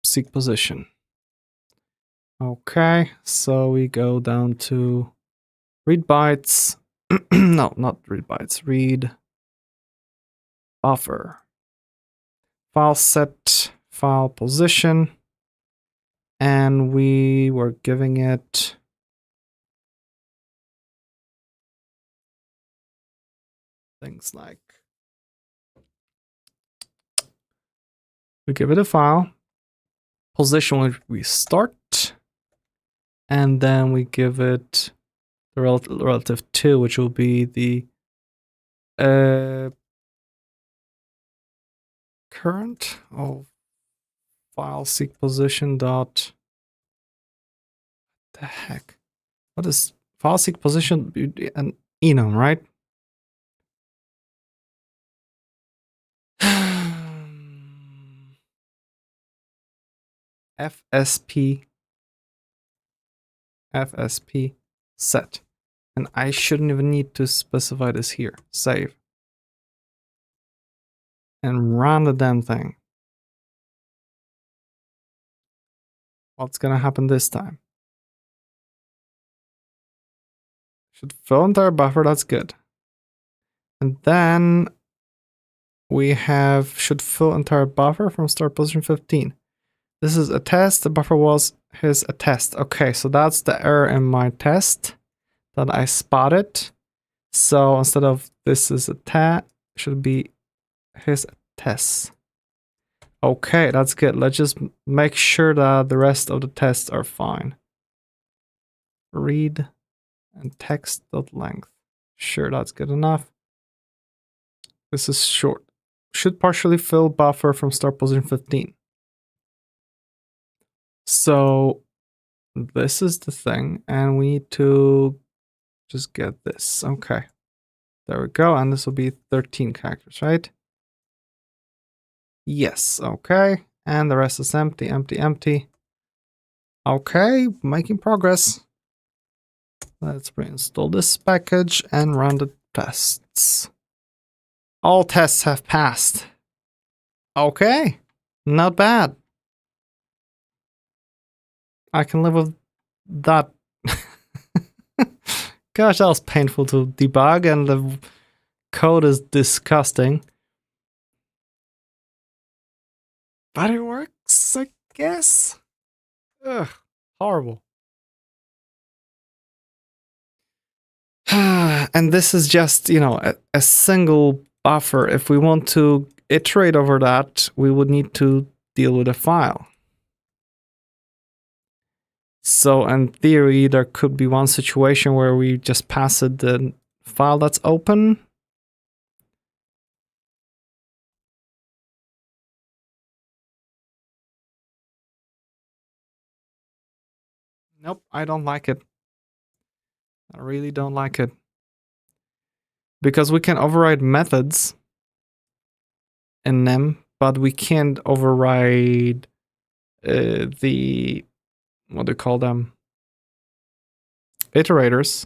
seek position. Okay, so we go down to read bytes. No, not read bytes. Read buffer. File set file position. And we were giving it things like, we give it a file, position where we start, and then we give it the relative to, which will be the current of file seek position dot, the heck, what is file seek position? An enum, right? FSP set. And I shouldn't even need to specify this here. Save. And run the damn thing. What's gonna happen this time? Should fill entire buffer, that's good. And then we have should fill entire buffer from start position 15. This is a test. The buffer was his a test. Okay, so that's the error in my test that I spotted. So instead of this is a test, it should be his test. Okay, that's good. Let's just make sure that the rest of the tests are fine. Read and text.length. Sure, that's good enough. This is short. Should partially fill buffer from start position 15. So this is the thing, and we need to just get this. Okay, there we go. And this will be 13 characters, right? Yes, okay. And the rest is empty, empty, empty. Okay, making progress. Let's reinstall this package and run the tests. All tests have passed. Okay, not bad. I can live with that. Gosh, that was painful to debug, and the code is disgusting. But it works, I guess. Ugh, horrible. And this is just, you know, a single buffer. If we want to iterate over that, we would need to deal with a file. So in theory, there could be one situation where we just pass it the file that's open. Nope, I don't like it. I really don't like it. Because we can override methods in them, but we can't override the, what do you call them? Iterators.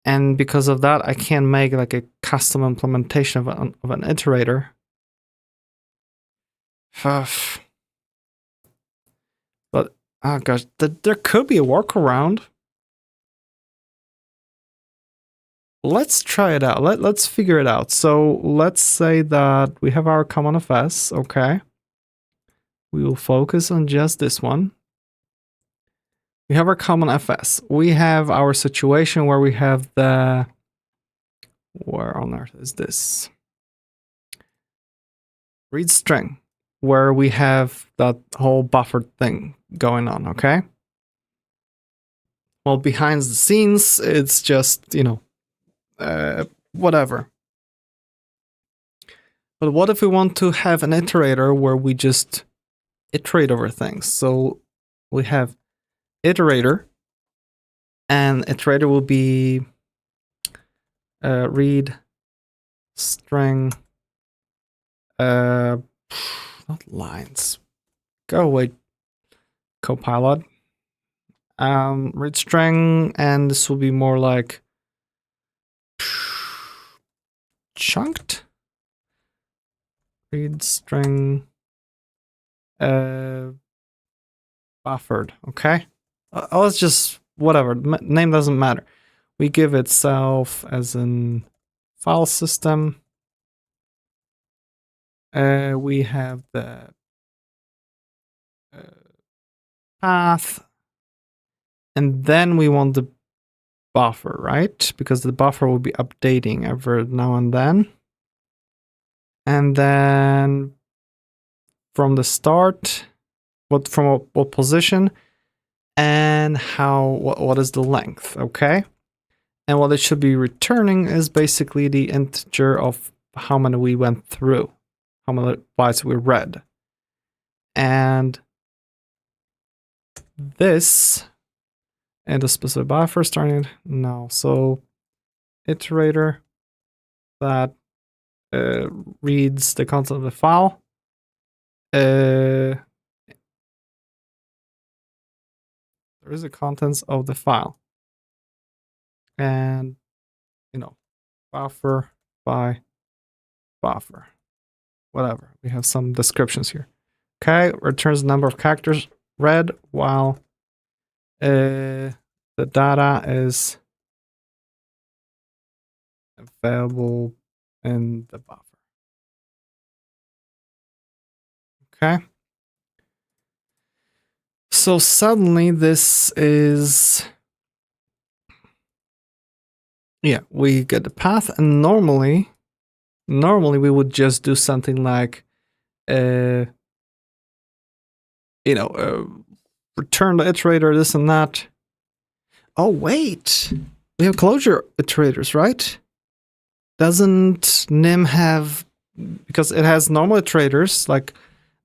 And because of that, I can't make like a custom implementation of an iterator. But, oh gosh, there could be a workaround. Let's try it out. Let's figure it out. So let's say that we have our CommonFS, okay? We will focus on just this one. We have our CommonFS. We have our situation where we have the, where on earth is this? Read string, where we have that whole buffer thing going on, okay? Well, behind the scenes, it's just, you know, whatever. But what if we want to have an iterator where we just iterate over things? So we have iterator, and iterator will be read string, not lines. Go away, Copilot. Read string, and this will be more like chunked. Read string, buffered. Okay. Oh, it's just whatever. Name doesn't matter. We give itself as in file system. We have the path, and then we want the buffer, right? Because the buffer will be updating every now and then. And then from the start, from what position, and what is the length, okay? And what it should be returning is basically the integer of how many we went through, how many bytes we read. And this, and the specific buffer starting, no. So iterator that reads the content of the file. There is the contents of the file. And, you know, buffer by buffer, whatever. We have some descriptions here. Okay, returns the number of characters read while the data is available in the buffer. Okay. So suddenly this is, yeah, we get the path, and normally we would just do something like, return the iterator, this and that. Oh, wait, we have closure iterators, right? Doesn't nim have, because it has normal iterators, like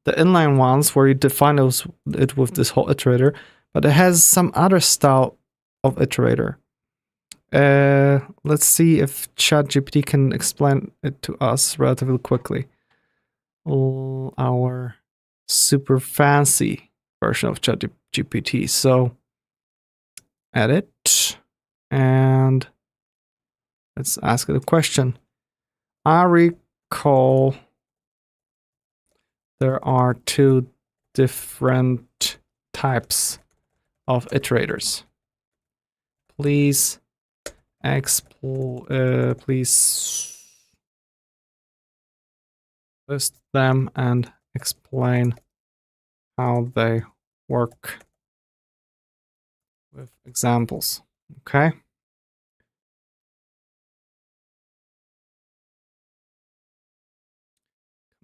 the inline ones where you define it with this whole iterator, but it has some other style of iterator. Let's see if ChatGPT can explain it to us relatively quickly. Our super fancy version of ChatGPT. So edit, and let's ask it a question. I recall there are two different types of iterators. Please please list them and explain how they work with examples. Okay.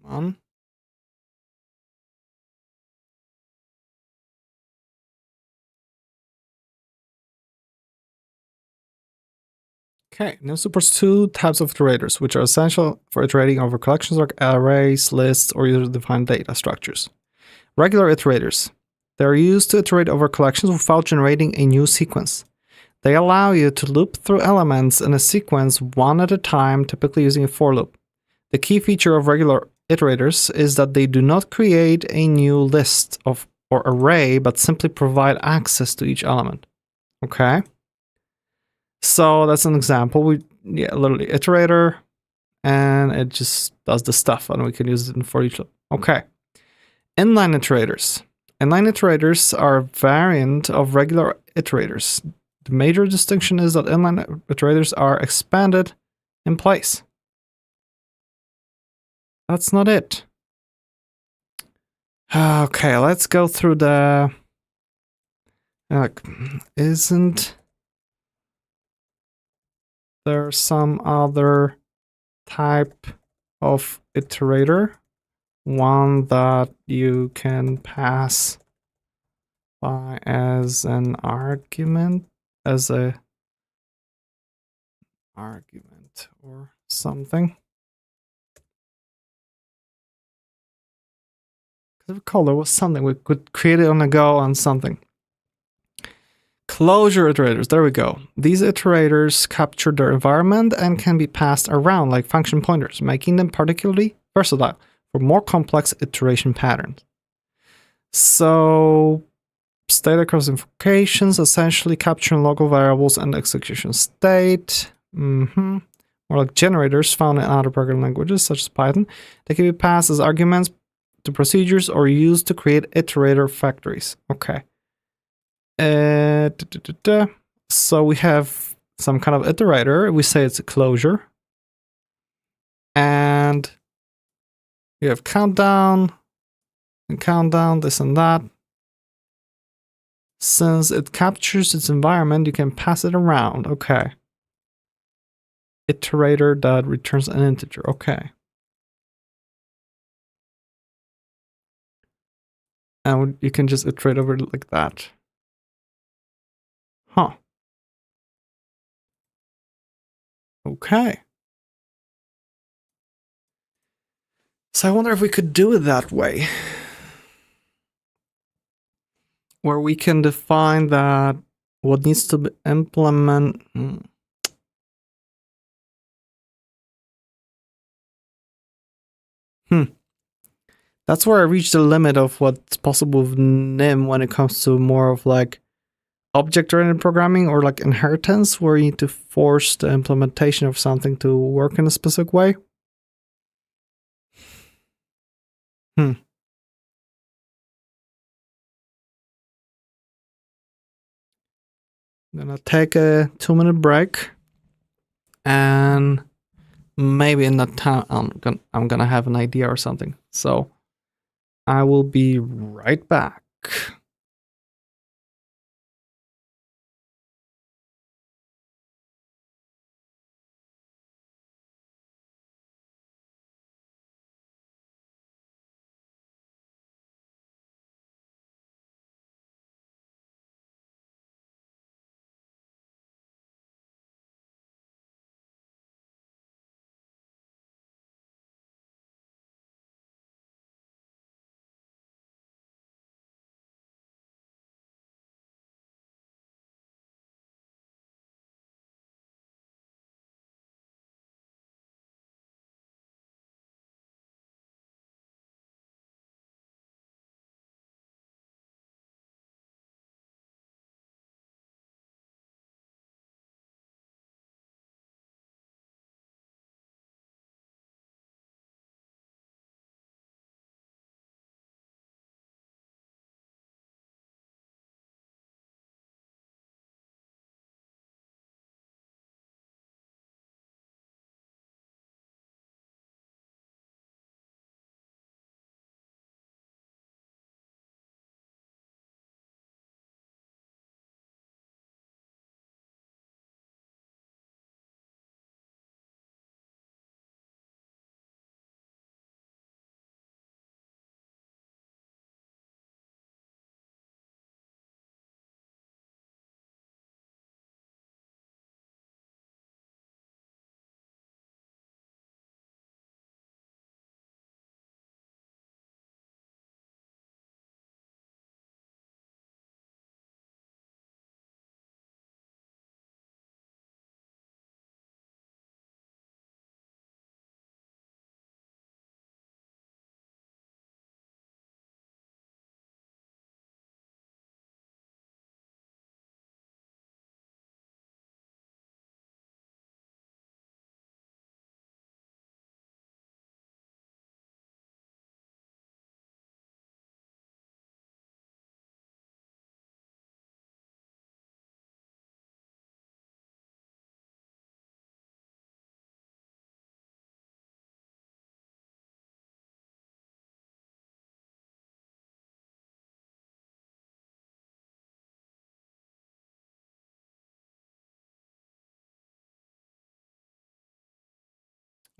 Come on. Okay, now supports two types of iterators, which are essential for iterating over collections like arrays, lists, or user-defined data structures. Regular iterators. They're used to iterate over collections without generating a new sequence. They allow you to loop through elements in a sequence one at a time, typically using a for loop. The key feature of regular iterators is that they do not create a new list or array, but simply provide access to each element. Okay. So that's an example. Literally iterator, and it just does the stuff, and we can use it in for each loop. Okay. Inline iterators. Inline iterators are a variant of regular iterators. The major distinction is that inline iterators are expanded in place. That's not it. Okay, let's go through the... isn't there some other type of iterator? One that you can pass by as an argument, or something. I recall there was something we could create it on the go on something. Closure iterators, there we go. These iterators capture their environment and can be passed around like function pointers, making them particularly versatile for more complex iteration patterns. So, state across invocations, essentially capturing local variables and execution state. More like generators found in other programming languages, such as Python. They can be passed as arguments to procedures or used to create iterator factories. Okay. So we have some kind of iterator. We say it's a closure. And you have countdown, and countdown, this and that. Since it captures its environment, you can pass it around. Okay. Iterator that returns an integer. Okay. And you can just iterate over it like that. Huh. Okay. So I wonder if we could do it that way. Where we can define that what needs to be implemented. That's where I reached the limit of what's possible with NIM when it comes to more of like object-oriented programming or like inheritance, where you need to force the implementation of something to work in a specific way. I'm gonna take a 2-minute break, and maybe in that time I'm gonna have an idea or something. So I will be right back.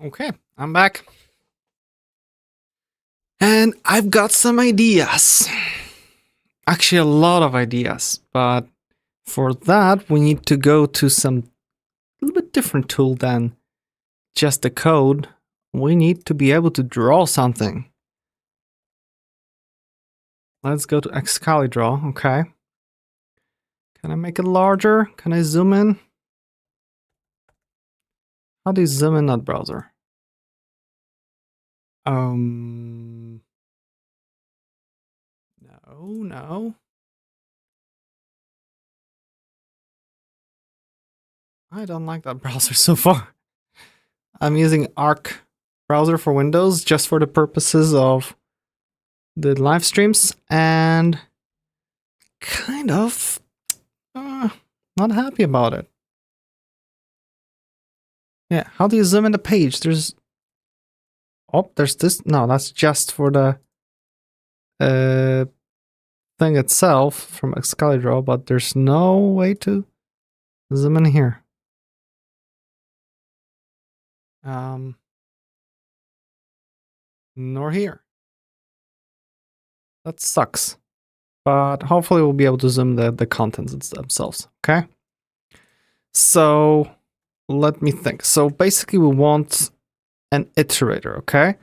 Okay, I'm back. And I've got some ideas. Actually, a lot of ideas. But for that, we need to go to some little bit different tool than just the code. We need to be able to draw something. Let's go to XCaliDraw. Okay. Can I make it larger? Can I zoom in? How do you zoom in that browser? No. I don't like that browser so far. I'm using Arc browser for Windows just for the purposes of the live streams, and kind of not happy about it. Yeah, how do you zoom in the page? There's this. No, that's just for the thing itself from XCaliDraw, but there's no way to zoom in here. Nor here. That sucks. But hopefully we'll be able to zoom the contents themselves, okay? So let me think. So basically we want an iterator, okay?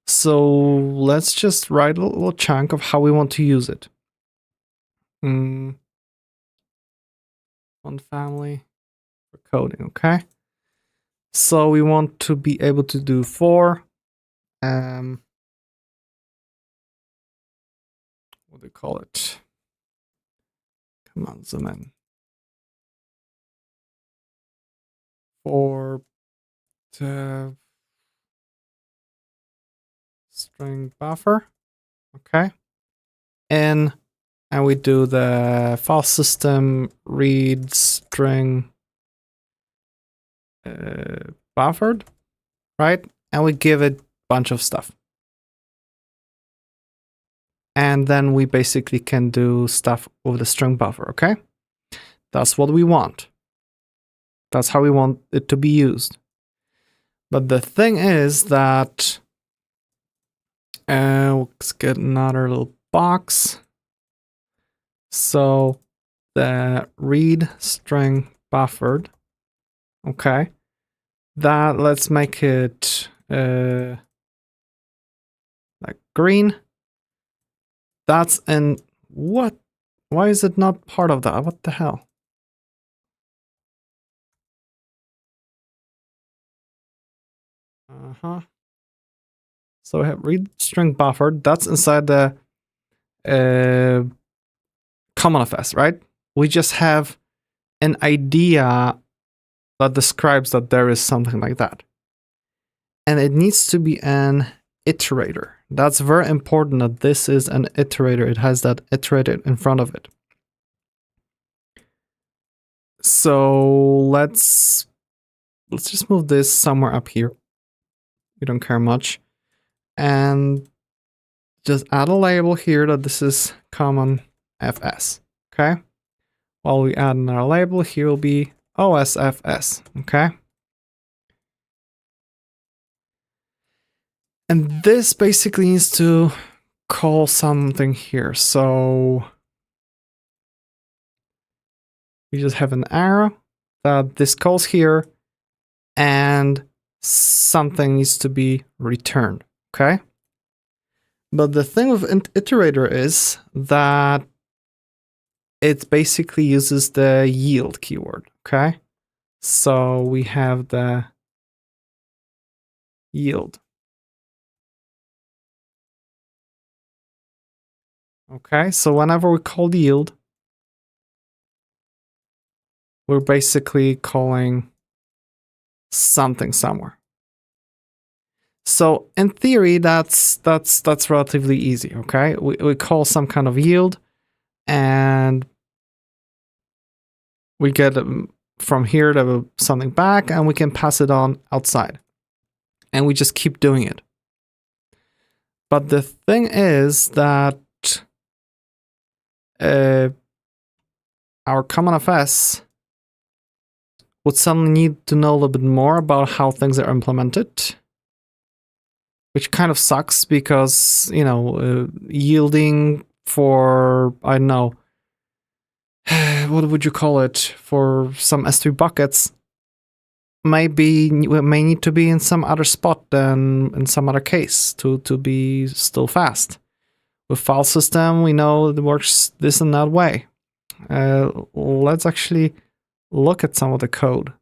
So let's just write a little chunk of how we want to use it. One family for coding, okay? So we want to be able to do for, what do we call it? Come on, zoom in. For the string buffer, okay? And we do the file system read string buffered, right? And we give it a bunch of stuff. And then we basically can do stuff with the string buffer, okay? That's what we want. That's how we want it to be used. But the thing is that let's get another little box. So the read string buffered, okay? That let's make it like green. That's in what? Why is it not part of that? What the hell? So we have read string buffered. That's inside the CommonFS, right? We just have an idea that describes that there is something like that. And it needs to be an iterator. That's very important that this is an iterator. It has that iterator in front of it. So let's just move this somewhere up here. We don't care much. And just add a label here that this is CommonFS, okay? While we add another label, here will be OSFS, okay? And this basically needs to call something here. So we just have an arrow that this calls here, and something needs to be returned, okay? But the thing with iterator is that it basically uses the yield keyword, okay? So we have the yield. Okay, so whenever we call the yield, we're basically calling something somewhere. So in theory, that's relatively easy, okay? We call some kind of yield, and we get from here to something back, and we can pass it on outside. And we just keep doing it. But the thing is that our CommonFS would suddenly need to know a little bit more about how things are implemented. which kind of sucks because, yielding for, I don't know, what would you call it, for some S3 buckets may need to be in some other spot than in some other case to be still fast. With file system, we know it works this and that way. Let's actually look at some of the code.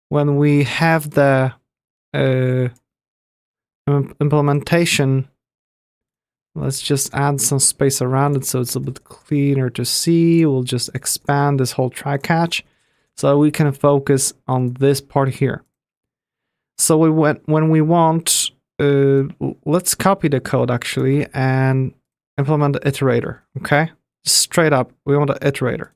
When we have the implementation, let's just add some space around it so it's a bit cleaner to see. We'll just expand this whole try catch so we can focus on this part here. So when we want, let's copy the code actually and implement the iterator, okay? Straight up, we want an iterator.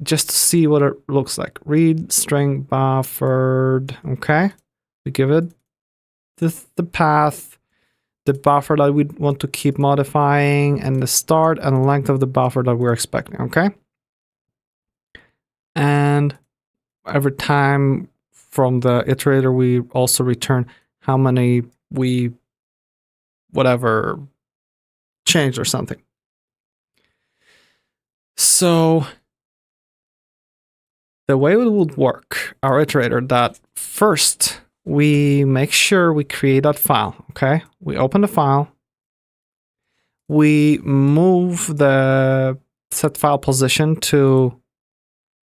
Just to see what it looks like. Read string buffered, okay? We give it the path, the buffer that we want to keep modifying, and the start and length of the buffer that we're expecting, okay? And every time from the iterator, we also return how many we whatever changed or something. So the way it would work, our iterator, that first we make sure we create that file, okay? We open the file, we move the set file position to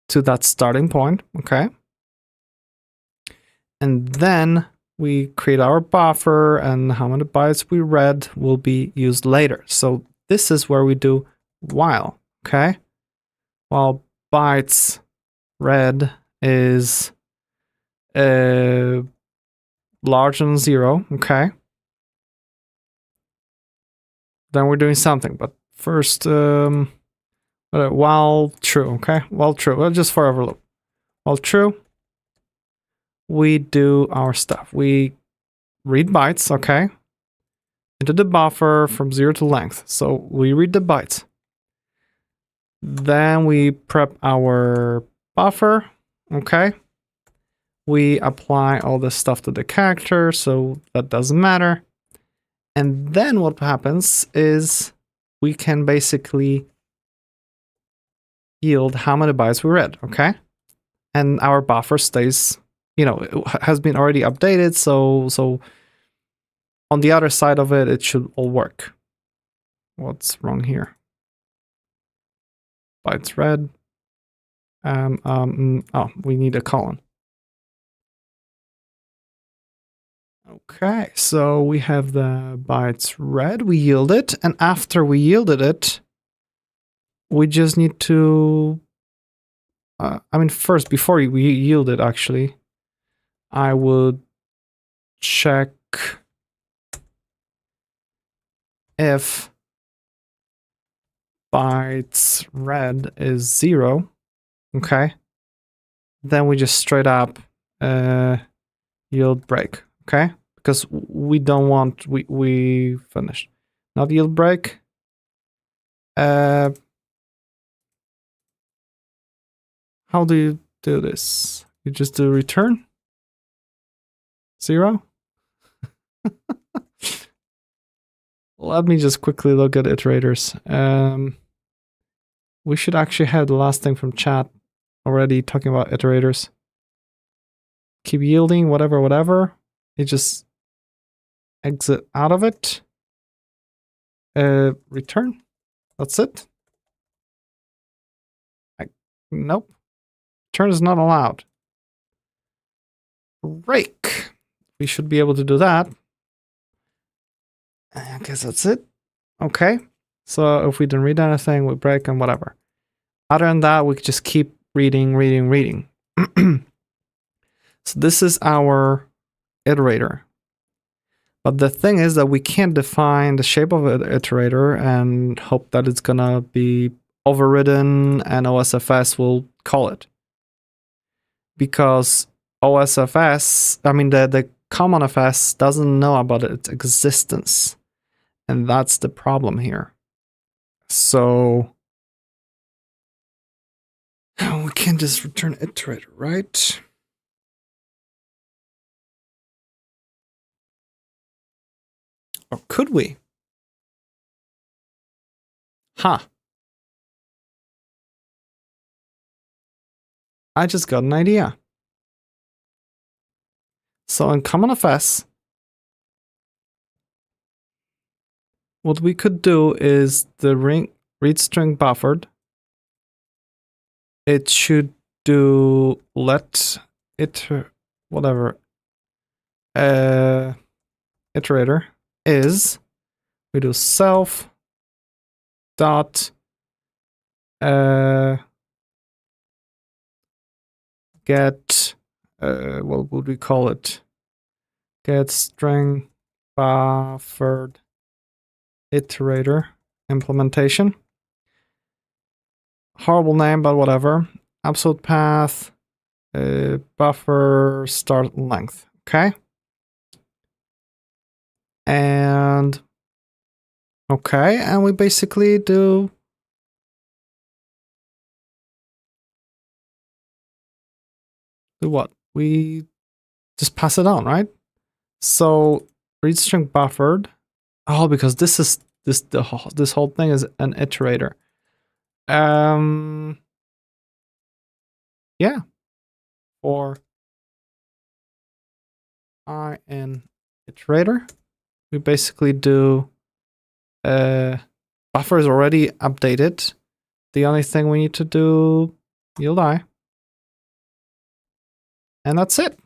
that starting point, okay? And then we create our buffer, and how many bytes we read will be used later. So this is where we do while, okay? While bytes read is larger than 0, okay? Then we're doing something, but first, while true, okay? While true, well, just forever loop. While true, we do our stuff. We read bytes, okay? Into the buffer from 0 to length. So we read the bytes. Then we prep our buffer, okay? We apply all this stuff to the character, so that doesn't matter. And then what happens is we can basically yield how many bytes we read, okay? And our buffer stays, it has been already updated, so on the other side of it, it should all work. What's wrong here? Bytes read. We need a colon. Okay, so we have the bytes read, we yield it, and after we yielded it, we just need to, first, before we yield it, actually, I would check if bytes read is 0, okay? Then we just straight up yield break, okay? Because we don't want, we finished. Not yield break. How do you do this? You just do return? 0? Let me just quickly look at iterators. We should actually have the last thing from chat already talking about iterators. Keep yielding, whatever. You just exit out of it. Return. That's it. Nope. Return is not allowed. Break. We should be able to do that. I guess that's it. Okay. So if we don't read anything, we break and whatever. Other than that, we just keep reading. So this is our iterator. But the thing is that we can't define the shape of an iterator and hope that it's gonna be overridden and OSFS will call it. Because OSFS, the CommonFS doesn't know about its existence. And that's the problem here. So we can just return iterator, right? Or could we? Huh. I just got an idea. So in CommonFS, what we could do is the read string buffered. It should do let it whatever iterator is. We do self dot get what would we call it? Get string buffered iterator implementation. Horrible name, but whatever. Absolute path, buffer start length. Okay. And okay, and we basically do what? We just pass it on, right? So read string buffered. Oh, because this whole thing is an iterator. Yeah. For I in iterator, we basically do buffer is already updated. The only thing we need to do yield I. And that's it.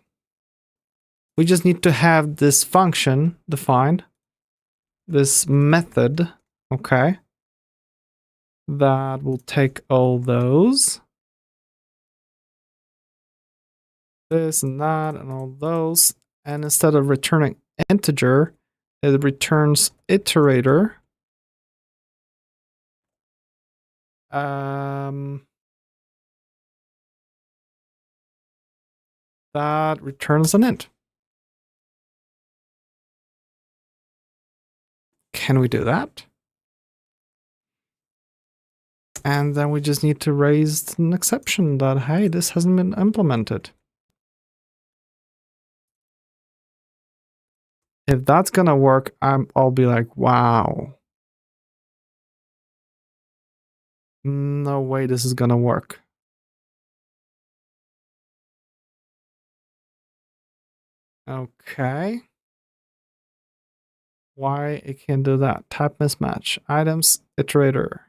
We just need to have this function defined, this method, okay, that will take all those, this and that and all those, and instead of returning integer, it returns iterator. That returns an int. Can we do that? And then we just need to raise an exception that, hey, this hasn't been implemented. If that's gonna work, I'll be like, wow. No way this is gonna work. Okay. Why it can't do that? Type mismatch. Items, iterator.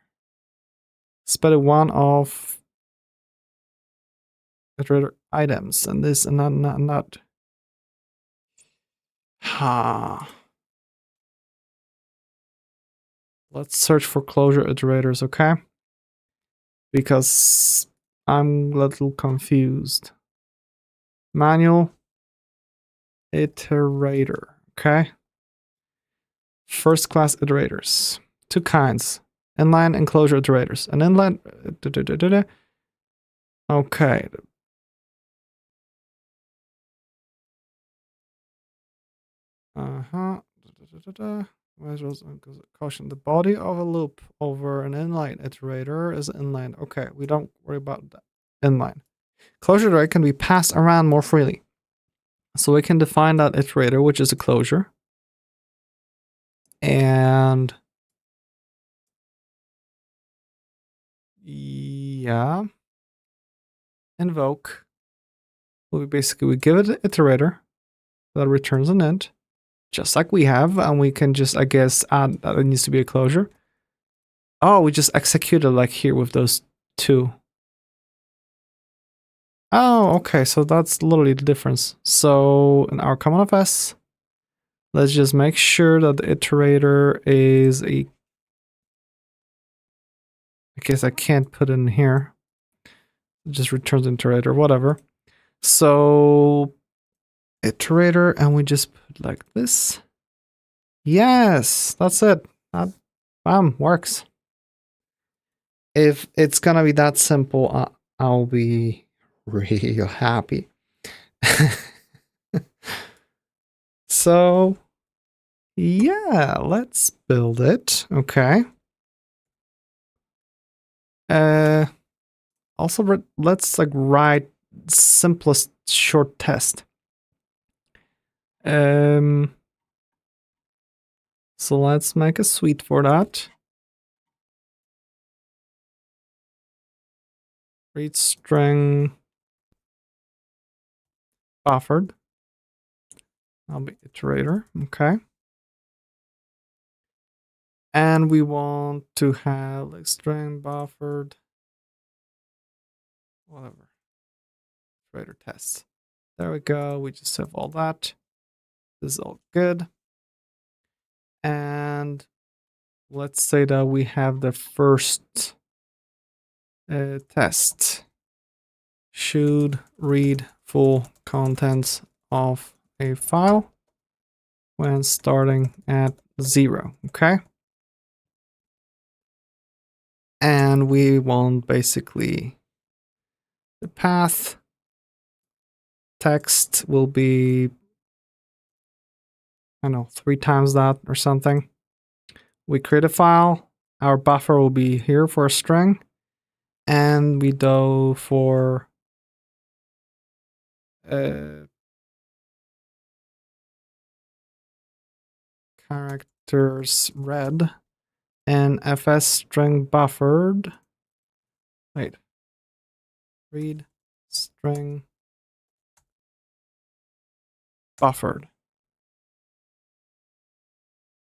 Spell one of iterator items, and this and not. Ha. Let's search for closure iterators, okay? Because I'm a little confused. Manual iterator, okay? First class iterators. Two kinds. Inline and closure iterators. An inline. Okay. Caution. The body of a loop over an inline iterator is inline. Okay, we don't worry about that. Inline. Closure iterator can be passed around more freely. So we can define that iterator, which is a closure. And yeah, invoke. We give it an iterator that returns an int, just like we have, and we can just, I guess, add that it needs to be a closure. Oh, we just executed like here with those two. Oh, okay, so that's literally the difference. So in our CommonFS, let's just make sure that the iterator is a, I guess I can't put it in here. It just returns iterator, whatever. So iterator, and we just put like this. Yes, that's it. That, bam, works. If it's gonna be that simple, I'll be real happy. So yeah, let's build it. Okay. Also, let's like write simplest short test. So let's make a suite for that. Read string buffered. I'll be iterator. Okay. And we want to have like string buffered, whatever, iterator tests. There we go. We just have all that. This is all good. And let's say that we have the first test. Should read full contents of a file when starting at 0. Okay. And we want basically the path text will be, I don't know, 3 times that or something. We create a file. Our buffer will be here for a string. And we do for characters read and fs string buffered. Wait. Read string buffered.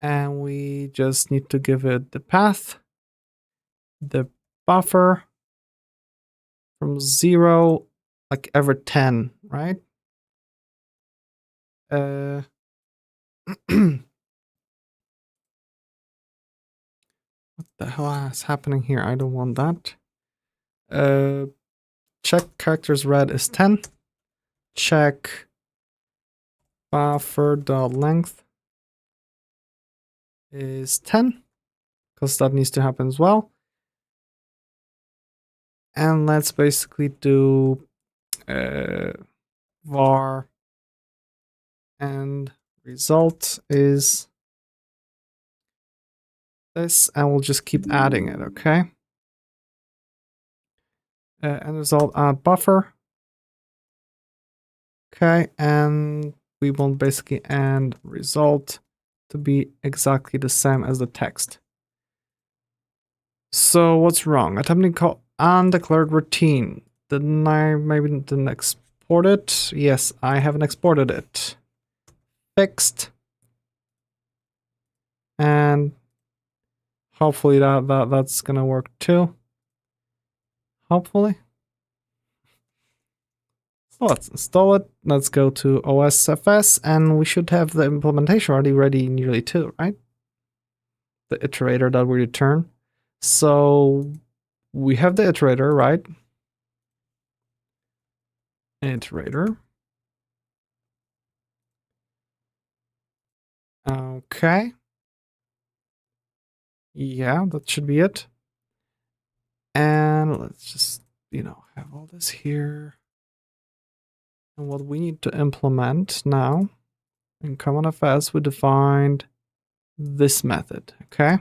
And we just need to give it the path, the buffer from 0, like every 10, right? What the hell is happening here? I don't want that. Check characters read is 10. Check buffer.length is 10, because that needs to happen as well. And let's basically do var and result is this, and we'll just keep adding it, okay? And result add buffer. Okay, and we want basically and result to be exactly the same as the text. So what's wrong? Attempting call undeclared routine. Didn't I maybe didn't export it? Yes, I haven't exported it. Fixed. And hopefully that's gonna work too. Hopefully. So let's install it. Let's go to OSFS, and we should have the implementation already ready nearly too, right? The iterator that we return. So we have the iterator, right? Iterator. Okay. Yeah, that should be it. And let's just, have all this here. And what we need to implement now in CommonFS, we defined this method, okay?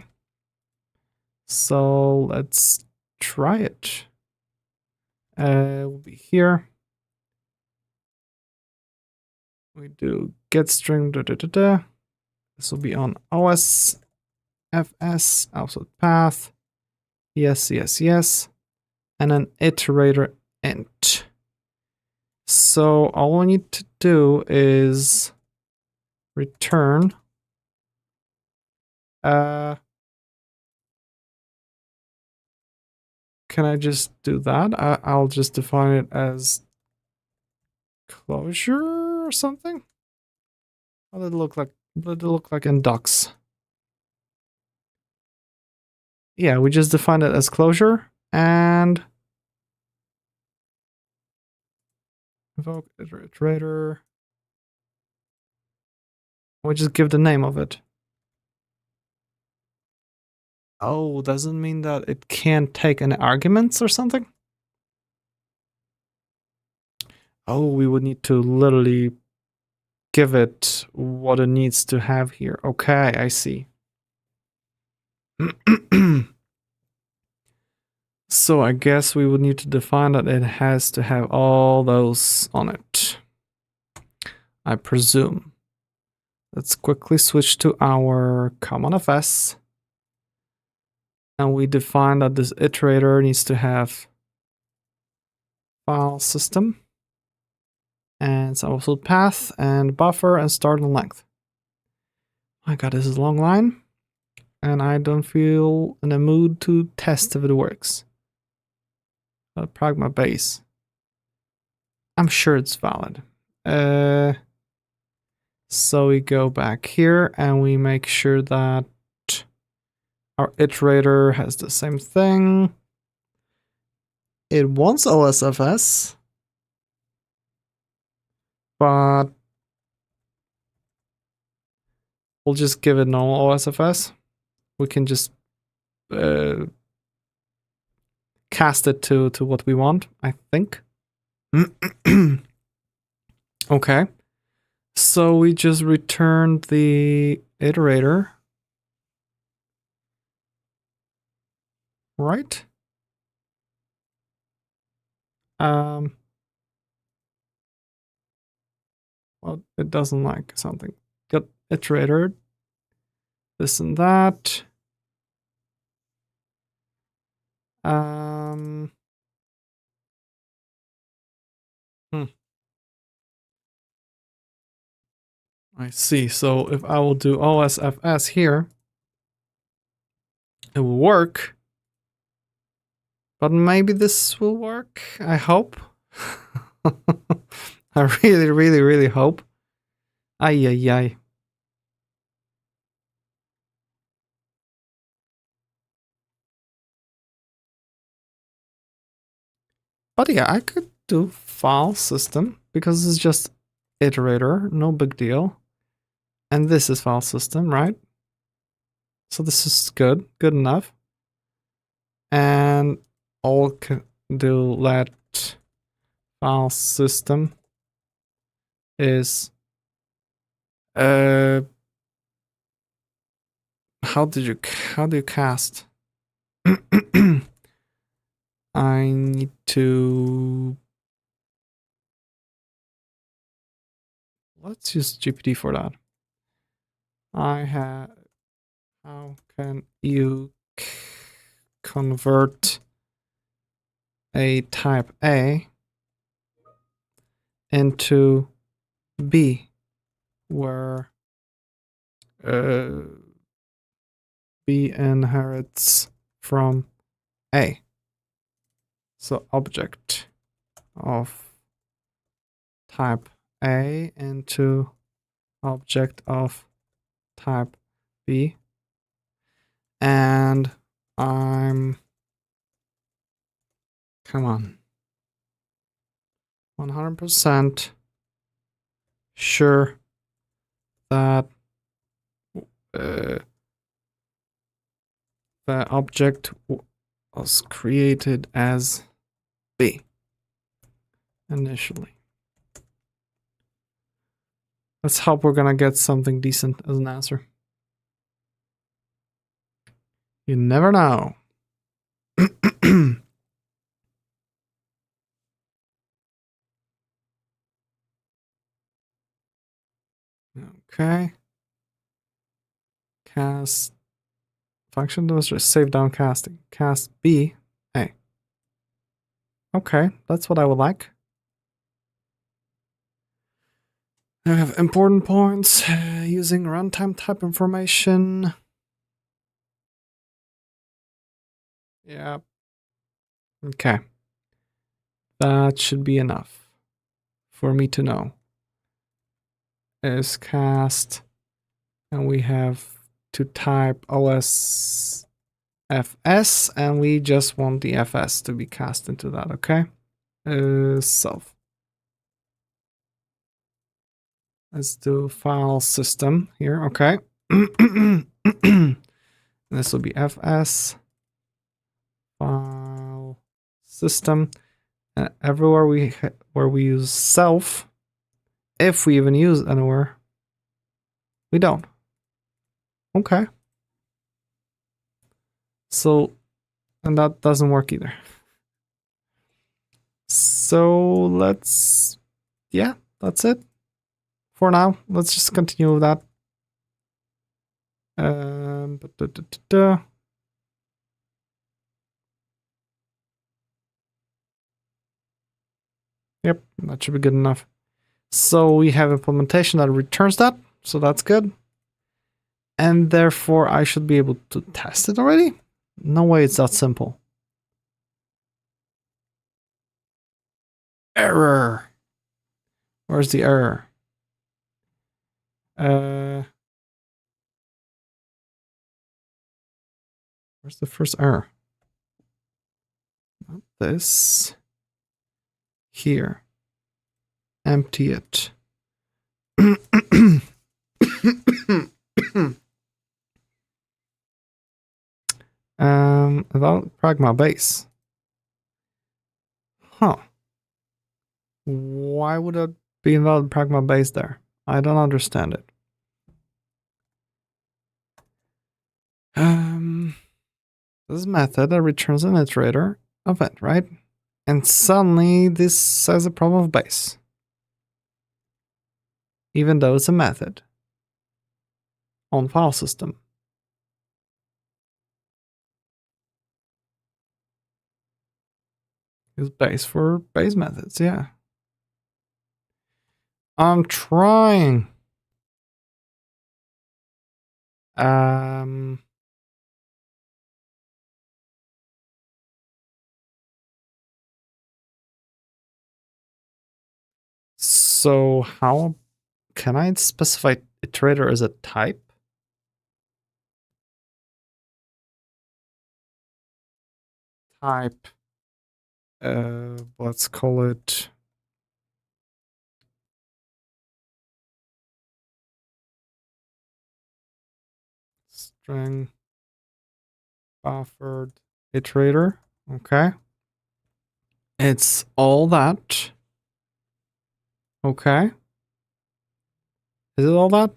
So let's try it. We'll be here. We do get string This will be on OSFS output path. Yes, yes, yes. And an iterator int. So all we need to do is return can I just do that? I'll just define it as closure or something. What did it look like? What did it look like in docs? Yeah, we just defined it as closure and invoke iterator. We just give the name of it. Oh, doesn't mean that it can't take any arguments or something? Oh, we would need to literally give it what it needs to have here. Okay, I see. So I guess we would need to define that it has to have all those on it. I presume. Let's quickly switch to our CommonFS. And we define that this iterator needs to have file system and some absolute path and buffer and start and length. My god, this is a long line. And I don't feel in a mood to test if it works. Pragma base. I'm sure it's valid. So we go back here and we make sure that our iterator has the same thing. It wants OSFS, but we'll just give it normal OSFS. We can just cast it to what we want, I think. Okay. So we just returned the iterator. Right? Well, it doesn't like something. Got iterator. This and that. I see. So if I will do OSFS here, it will work. But maybe this will work. I hope. I really, really, really hope. Ay, ay, ay. But yeah, I could do file system because it's just iterator, no big deal. And this is file system, right? So this is good enough. And all can do let file system is how do you cast? I need to, let's use GPT for that. How can you convert a type A into B, where B inherits from A? So object of type A into object of type B. And I'm, come on, 100% sure that the object was created as B initially. Let's hope we're gonna get something decent as an answer. You never know. Okay. Cast function demonstrates save down casting. Cast B A. Okay, that's what I would like. I have important points using runtime type information. Yeah. Okay. That should be enough for me to know. Is cast, and we have to type OSFS, and we just want the FS to be cast into that, okay? Self. Let's do file system here, okay? This will be FS, file system, and everywhere where we use self, if we even use anywhere, we don't. Okay. So, and that doesn't work either. So let's, yeah, that's it for now. Let's just continue with that. But da. Yep, that should be good enough. So we have implementation that returns that, so that's good. And therefore I should be able to test it already? No way it's that simple. Error. Where's the error? Where's the first error? Not this. Here. Empty it. About pragma base. Huh. Why would it be invalid pragma base there? I don't understand it. This method that returns an iterator event, right? And suddenly this says a problem of base. Even though it's a method on file system. Use base for base methods, yeah. I'm trying. So how can I specify iterator as a type? Type, let's call it string buffered iterator. Okay. It's all that. Okay. Is it all that?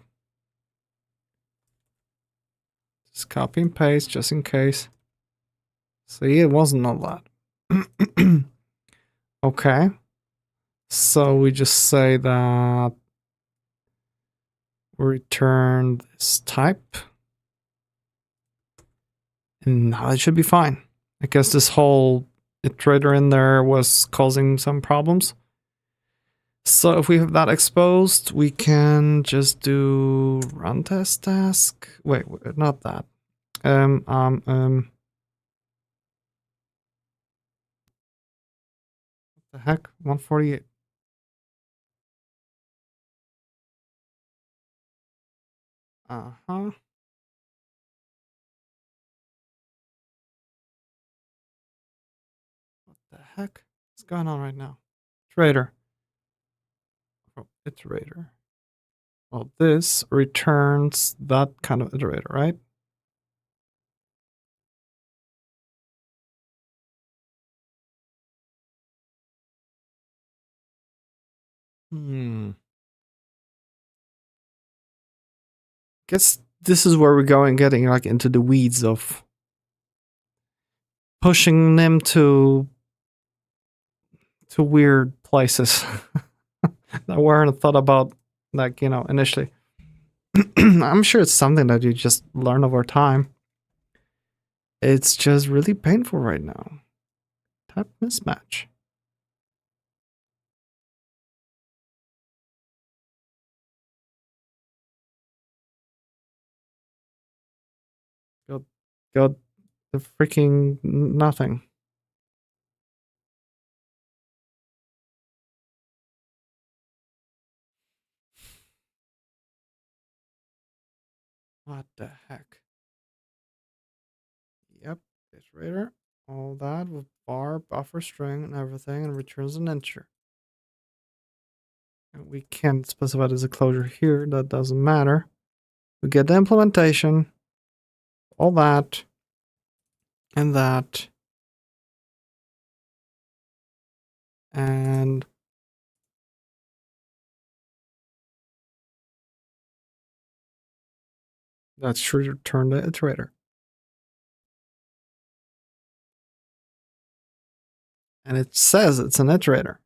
Just copy and paste just in case. See, it wasn't all that. Okay. So we just say that we return this type. And now it should be fine. I guess this whole iterator in there was causing some problems. So if we have that exposed, we can just do run test task. Wait, not that. What the heck? 148. Uh-huh. What the heck is going on right now? Iterator. Oh, iterator. Well, this returns that kind of iterator, right? Guess this is where we're going, getting like into the weeds of pushing them to weird places that weren't thought about, like, you know, initially. I'm sure it's something that you just learn over time. It's just really painful right now. Type mismatch. Got the freaking nothing. What the heck? Yep, iterator, all that with bar, buffer string, and everything, and returns an integer. And we can't specify there's a closure here, that doesn't matter. We get the implementation, all that, and that, and that should return the iterator. And it says it's an iterator.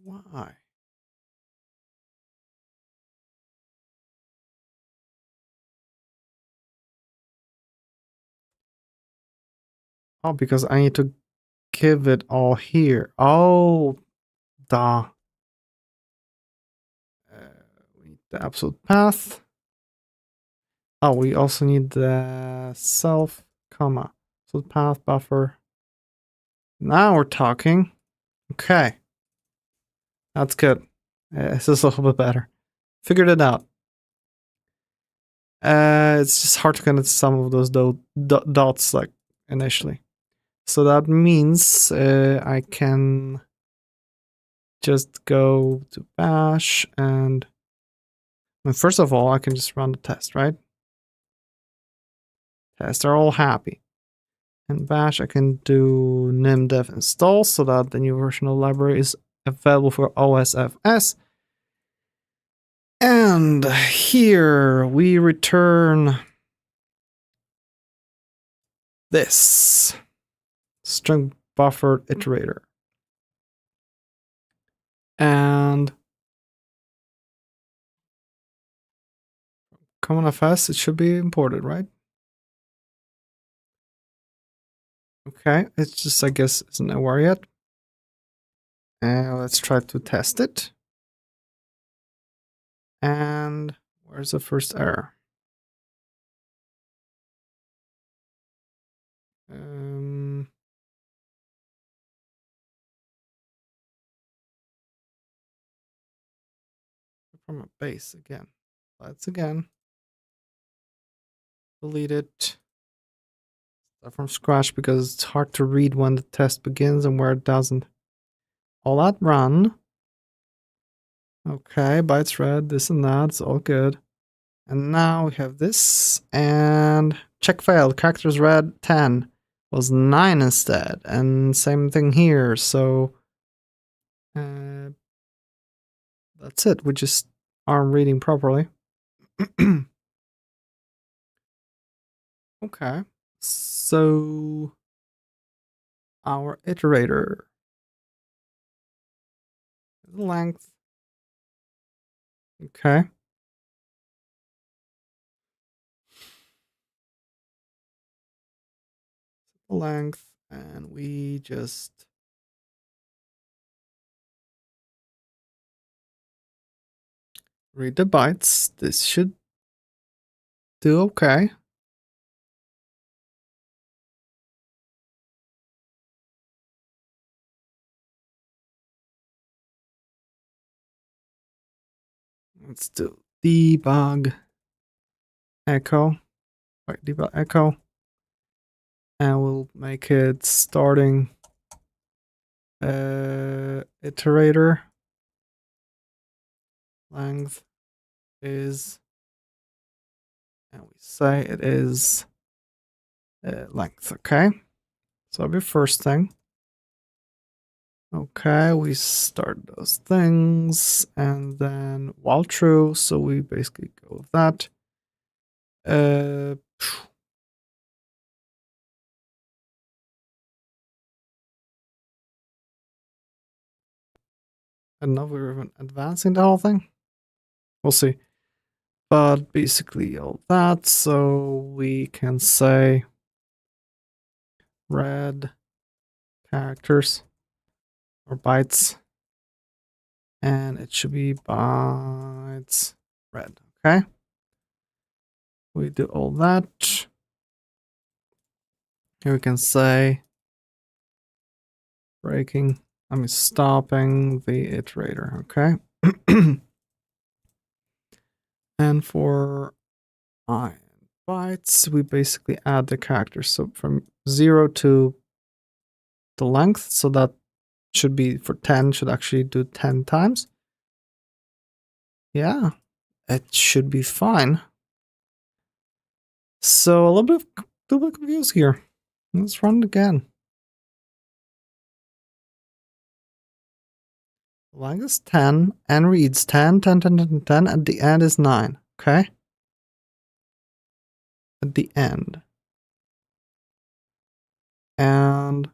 Why? Oh, because I need to give it all here. Oh, duh. We need the absolute path. Oh, we also need the self, comma, absolute path buffer. Now we're talking. Okay. That's good. This is a little bit better. Figured it out. It's just hard to connect some of those dots like initially. So that means I can just go to bash and first of all, I can just run the test, right? Tests are all happy. And bash, I can do nimdev install so that the new version of the library is available for OSFS. And here we return this string buffer iterator. And CommonFS, it should be imported, right? Okay, it's just, I guess, isn't aware yet. And let's try to test it. And where's the first error? From a base again. Let's again delete it. Start from scratch because it's hard to read when the test begins and where it doesn't. All that run. Okay, bytes read, this and that, it's all good. And now we have this and check failed. Characters read 10 was 9 instead. And same thing here. So that's it. We just aren't reading properly. Okay. So our iterator length. Okay. Length, and we just read the bytes. This should do okay. Let's do debug echo. Wait, debug echo. And we'll make it starting iterator. Length is, and we say it is length. Okay. So that'll be first thing. Okay, we start those things and then while true, so we basically go with that. I don't know if we're even advancing the whole thing. We'll see. But basically all that, so we can say red characters or bytes, and it should be bytes red. Okay. We do all that. Here we can say breaking, stopping the iterator. Okay. And for bytes, we basically add the characters. So from 0 to the length, so that should be for 10, should actually do 10 times. Yeah, it should be fine. So a little bit confused here. Let's run it again. Length is 10 and reads 10, 10, 10, 10, 10. At the end is 9. Okay. At the end. And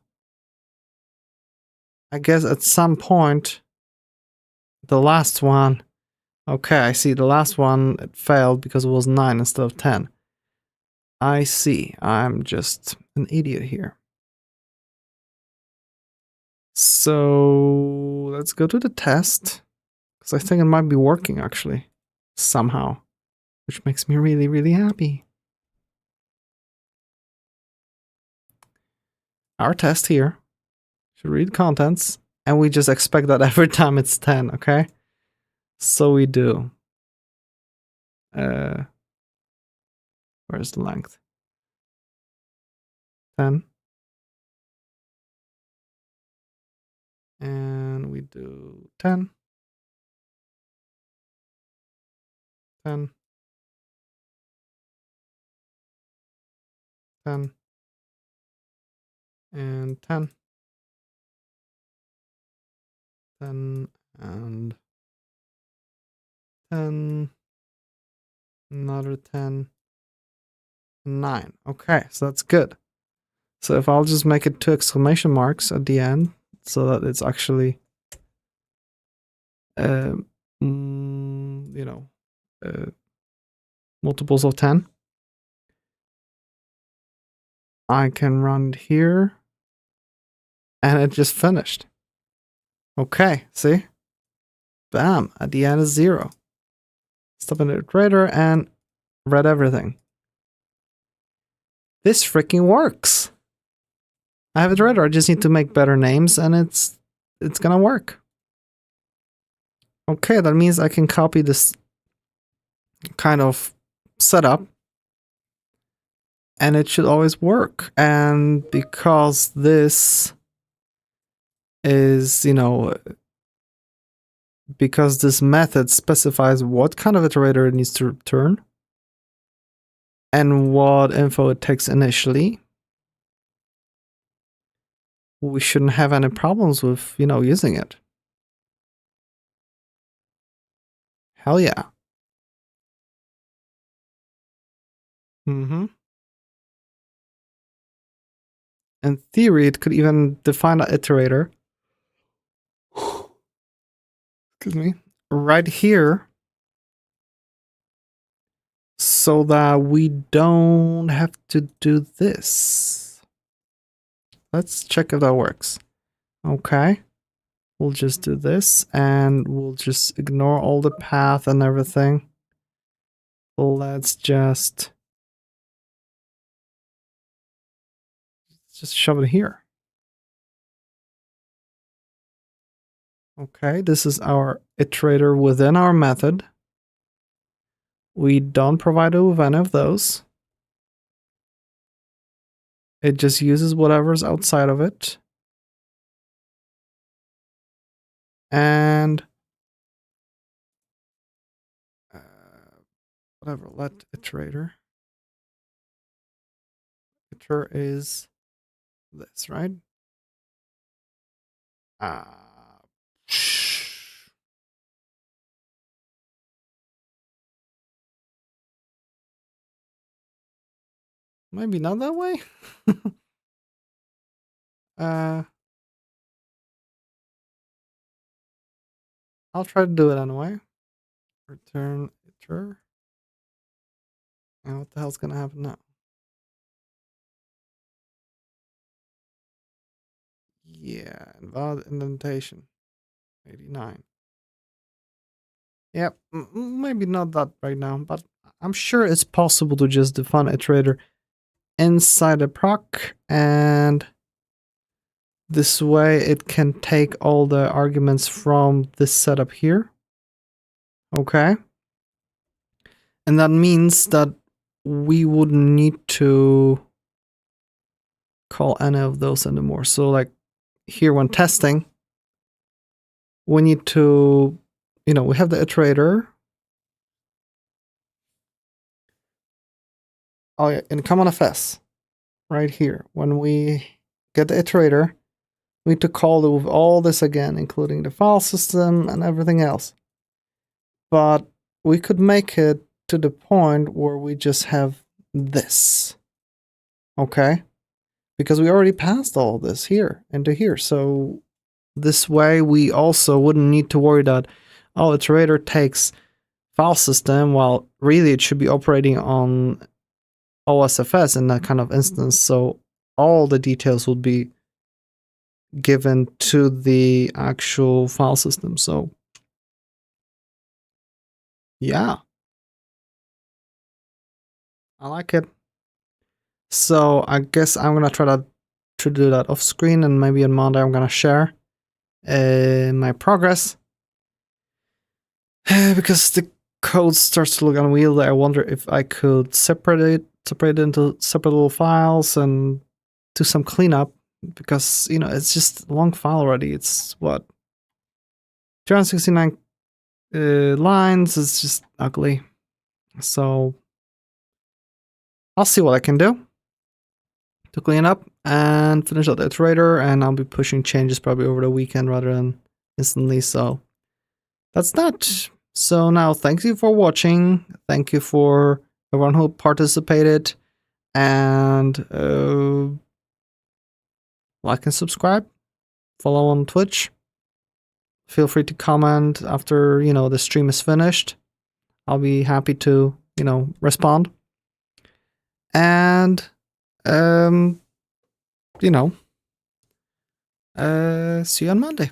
I guess at some point the last one. Okay, I see. The last one, it failed because it was 9 instead of 10. I see. I'm just an idiot here. So let's go to the test, because I think it might be working actually, somehow, which makes me really, really happy. Our test here should read contents, and we just expect that every time it's 10, okay? So we do. Where's the length? 10. And we do 10. 10. 10. And 10. 10 and 10. Another 10. 9. Okay, so that's good. So if I'll just make it 2 exclamation marks at the end, so that it's actually, multiples of 10, I can run it here, and it just finished. Okay, see? Bam, at the end is 0. Stop in the iterator and read everything. This freaking works. I have it read, I just need to make better names, and it's gonna work. Okay, that means I can copy this kind of setup, and it should always work. And because this is, because this method specifies what kind of iterator it needs to return and what info it takes initially, we shouldn't have any problems with, using it. Hell yeah. In theory, it could even define an iterator. Excuse me. Right here, so that we don't have to do this. Let's check if that works. Okay. We'll just do this, and we'll just ignore all the path and everything. Let's just shove it here. Okay, this is our iterator within our method. We don't provide it with any of those. It just uses whatever's outside of it. And whatever, let iterator. Iter is this, right? Maybe not that way. I'll try to do it anyway. Return iter. And what the hell's gonna happen now? Yeah, invalid indentation. 89. Yep, maybe not that right now, but I'm sure it's possible to just define a iterator inside a proc, and this way it can take all the arguments from this setup here. Okay. And that means that we wouldn't need to call any of those anymore. So like here when testing, we need to, we have the iterator. Oh yeah, in CommonFS, right here, when we get the iterator, we need to call it with all this again, including the file system and everything else. But we could make it to the point where we just have this. Okay? Because we already passed all this here into here. So this way we also wouldn't need to worry that, oh, iterator takes file system, while really it should be operating on OSFS in that kind of instance. So all the details would be given to the actual file system. So yeah, I like it. So I guess I'm gonna try to do that off screen, and maybe on Monday I'm gonna share my progress because the code starts to look unwieldy. I wonder if I could separate it into separate little files and do some cleanup, because it's just a long file already. It's what, 269 lines. It's just ugly. So I'll see what I can do to clean up and finish out the iterator, and I'll be pushing changes probably over the weekend rather than instantly. So that's that. So now, thank you for watching. Thank you for everyone who participated, and like and subscribe. Follow on Twitch. Feel free to comment after the stream is finished. I'll be happy to respond. And see you on Monday.